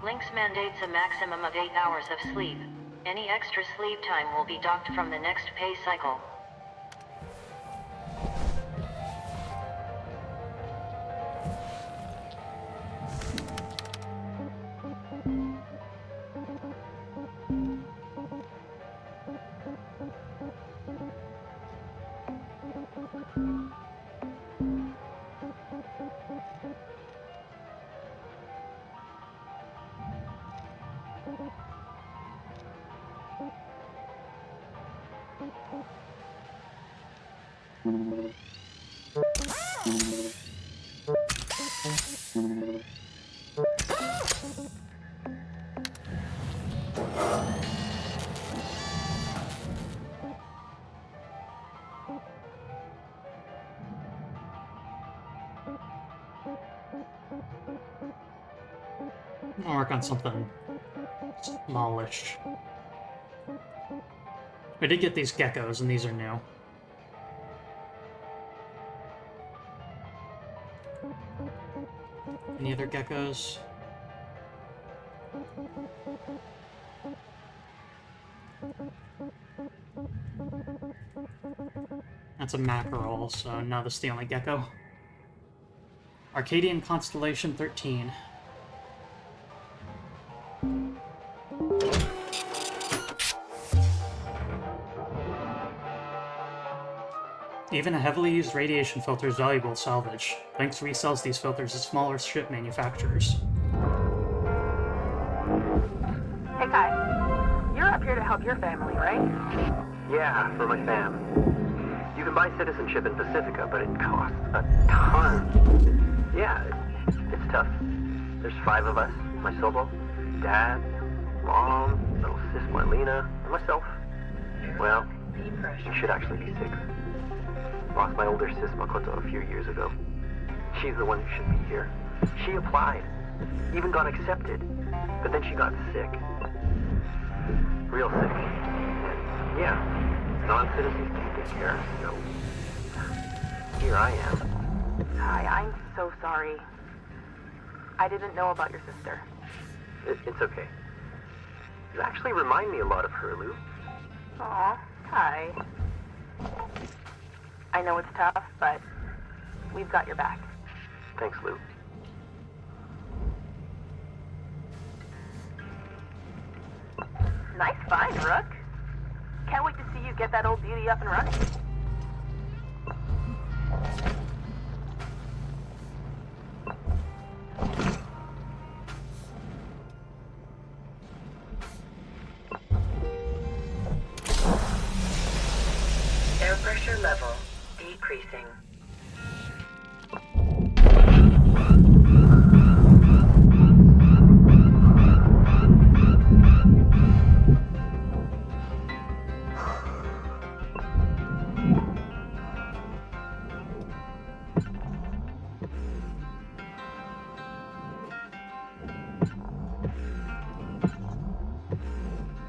Lynx mandates a maximum of 8 hours of sleep. Any extra sleep time will be docked from the next pay cycle. I'll work on something smallish. We did get these geckos, and these are new. Any other geckos? That's a mackerel, so now this is the only gecko. Arcadian Constellation 13. Even a heavily used radiation filter is valuable salvage. Lynx resells these filters to smaller ship manufacturers. Hey, Kai. You're up here to help your family, right? Yeah, for my fam. You can buy citizenship in Pacifica, but it costs a ton. Yeah, it's tough. There's 5 of us. My solo, Dad, Mom, little sis Marlena, and myself. Well, you should actually be 6. Lost my older sis Makoto a few years ago. She's the one who should be here. She applied, even got accepted, but then she got sick. Real sick. And yeah, non-citizens can't get care, so here I am. Hi, I'm so sorry. I didn't know about your sister. It's okay. You actually remind me a lot of her, Lou. Aw, hi. I know it's tough, but we've got your back. Thanks, Lou. Nice find, Rook. Can't wait to see you get that old beauty up and running. Air pressure level decreasing.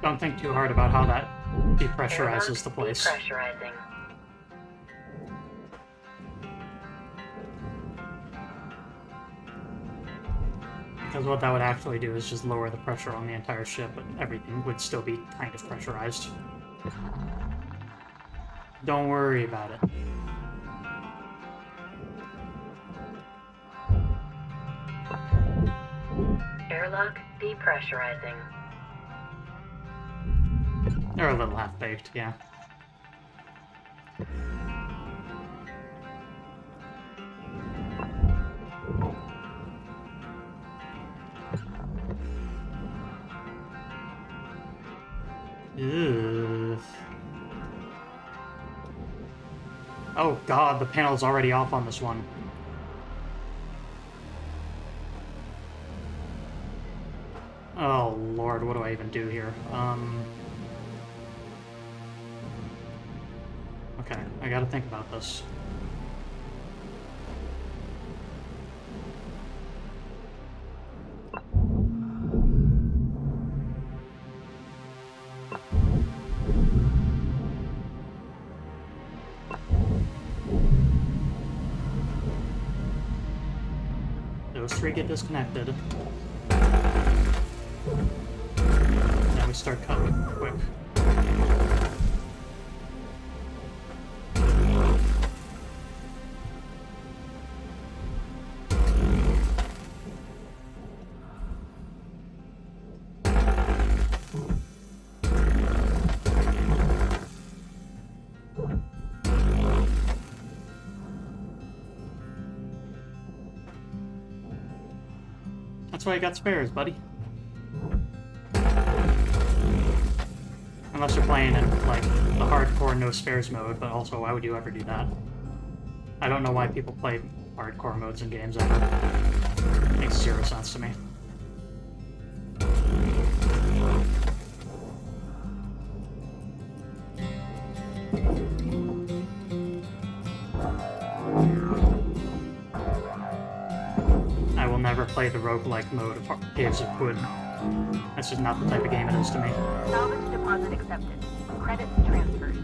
Don't think too hard about how that depressurizes the place. Depressurizing. Because what that would actually do is just lower the pressure on the entire ship, but everything would still be kind of pressurized. Don't worry about it. Airlock depressurizing. They're a little half-baked, yeah. Ugh. Oh god, the panel's already off on this one. Oh lord, what do I even do here? Okay, I gotta think about this. those three get disconnected. Now we start cutting quick. That's why you got spares, buddy. Unless you're playing in, like, the hardcore no spares mode, but also, why would you ever do that? I don't know why people play hardcore modes in games ever. It makes zero sense to me. I will never play the roguelike mode of Caves of Wood. That's just not the type of game it is to me. Salvage deposit accepted. Credits transferred.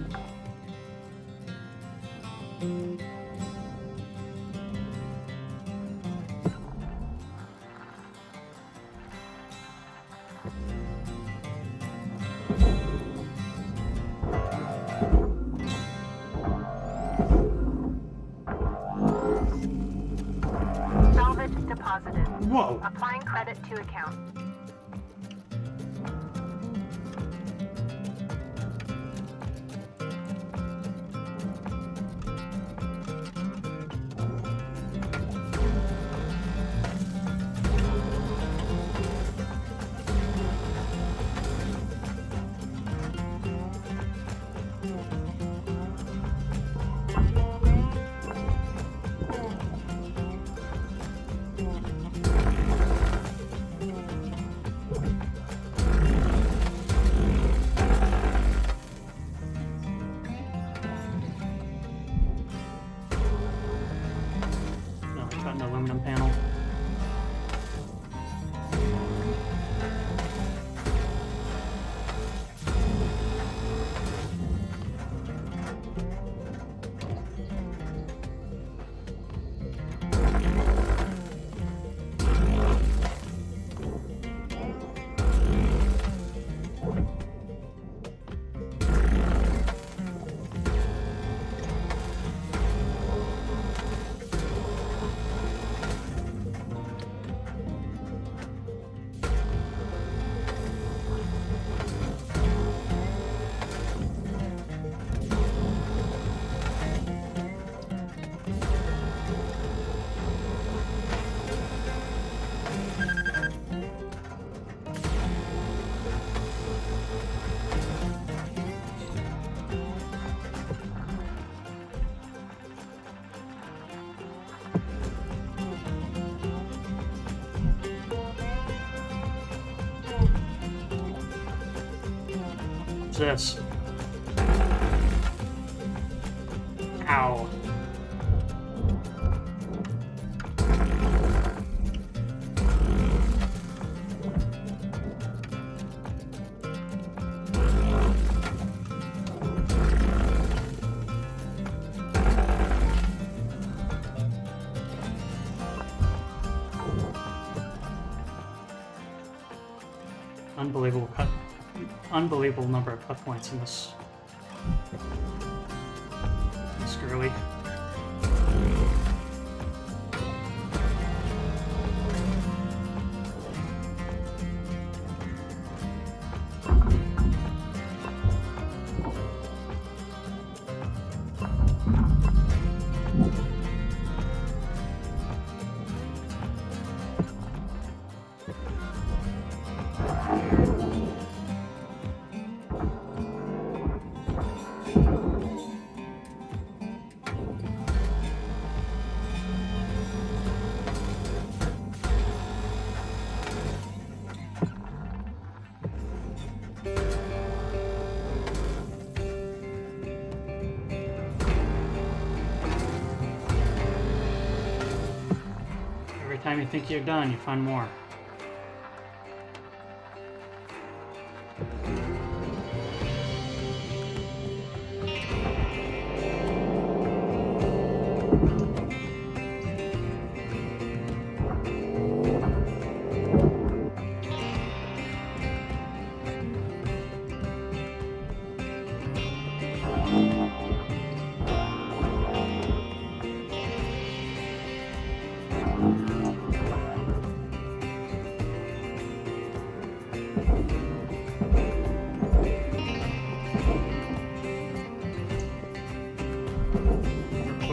Salvage deposited. Whoa! Applying credit to account. Got an aluminum panel. What's this? Ow. Unbelievable number of cut points in this. Screwy. Every time you think you're done, you find more.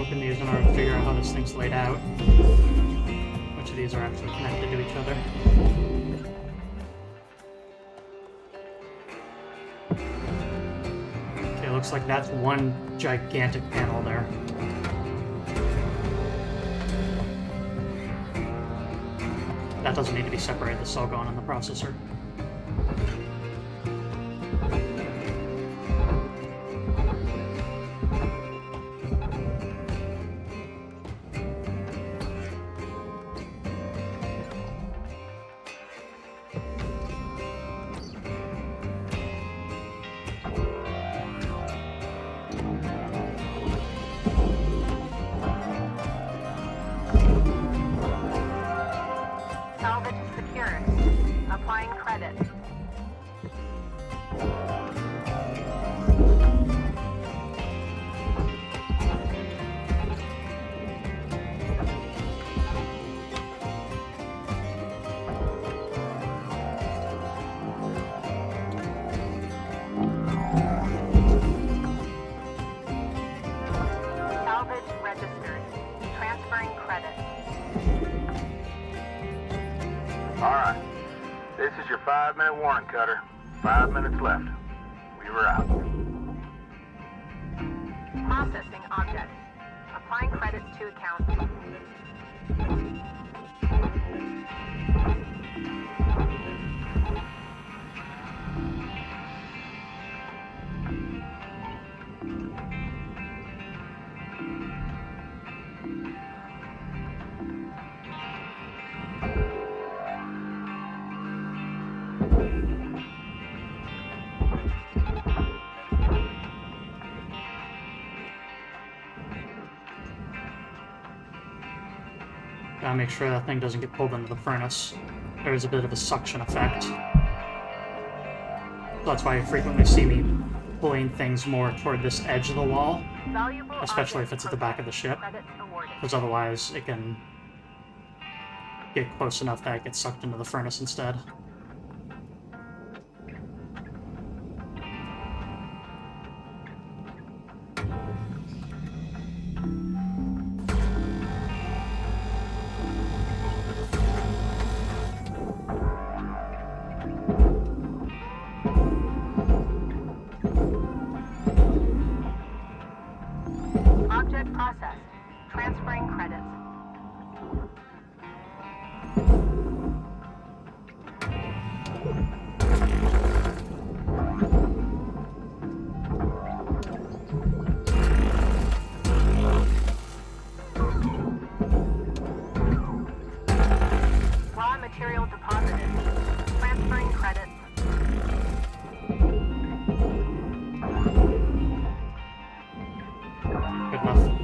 open these in order to figure out how this thing's laid out. Which of these are actually connected to each other. Okay, looks like that's one gigantic panel there. That doesn't need to be separated, this is all going in the processor. Salvage secured. Applying credit. Salvage registered. Transferring credit. Alright. This is your 5-minute warning, Cutter. 5 minutes left. We were out. Processing object. Applying credits to account. Gotta make sure that thing doesn't get pulled into the furnace. There is a bit of a suction effect. That's why you frequently see me pulling things more toward this edge of the wall, Valuable especially if object it's at the back of the ship, credits awarded. because otherwise it can get close enough that it gets sucked into the furnace instead. Object processed. Transferring credits. Raw material deposited. Transferring credits. Good enough.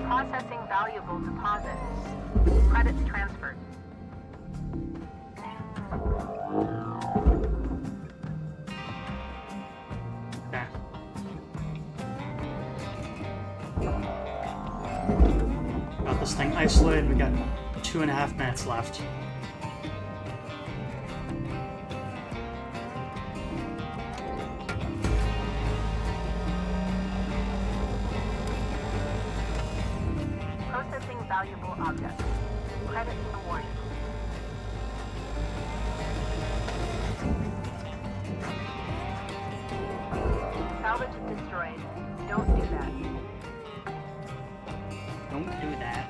Processing valuable deposit. Credits transferred. Okay. Got this thing isolated, we got 2.5 minutes left. Processing valuable object. Credits awarded. Salvage destroyed. Don't do that. Don't do that.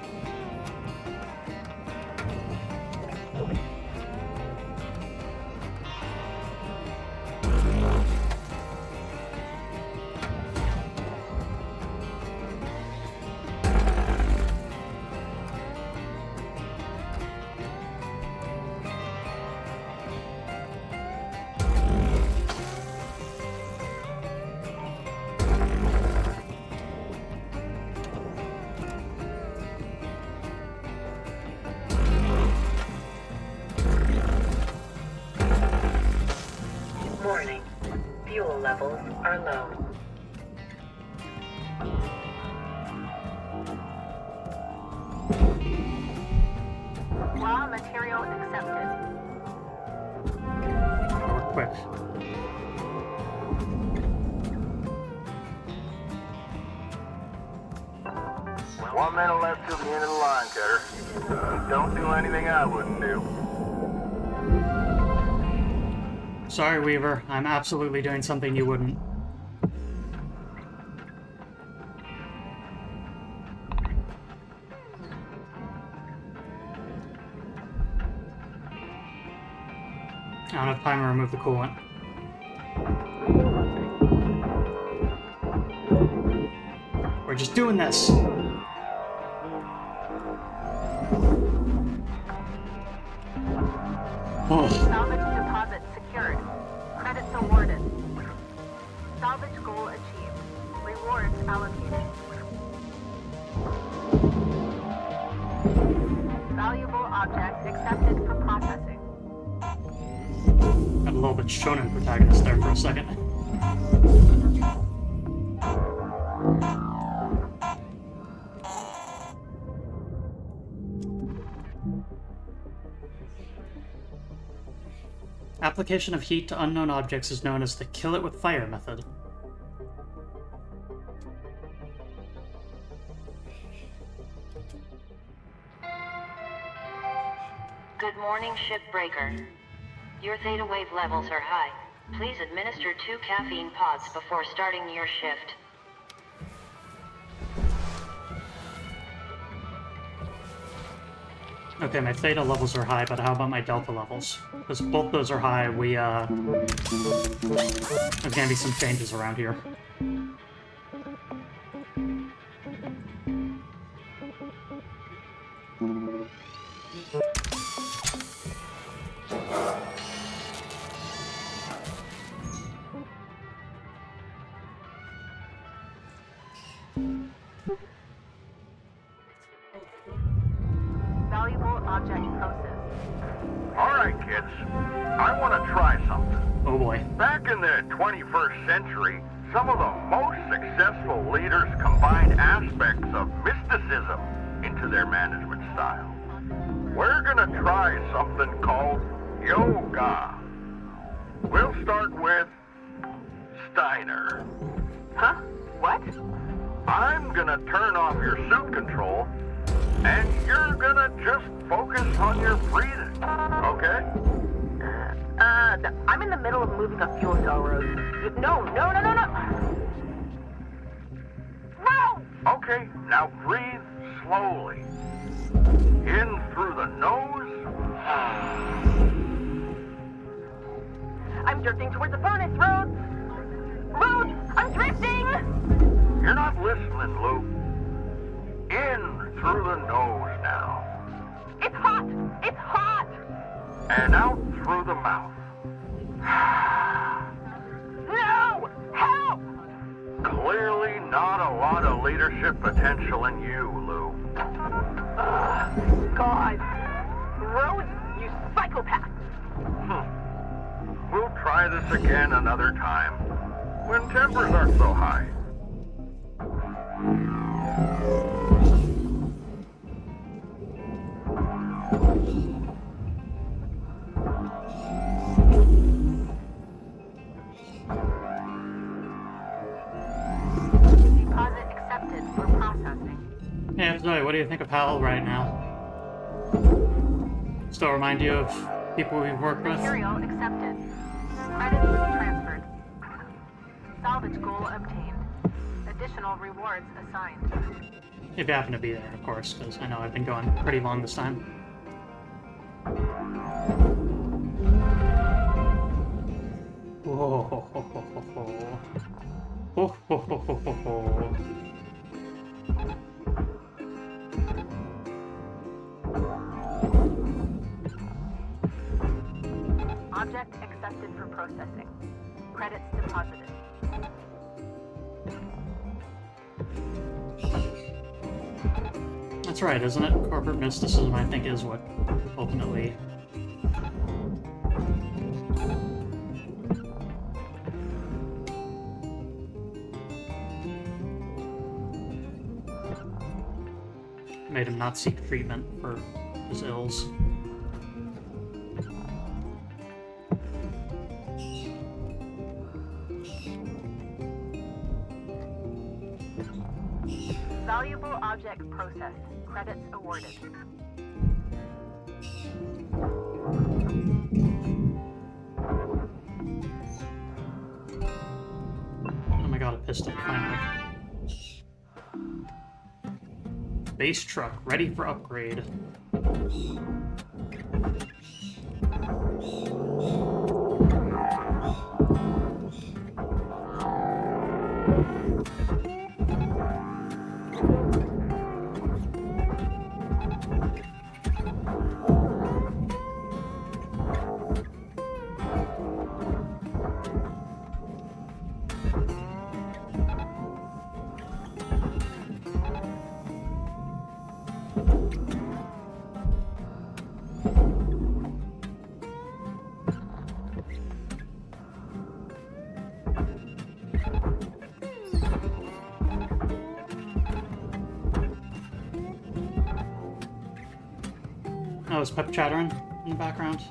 Fuel levels are low. Raw material accepted. Or quick. One minute left till the end of the line, Cutter. Don't do anything I wouldn't do. Sorry, Weaver. I'm absolutely doing something you wouldn't. I don't have time to remove the coolant. We're just doing this. Oh. Salvage deposit secured. Credits awarded. Salvage goal achieved. Rewards allocated. Valuable object accepted for processing. Got a little bit shonen protagonist there for a second. Application of heat to unknown objects is known as the kill it with fire method. Good morning, Shipbreaker. Your theta wave levels are high. Please administer 2 caffeine pods before starting your shift. Okay, my theta levels are high, but how about my delta levels? Because both those are high, there's gonna be some changes around here. Valuable object process. All right, kids. I want to try something. Oh boy. Back in the 21st century, some of the most successful leaders combined aspects of mysticism into their management style. We're gonna try something called yoga. We'll start with Steiner. Huh? What? I'm gonna turn off your suit control, and you're gonna just focus on your breathing, okay? I'm in the middle of moving a fuel cell road. No. No! Okay, now breathe slowly. In through the nose. I'm drifting towards the furnace road. Road! I'm drifting! You're not listening, Lou. In through the nose now. It's hot! It's hot! And out through the mouth. No! Help! Clearly not a lot of leadership potential in you, Lou. God. Rose, you psychopath! We'll try this again another time, when tempers aren't so high. Deposit accepted for processing. Yeah, Zoe, what do you think of Hal right now? Still remind you of people we've worked with? Material accepted. Credits transferred. Salvage goal obtained. Additional rewards assigned. If you happen to be there, of course, because I know I've been going pretty long this time. Whoa, ho, ho, ho, ho, ho. Ho, ho, ho, ho, ho, ho. Object accepted for processing. Credits deposited. That's right, isn't it? Corporate mysticism, I think, is what ultimately... made him not seek treatment for his ills. Valuable object processed. Credits awarded. Oh my god, a pistol, finally. Base truck, ready for upgrade. Oh, is Pep chattering in the background?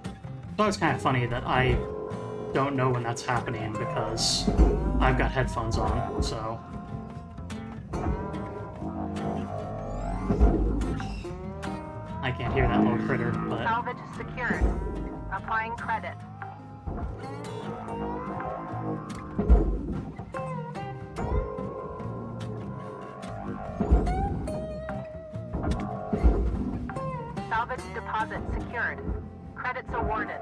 It's always kind of funny that I don't know when that's happening because I've got headphones on, so... I can't hear that little critter, but... Salvage secured. Applying credit. Salvage deposit secured. Credits awarded.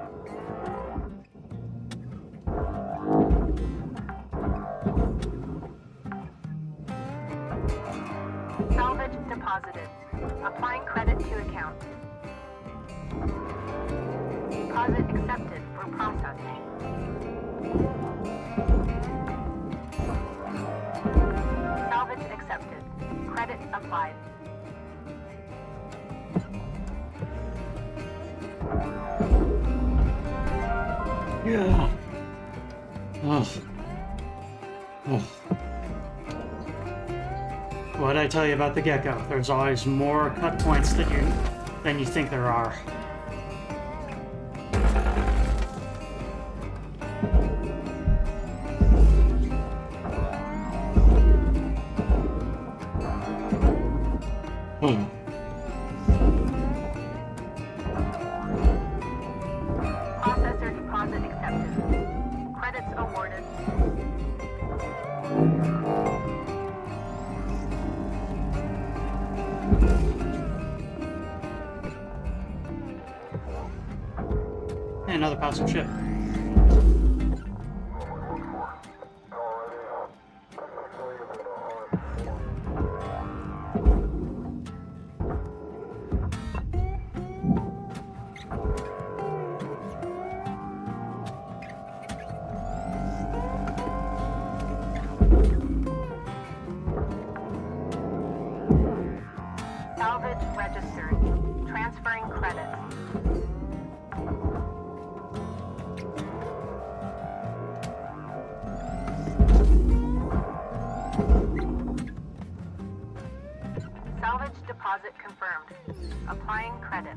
Salvage deposited. Applying credit to account. Deposit accepted for processing. Salvage accepted. Credit applied. Yeah. Ugh. Ugh. What did I tell you about the gecko? There's always more cut points than you think there are. Processor deposit accepted. Credits awarded. Hey, another passing ship. Salvage registered. Transferring credits. Salvage deposit confirmed. Applying credit.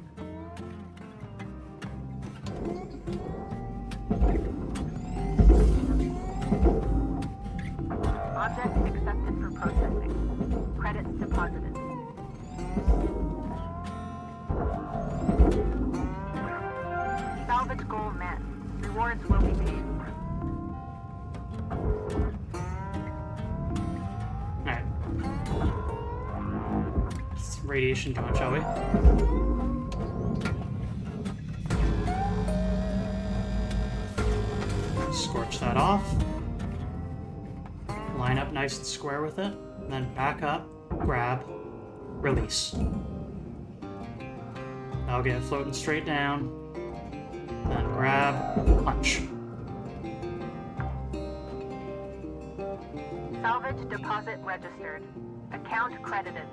Object accepted for processing. Credits deposited. Salvage goal met. Rewards will be paid. Alright. Let's radiation going, shall we? Scorch that off. Line up nice and square with it. And then back up, grab, release. I'll get it floating straight down. Then grab, punch. Salvage deposit registered. Account credited.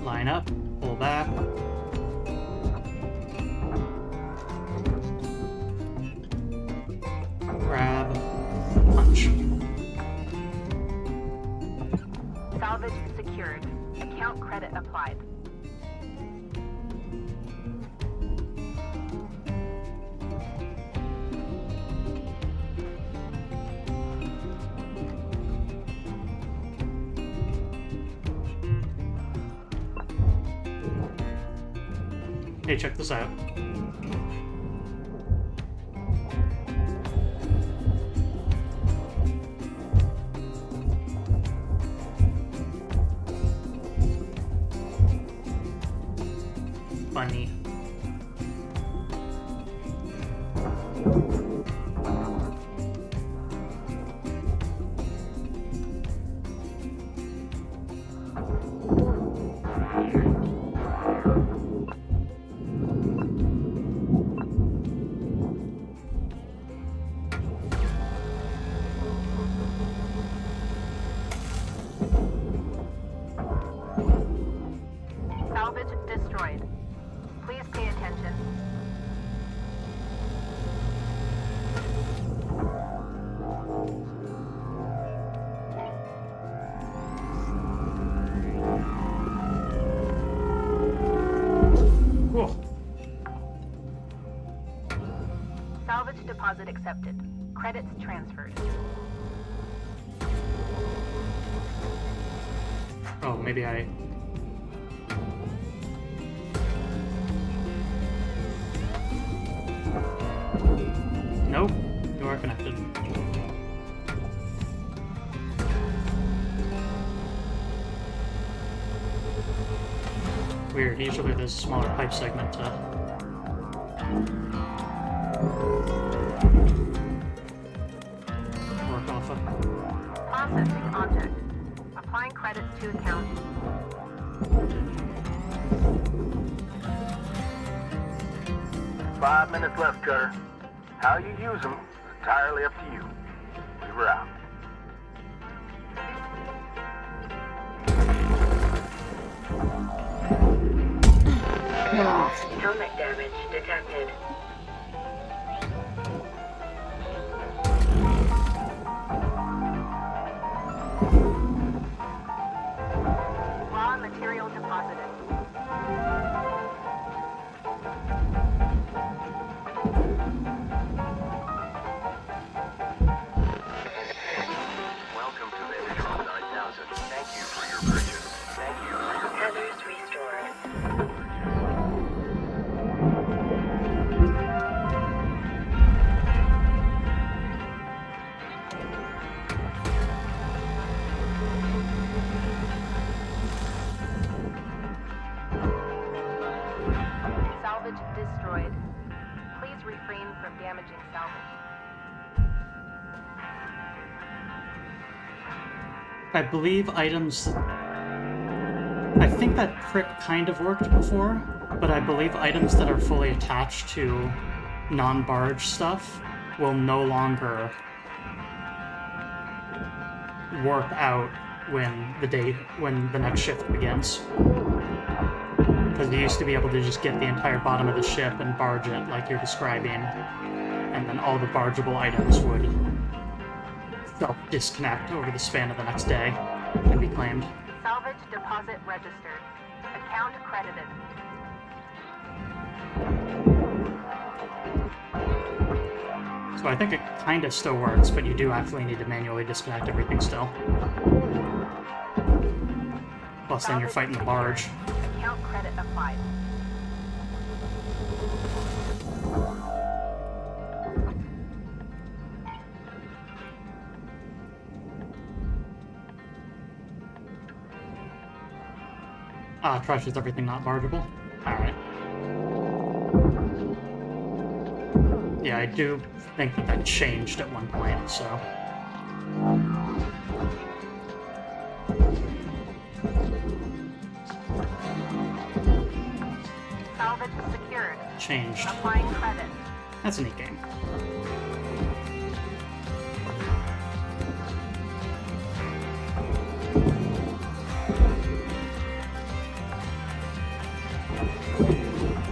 Line up, pull back. Salvage secured. Account credit applied. Hey, check this out. Funny. Salvage destroyed. Please pay attention. Cool. Salvage deposit accepted. Credits transferred. Oh, maybe I... Nope, you are connected. Weird, usually there's a smaller pipe segment to work off of. Processing object. Applying credits to account. 5 minutes left, Cutter. How you use them is entirely up to you. We were out. Helmet damage detected. Raw material deposited. Welcome to the Intron 9000. Thank you for your purchase. Thank you for your Tethers restored. Salvage destroyed. Please refrain from damaging salvage. I believe items... I think that trick kind of worked before, but I believe items that are fully attached to non-barge stuff will no longer work out when the next shift begins. Because you used to be able to just get the entire bottom of the ship and barge it like you're describing, and then all the bargeable items would self-disconnect over the span of the next day and be claimed. Salvage deposit registered. Account credited. So I think it kind of still works, but you do actually need to manually disconnect everything still. Plus then you're fighting the barge. Account credit applied. Trash is everything not bargeable? Alright. Yeah, I do think that changed at one point, so... Salvage secured. Changed. Applying credit. That's a neat game.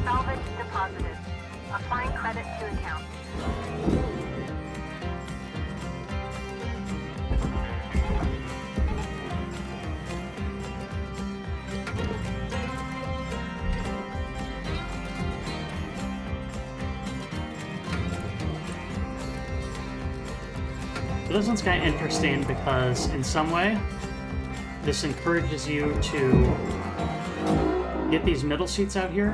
Salvage deposited. Applying credit to account. this one's kind of interesting because in some way, this encourages you to get these middle seats out here.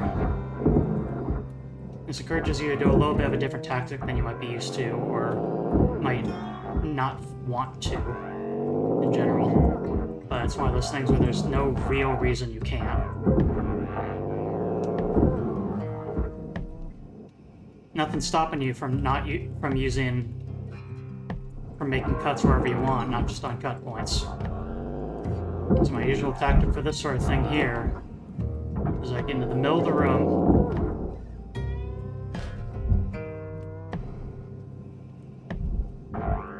This encourages you to do a little bit of a different tactic than you might be used to, or might not want to, in general. But it's one of those things where there's no real reason you can't. Nothing's stopping you from making cuts wherever you want, not just on cut points. So my usual tactic for this sort of thing here is I get into the middle of the room,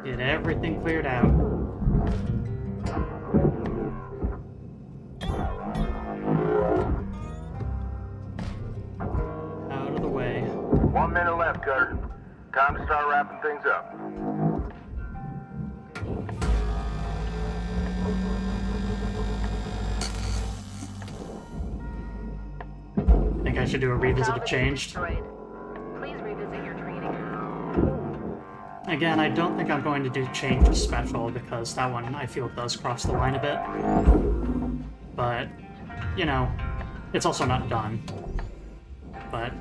get everything cleared out. Out of the way. 1 minute left, Cutter. Time to start wrapping things up. Think I should do a revisit of Changed. Please revisit your training. Again, I don't think I'm going to do Changed Special because that one I feel does cross the line a bit. But, you know, it's also not done. But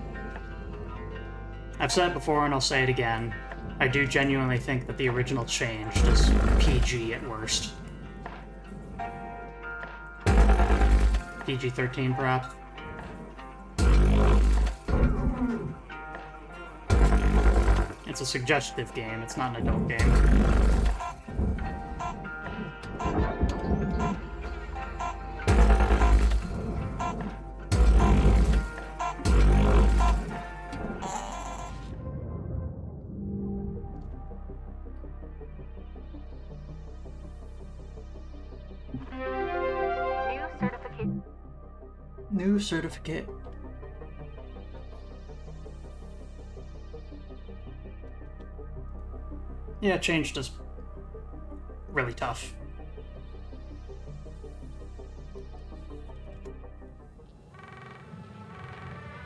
I've said it before and I'll say it again. I do genuinely think that the original Changed is PG at worst. PG-13 perhaps. It's a suggestive game, it's not an adult game. New certificate. Yeah, Changed is really tough.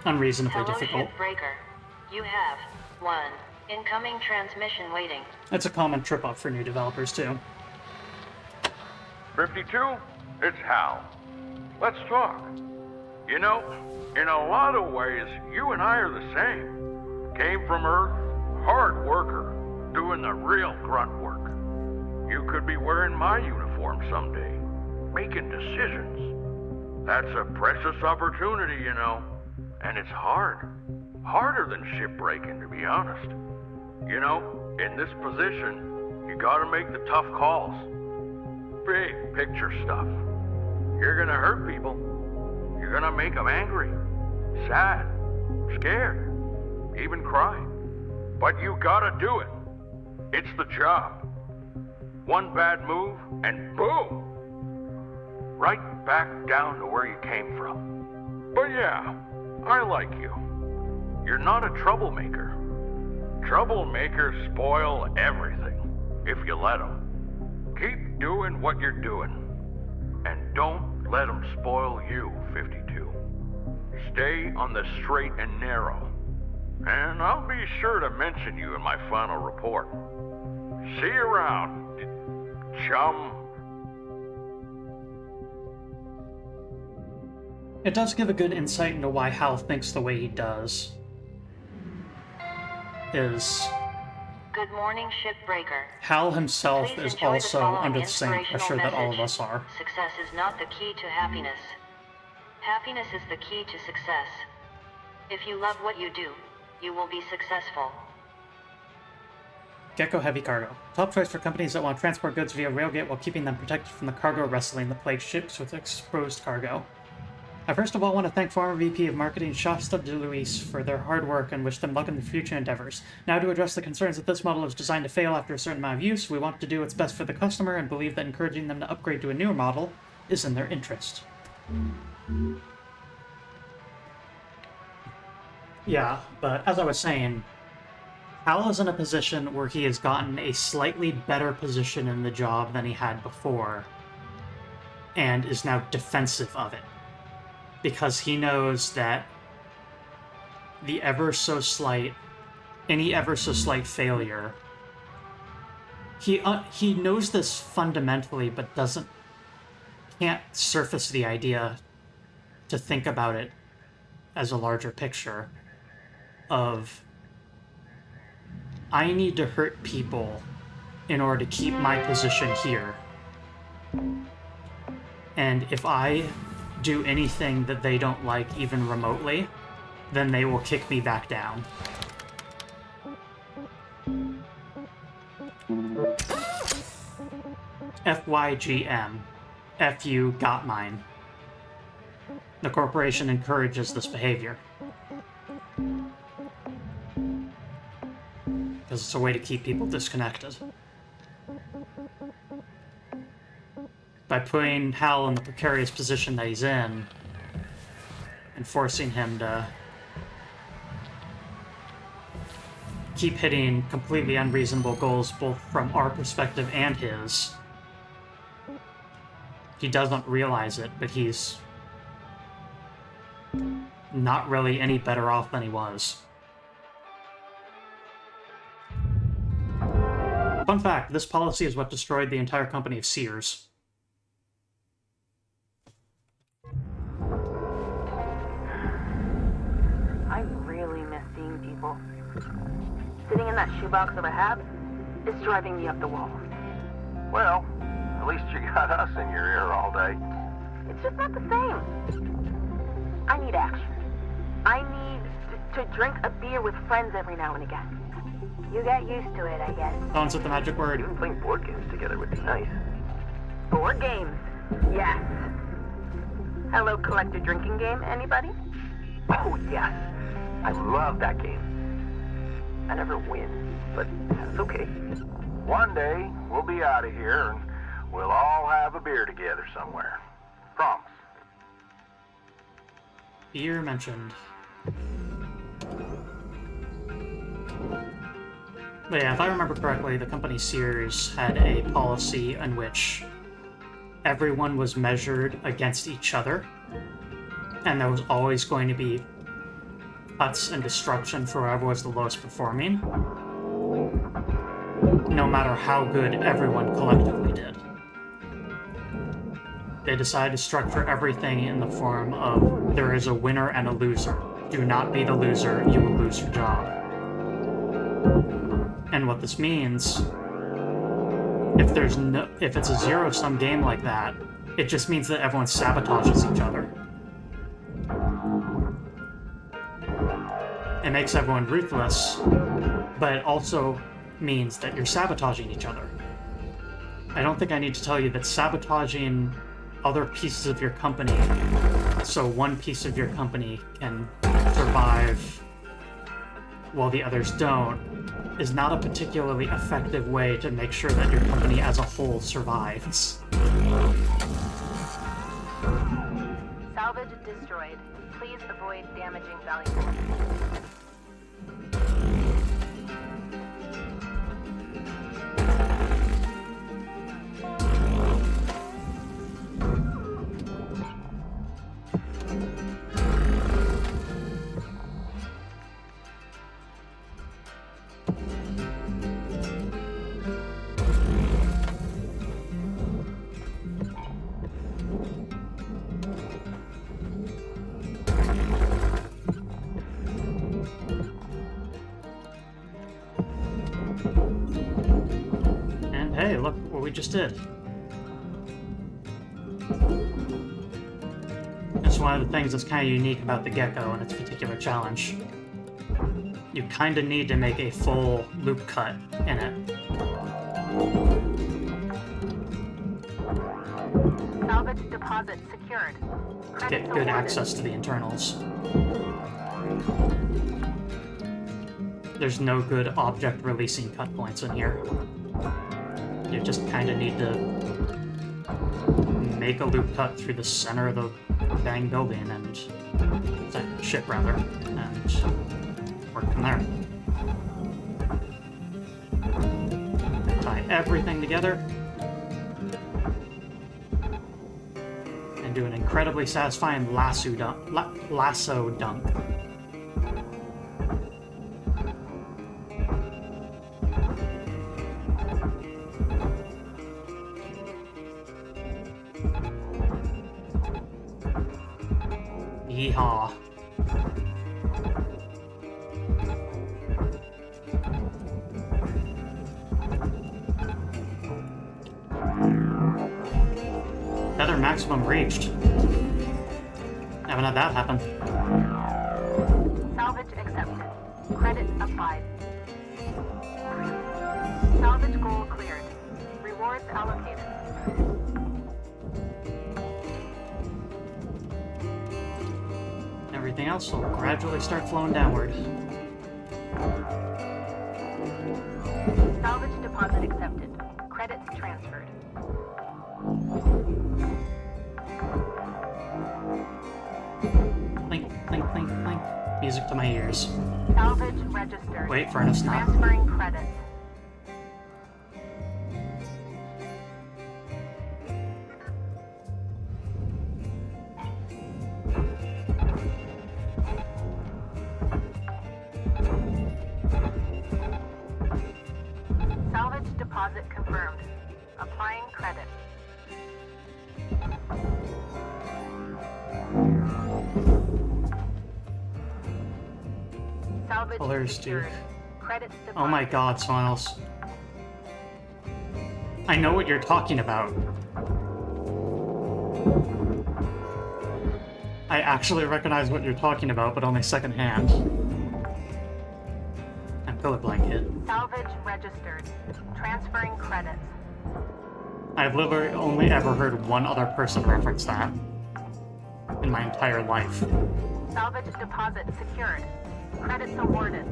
Unreasonably Hello, difficult. Shipbreaker. You have 1 incoming transmission waiting. That's a common trip-up for new developers, too. 52, it's Hal. Let's talk. You know, in a lot of ways, you and I are the same. Came from Earth, hard worker, doing the real grunt work. You could be wearing my uniform someday, making decisions. That's a precious opportunity, you know. And it's hard. Harder than shipbreaking, to be honest. You know, in this position, you gotta make the tough calls. Big picture stuff. You're gonna hurt people. You're gonna make them angry, sad, scared, even cry. But you gotta do it. It's the job. One bad move, and boom! Right back down to where you came from. But yeah, I like you. You're not a troublemaker. Troublemakers spoil everything, if you let them. Keep doing what you're doing. And don't let them spoil you, 52. Stay on the straight and narrow. And I'll be sure to mention you in my final report. See you around, chum. It does give a good insight into why Hal thinks the way he does. Good morning, Shipbreaker. Hal himself Please is enjoy the also following under the same inspirational pressure that all of message. us are. Success is not the key to happiness. Happiness is the key to success. If you love what you do, you will be successful. Gecko Heavy Cargo. Top choice for companies that want to transport goods via railgate while keeping them protected from the cargo wrestling that plagues ships with exposed cargo. I first of all want to thank former VP of Marketing Shasta DeLuise for their hard work and wish them luck in their future endeavors. Now to address the concerns that this model is designed to fail after a certain amount of use, we want to do what's best for the customer and believe that encouraging them to upgrade to a newer model is in their interest. Yeah, but as I was saying, Hal is in a position where he has gotten a slightly better position in the job than he had before, and is now defensive of it. Because he knows that any ever so slight failure he knows this fundamentally, but can't surface the idea to think about it as a larger picture of I need to hurt people in order to keep my position here. And if I do anything that they don't like even remotely, then they will kick me back down. FYGM. F you got mine. The corporation encourages this behavior. Because it's a way to keep people disconnected. By putting Hal in the precarious position that he's in, and forcing him to keep hitting completely unreasonable goals both from our perspective and his. He doesn't realize it, but he's not really any better off than he was. Fun fact, this policy is what destroyed the entire company of Sears. I really miss seeing people. Sitting in that shoebox of a hab is driving me up the wall. Well, at least you got us in your ear all day. It's just not the same. I need action. I need to drink a beer with friends every now and again. You get used to it, I guess. Someone said the magic word. Even playing board games together would be nice. Board games. Yes. Hello, collector drinking game, anybody? Oh, yes. I love that game. I never win, but that's okay. One day, we'll be out of here and we'll all have a beer together somewhere. Promise. Beer mentioned. But yeah, if I remember correctly, the company Sears had a policy in which everyone was measured against each other, and there was always going to be cuts and destruction for whoever was the lowest performing, no matter how good everyone collectively did. They decided to structure everything in the form of there is a winner and a loser. Do not be the loser, you will lose your job. And what this means, if it's a zero-sum game like that, it just means that everyone sabotages each other. It makes everyone ruthless, but it also means that you're sabotaging each other. I don't think I need to tell you that sabotaging other pieces of your company so one piece of your company can survive while the others don't is not a particularly effective way to make sure that your company as a whole survives. Salvage destroyed. Please avoid damaging valuables. And hey, look what we just did. It's one of the things that's kind of unique about the Gecko and its particular challenge. You kind of need to make a full loop cut in it. Salvage deposit secured. To get good access to the internals. There's no good object releasing cut points in here. You just kind of need to make a loop cut through the center of the dang building and ship rather, and work from there. Tie everything together and do an incredibly satisfying lasso dunk. Yeehaw. Feather maximum reached. Haven't had that happen. Salvage accepted. Credit applied. Salvage goal cleared. Rewards allocated. Everything else will gradually start flowing downward. Salvage deposit accepted. Credits transferred. Clink, clink, clink, clink. Music to my ears. Salvage registered. Wait, furnace not. Transferring credits. Salvage deposit confirmed. Applying credit. Salvage Colors, secured. dude. Credits Oh my deposited. god, Smiles. I know what you're talking about. I actually recognize what you're talking about, but only secondhand. I'm colorblind, kid. Salvage registered. Transferring credits. I've literally only ever heard one other person reference that in my entire life. Salvage deposit secured. Credits awarded.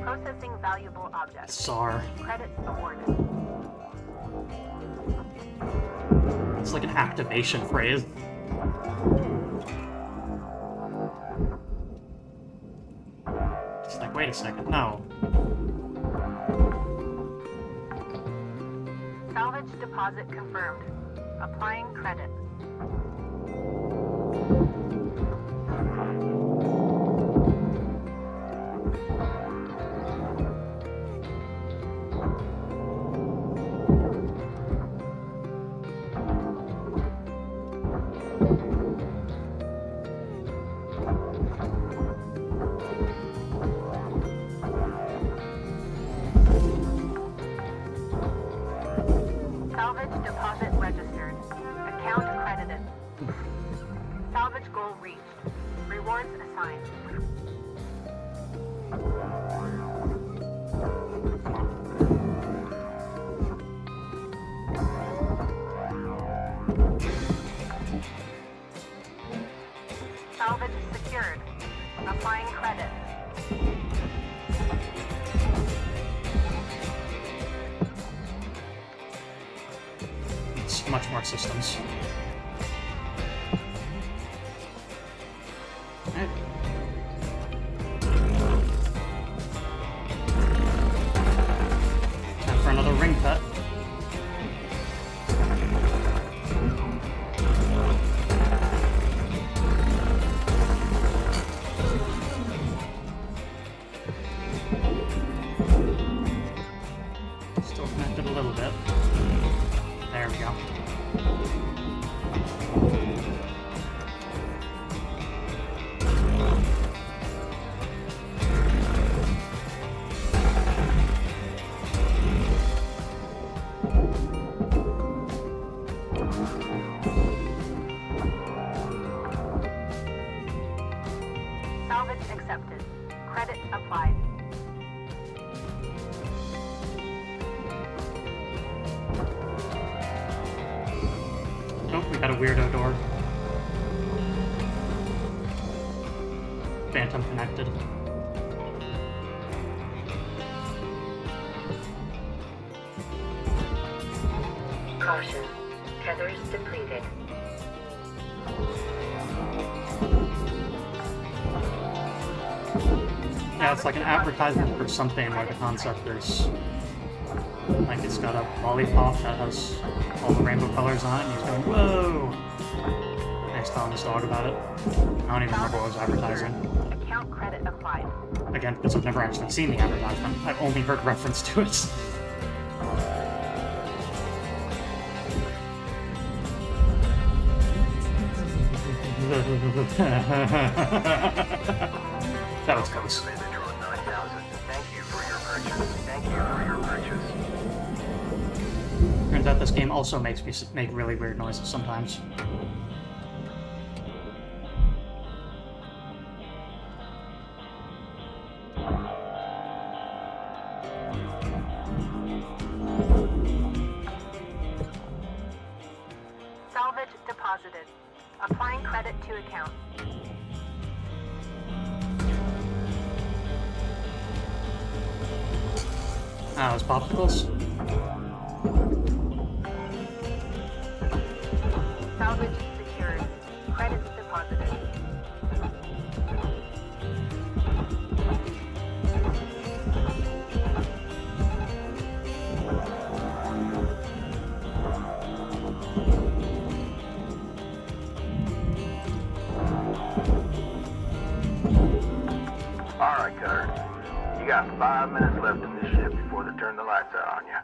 Processing valuable objects. SAR. Credits awarded. It's like an activation phrase. It's like, wait a second, no. Salvage deposit confirmed. Applying credit. Salvage deposit registered. Account credited. Salvage goal reached. Rewards assigned. Salvage secured. Applying credit. It's much more systems. Alright. Time for another ring cut. Still connected a little bit. There we go. Salvage accepted. Credit applied. Oh, we got a weirdo door. Phantom connected. Caution. Tethers depleted. Yeah, it's like an advertisement for something where the concept is like it's got a lollipop that has all the rainbow colors on it, and he's going, whoa! And he's telling his dog about it. I don't even remember what I was advertising. Account Account credit applied. Again, because I've never actually seen the advertisement. I've only heard reference to it. That was close. Megatron 9000. Thank you for your purchase. Thank you for your purchase. Turns out this game also makes me make really weird noises sometimes. Salvage deposited. Applying credit to account. Ah, those popsicles? Salvage secured. Credits deposited. All right, Cutter. You got 5 minutes left in this ship before they turn the lights out on you.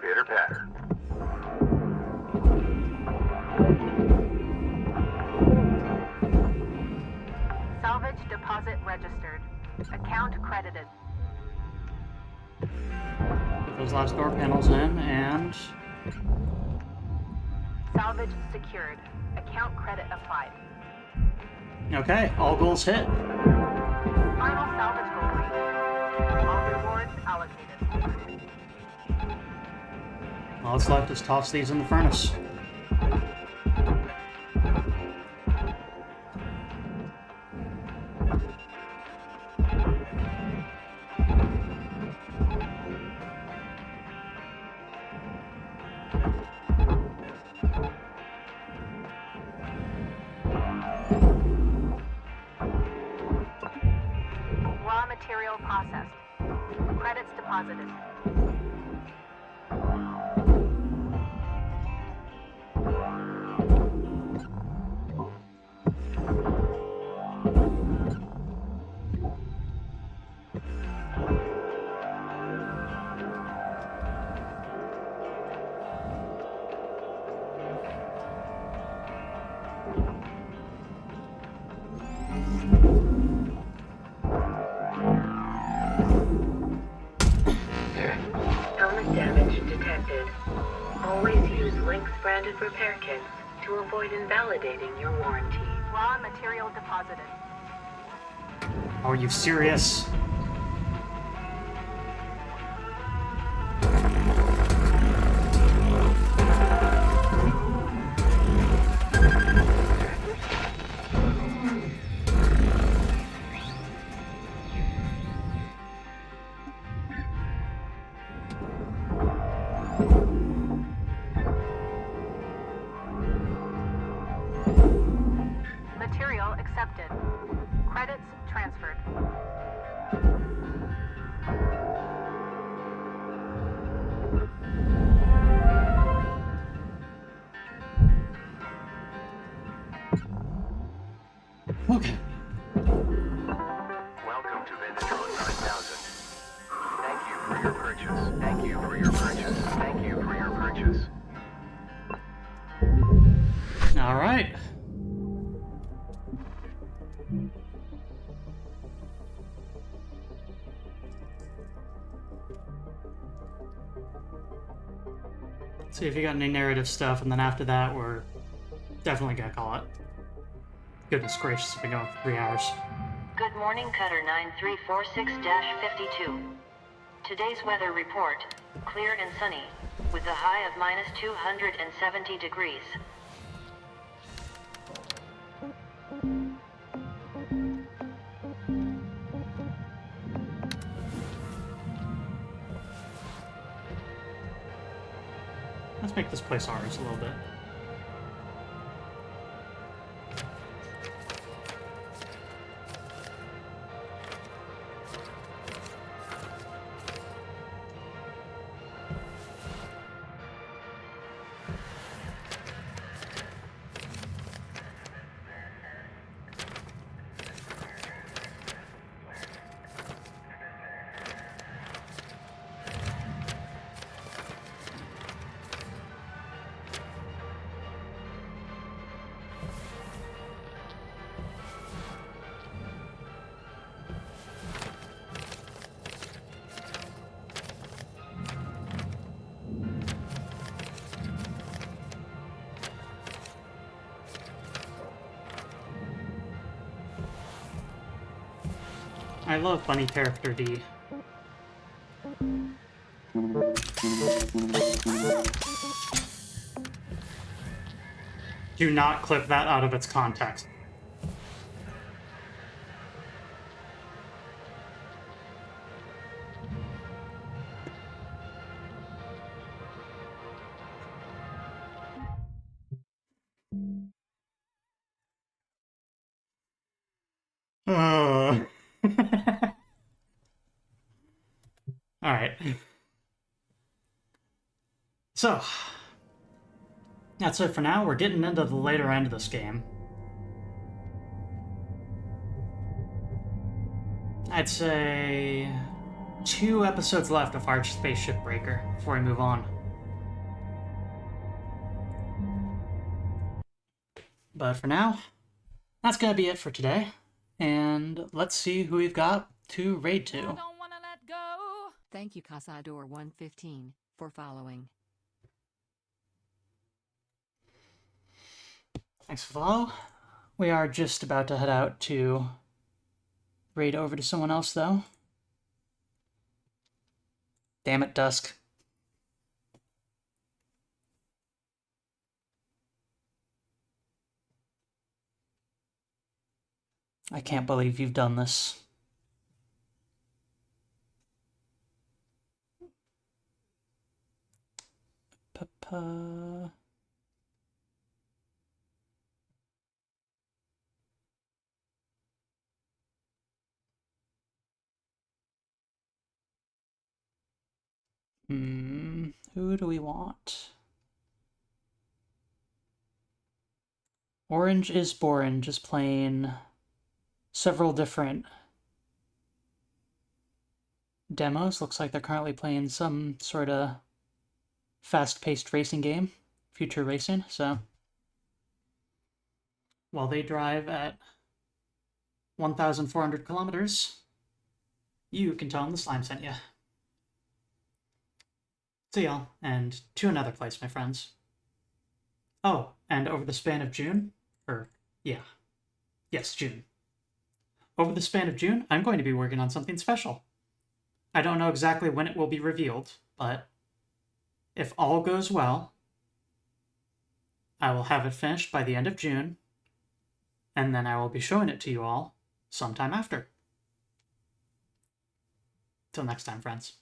Pitter patter. Salvage deposit registered. Account credited. Put those last door panels in, and... Salvage secured. Account credit applied. Okay, all goals hit. Final salvage complete. All rewards allocated. All that's left is toss these in the furnace. Raw material processed. Credits deposited. Helmet damage detected. Always use Lynx branded repair kits to avoid invalidating your warranty. Raw material deposited. Are you serious? Material accepted. Credits transferred. Okay. Welcome to Megatron 9000. Thank you for your purchase. Thank you for your purchase. Thank you for your purchase. All right. See if you got any narrative stuff, and then after that, we're definitely gonna call it. Goodness gracious, it's been going for 3 hours. Good morning, Cutter 9346-52. Today's weather report, clear and sunny, with a high of minus 270 degrees. Let's make this place ours a little bit. I love Bunny Character D. Do not clip that out of its context. Alright. So, that's it for now. We're getting into the later end of this game. I'd say 2 episodes left of Hardspace Shipbreaker before we move on. But for now, that's gonna be it for today. And let's see who we've got to raid to. I don't wanna let go. Thank you, Casador115, for following. Thanks for the follow. We are just about to head out to raid over to someone else, though. Damn it, Dusk. I can't believe you've done this. Papa. Who do we want? Orange is Boring, just playing several different demos. Looks like they're currently playing some sort of fast-paced racing game, Future Racing, so while they drive at 1,400 kilometers, you can tell them the slime sent you. See y'all, and to another place, my friends. Oh, and over the span of June, June. Over the span of June, I'm going to be working on something special. I don't know exactly when it will be revealed, but if all goes well, I will have it finished by the end of June, and then I will be showing it to you all sometime after. Till next time, friends.